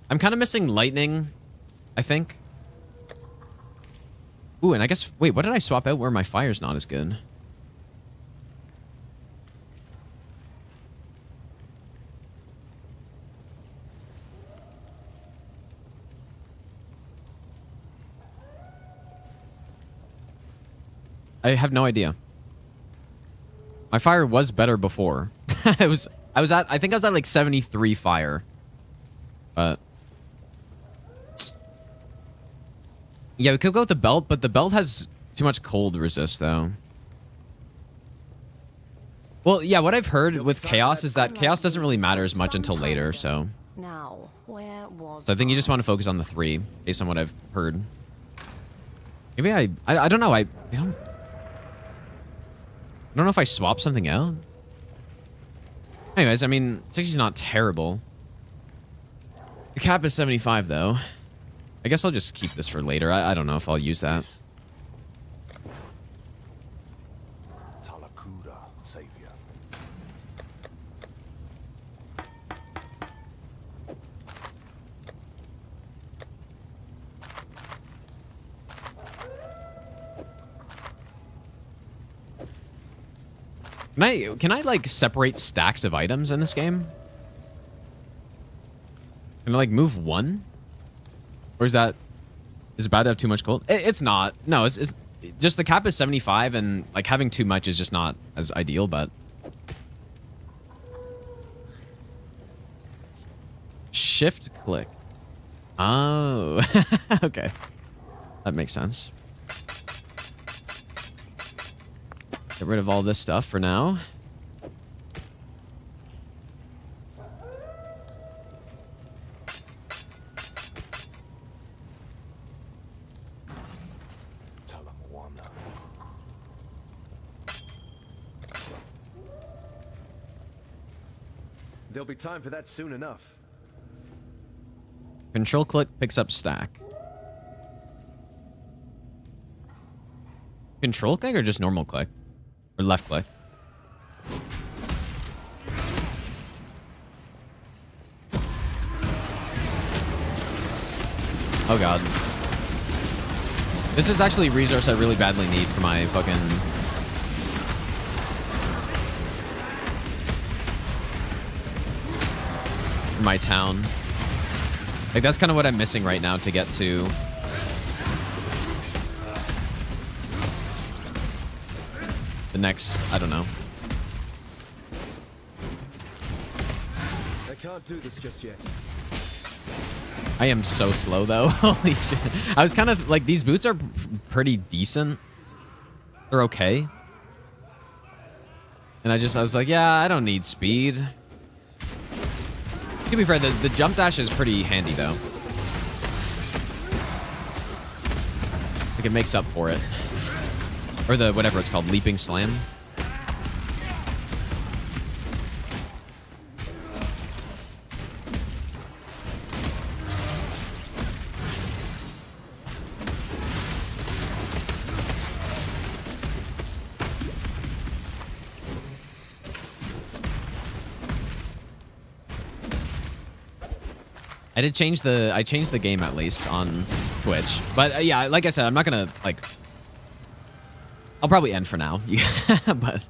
kind of missing lightning, I think. Ooh, and I guess... Wait, what did I swap out where my fire's not as good? I have no idea. My fire was better before. I think I was at like 73 fire. But yeah, we could go with the belt, but the belt has too much cold resist though. Well, yeah, what I've heard with chaos is that chaos doesn't really matter as much until later, so Now, where was I think you just want to focus on the 3 based on what I've heard. Maybe I don't know. I don't know if I swap something out. Anyways, I mean, 60's not terrible. The cap is 75, though. I guess I'll just keep this for later. I don't know if I'll use that. Talakuda, savior. Can I like separate stacks of items in this game? Can I like move one? Or is it bad to have too much gold? It's not. No, it's just the cap is 75 and like having too much is just not as ideal, but shift click. Oh, okay. That makes sense. Get rid of all this stuff for now. There'll be time for that soon enough. Control click picks up stack. Control click or just normal click? Or left click? Oh god. This is actually a resource I really badly need for my fucking... for my town. Like, that's kind of what I'm missing right now to get to... the next, I don't know. I can't do this just yet. I am so slow though. Holy shit. I was kind of like, these boots are pretty decent. They're okay. And I was like, yeah, I don't need speed. To be fair, the jump dash is pretty handy though. Like it makes up for it. Or the, whatever it's called, leaping slam. I changed the game at least on Twitch. But yeah, like I said, I'm not gonna like I'll probably end for now. But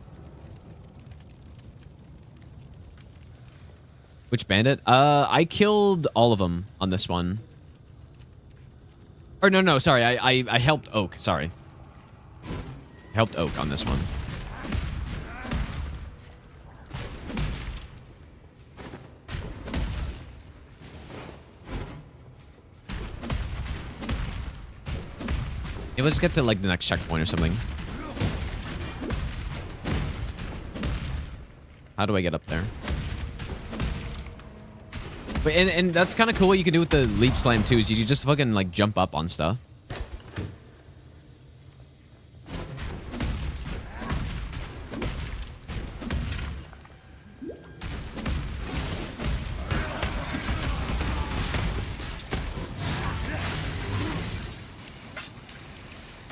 which bandit? I killed all of them on this one. Or no, sorry. I helped Oak. Sorry. I helped Oak on this one. Yeah, let's get to like the next checkpoint or something. How do I get up there? But and that's kind of cool. What you can do with the leap slam too is you just fucking like jump up on stuff.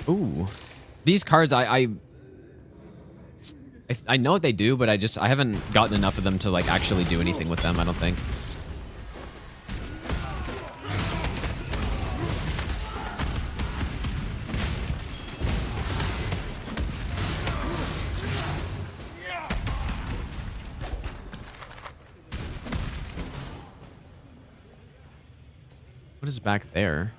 Ooh, these cards I know what they do, but I haven't gotten enough of them to like actually do anything with them. I don't think. What is back there?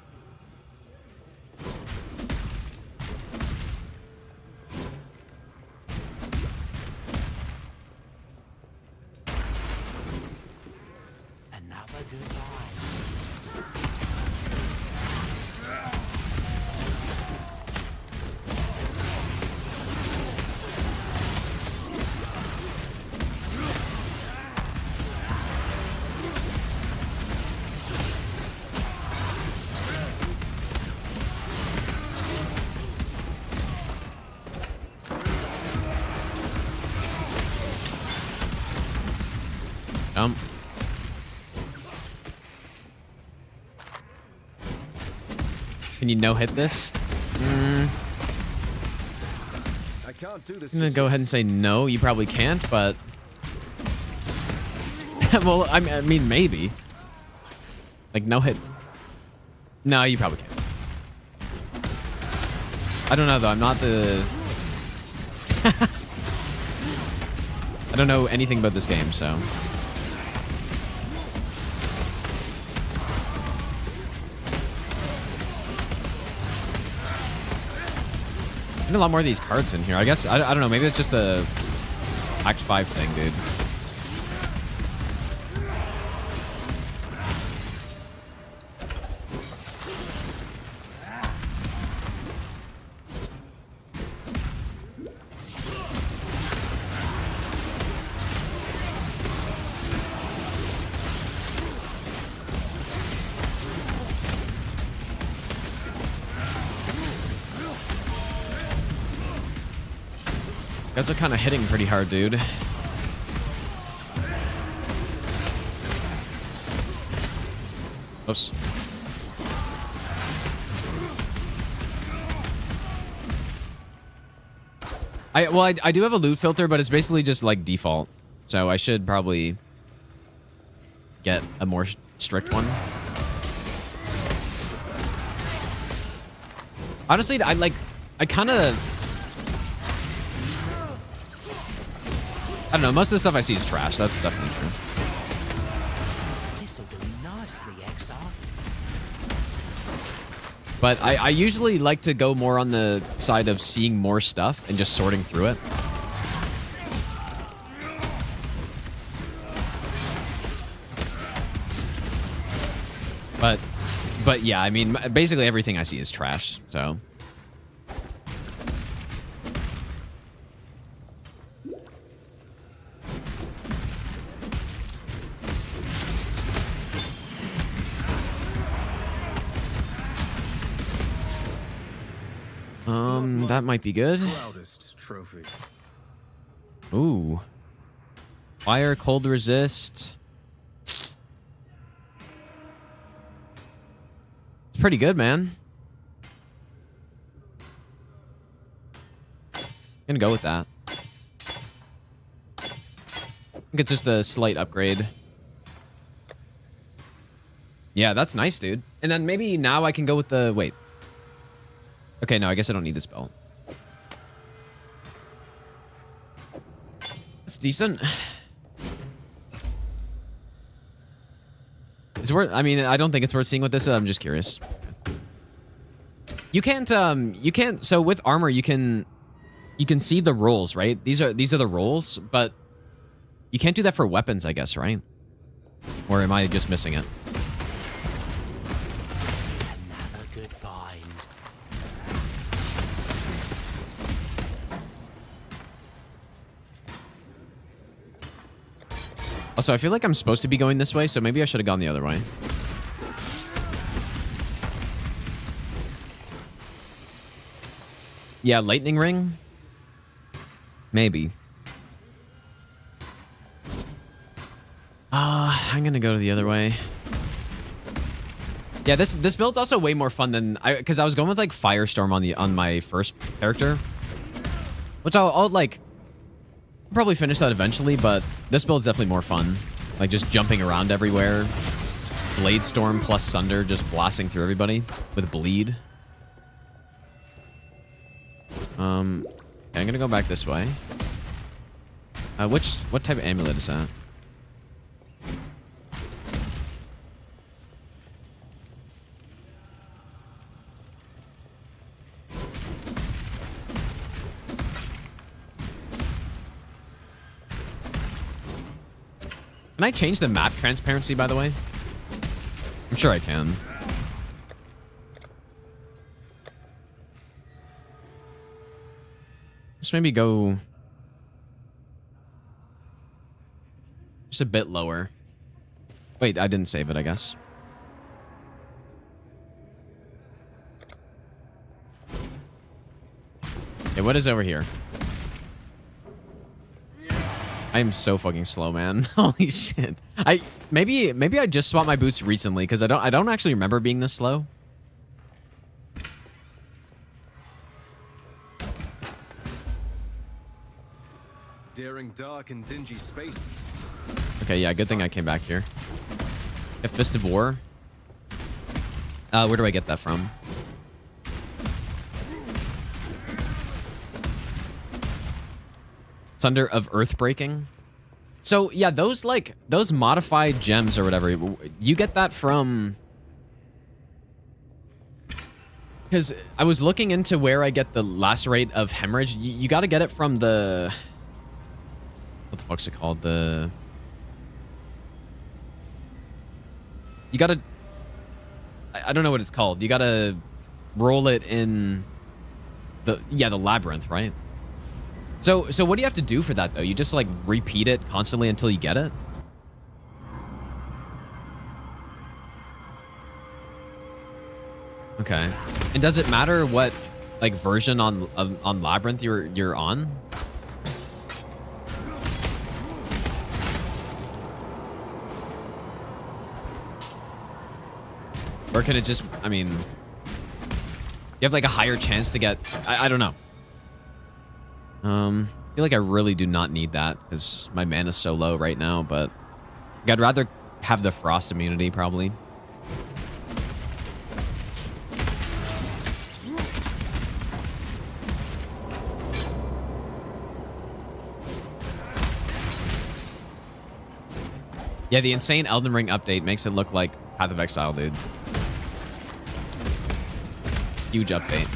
Another good eye. Jump. Can you no-hit this? I can't do this. I'm gonna just go yet. ahead and say no. You probably can't, but well, I mean, maybe. Like no hit. No, you probably can't. I don't know though. I'm not the. I don't know anything about this game, so. There's a lot more of these cards in here. I guess, I don't know, maybe it's just a Act 5 thing, dude. You guys are kind of hitting pretty hard, dude. Oops. I do have a loot filter, but it's basically just like default. So I should probably get a more strict one. Honestly, I kind of... I don't know, most of the stuff I see is trash. That's definitely true. This'll do nicely, Exile. But I usually like to go more on the side of seeing more stuff and just sorting through it. But yeah, I mean, basically everything I see is trash, so... that might be good. Proudest trophy. Ooh. Fire, cold resist. It's pretty good, man. Gonna go with that. I think it's just a slight upgrade. Yeah, that's nice, dude. And then maybe now I can go with the... Wait. Okay, no, I guess I don't need this belt. It's decent. It's worth. I mean, I don't think it's worth seeing what this is. I'm just curious. You can't. You can't. So with armor, you can see the rolls, right? These are the rolls, but you can't do that for weapons, I guess, right? Or am I just missing it? Another good find. Also, I feel like I'm supposed to be going this way, so maybe I should have gone the other way. Yeah, lightning ring? Maybe. I'm gonna go to the other way. Yeah, this build's also way more fun than because I was going with like Firestorm on my first character, which I'll like probably finish that eventually, but this build's definitely more fun. Like just jumping around everywhere. Blade Storm plus Sunder just blasting through everybody with bleed. Okay, I'm gonna go back this way. What type of amulet is that? Can I change the map transparency, by the way? I'm sure I can. Just maybe go just a bit lower. Wait, I didn't save it, I guess. Okay, what is over here? I am so fucking slow, man. Holy shit. Maybe I just swapped my boots recently because I don't actually remember being this slow. Daring dark and dingy spaces. Okay, yeah, good thing I came back here. A Fist of War. Where do I get that from? Thunder of Earthbreaking. So yeah, those modified gems or whatever, you get that from. Because I was looking into where I get the lacerate of hemorrhage. You got to get it from the. What the fuck's it called? You got to. I don't know what it's called. You got to roll it in the labyrinth, right? So what do you have to do for that, though? You just, like, repeat it constantly until you get it? Okay. And does it matter what, like, version on Labyrinth you're on? Or can it just, I mean... You have, like, a higher chance to get... I don't know. I feel like I really do not need that because my mana's so low right now, but I'd rather have the frost immunity probably. Yeah, the insane Elden Ring update makes it look like Path of Exile, dude. Huge update.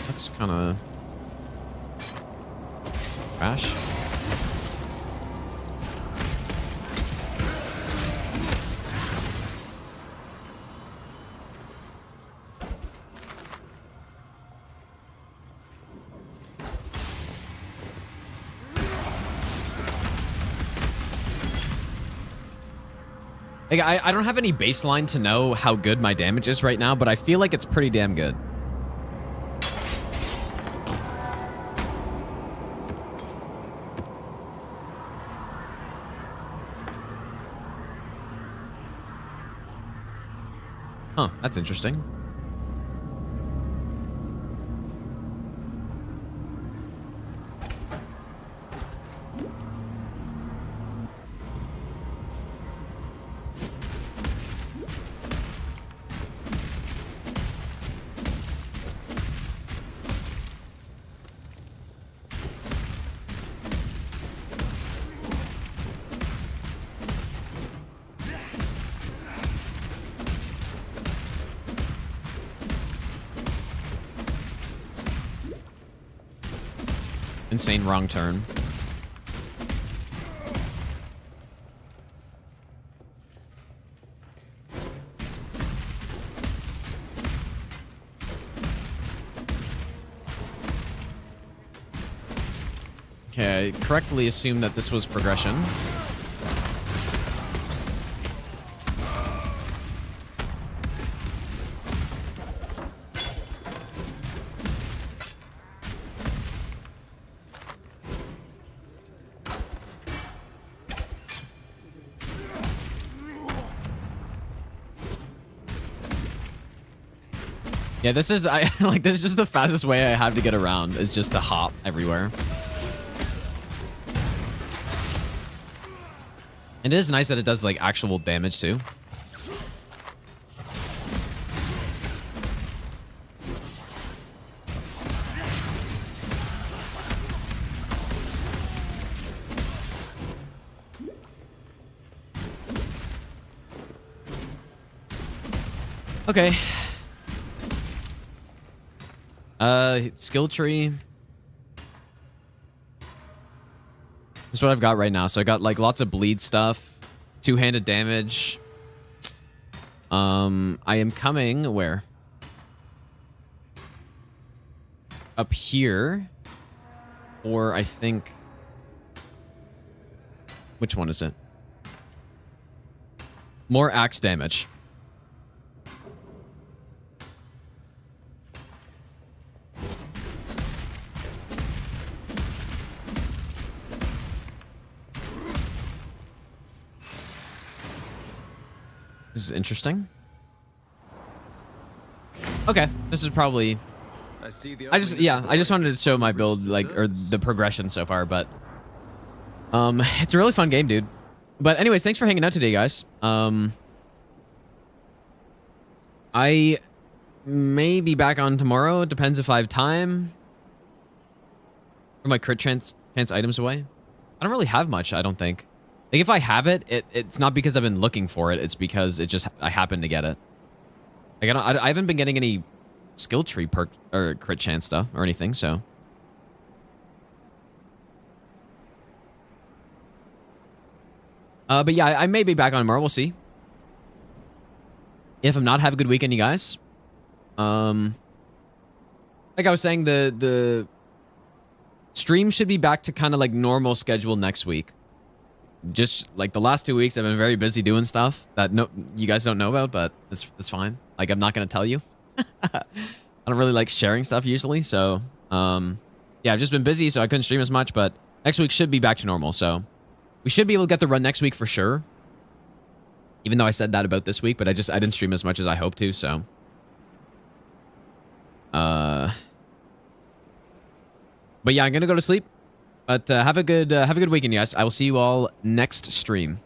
That's kind of trash. Like, I don't have any baseline to know how good my damage is right now, but I feel like it's pretty damn good. Huh, that's interesting. Insane wrong turn. Okay, I correctly assumed that this was progression. Yeah, this is like this is just the fastest way I have to get around is just to hop everywhere. And it is nice that it does like actual damage too. Okay. Skill tree. That's what I've got right now. So I got like lots of bleed stuff, two-handed damage. I am coming where? Up here. Or I think... Which one is it? More axe damage. This is interesting. Okay, this is probably... I just wanted to show my build, like, or the progression so far, but... it's a really fun game, dude. But anyways, thanks for hanging out today, guys. I may be back on tomorrow. It depends if I have time. Or my crit chance items away. I don't really have much, I don't think. Like, if I have it, it's not because I've been looking for it. It's because I happen to get it. Like, I haven't been getting any skill tree perk or crit chance stuff or anything, so. But yeah, I may be back on tomorrow. We'll see. If I'm not, have a good weekend, you guys. Like I was saying, the stream should be back to kind of like normal schedule next week. Just like the last 2 weeks, I've been very busy doing stuff that you guys don't know about, but it's fine. Like, I'm not gonna tell you. I don't really like sharing stuff usually, so yeah, I've just been busy, so I couldn't stream as much. But next week should be back to normal, so we should be able to get the run next week for sure. Even though I said that about this week, but I didn't stream as much as I hoped to, so. But yeah, I'm gonna go to sleep. But have a good weekend, guys. I will see you all next stream.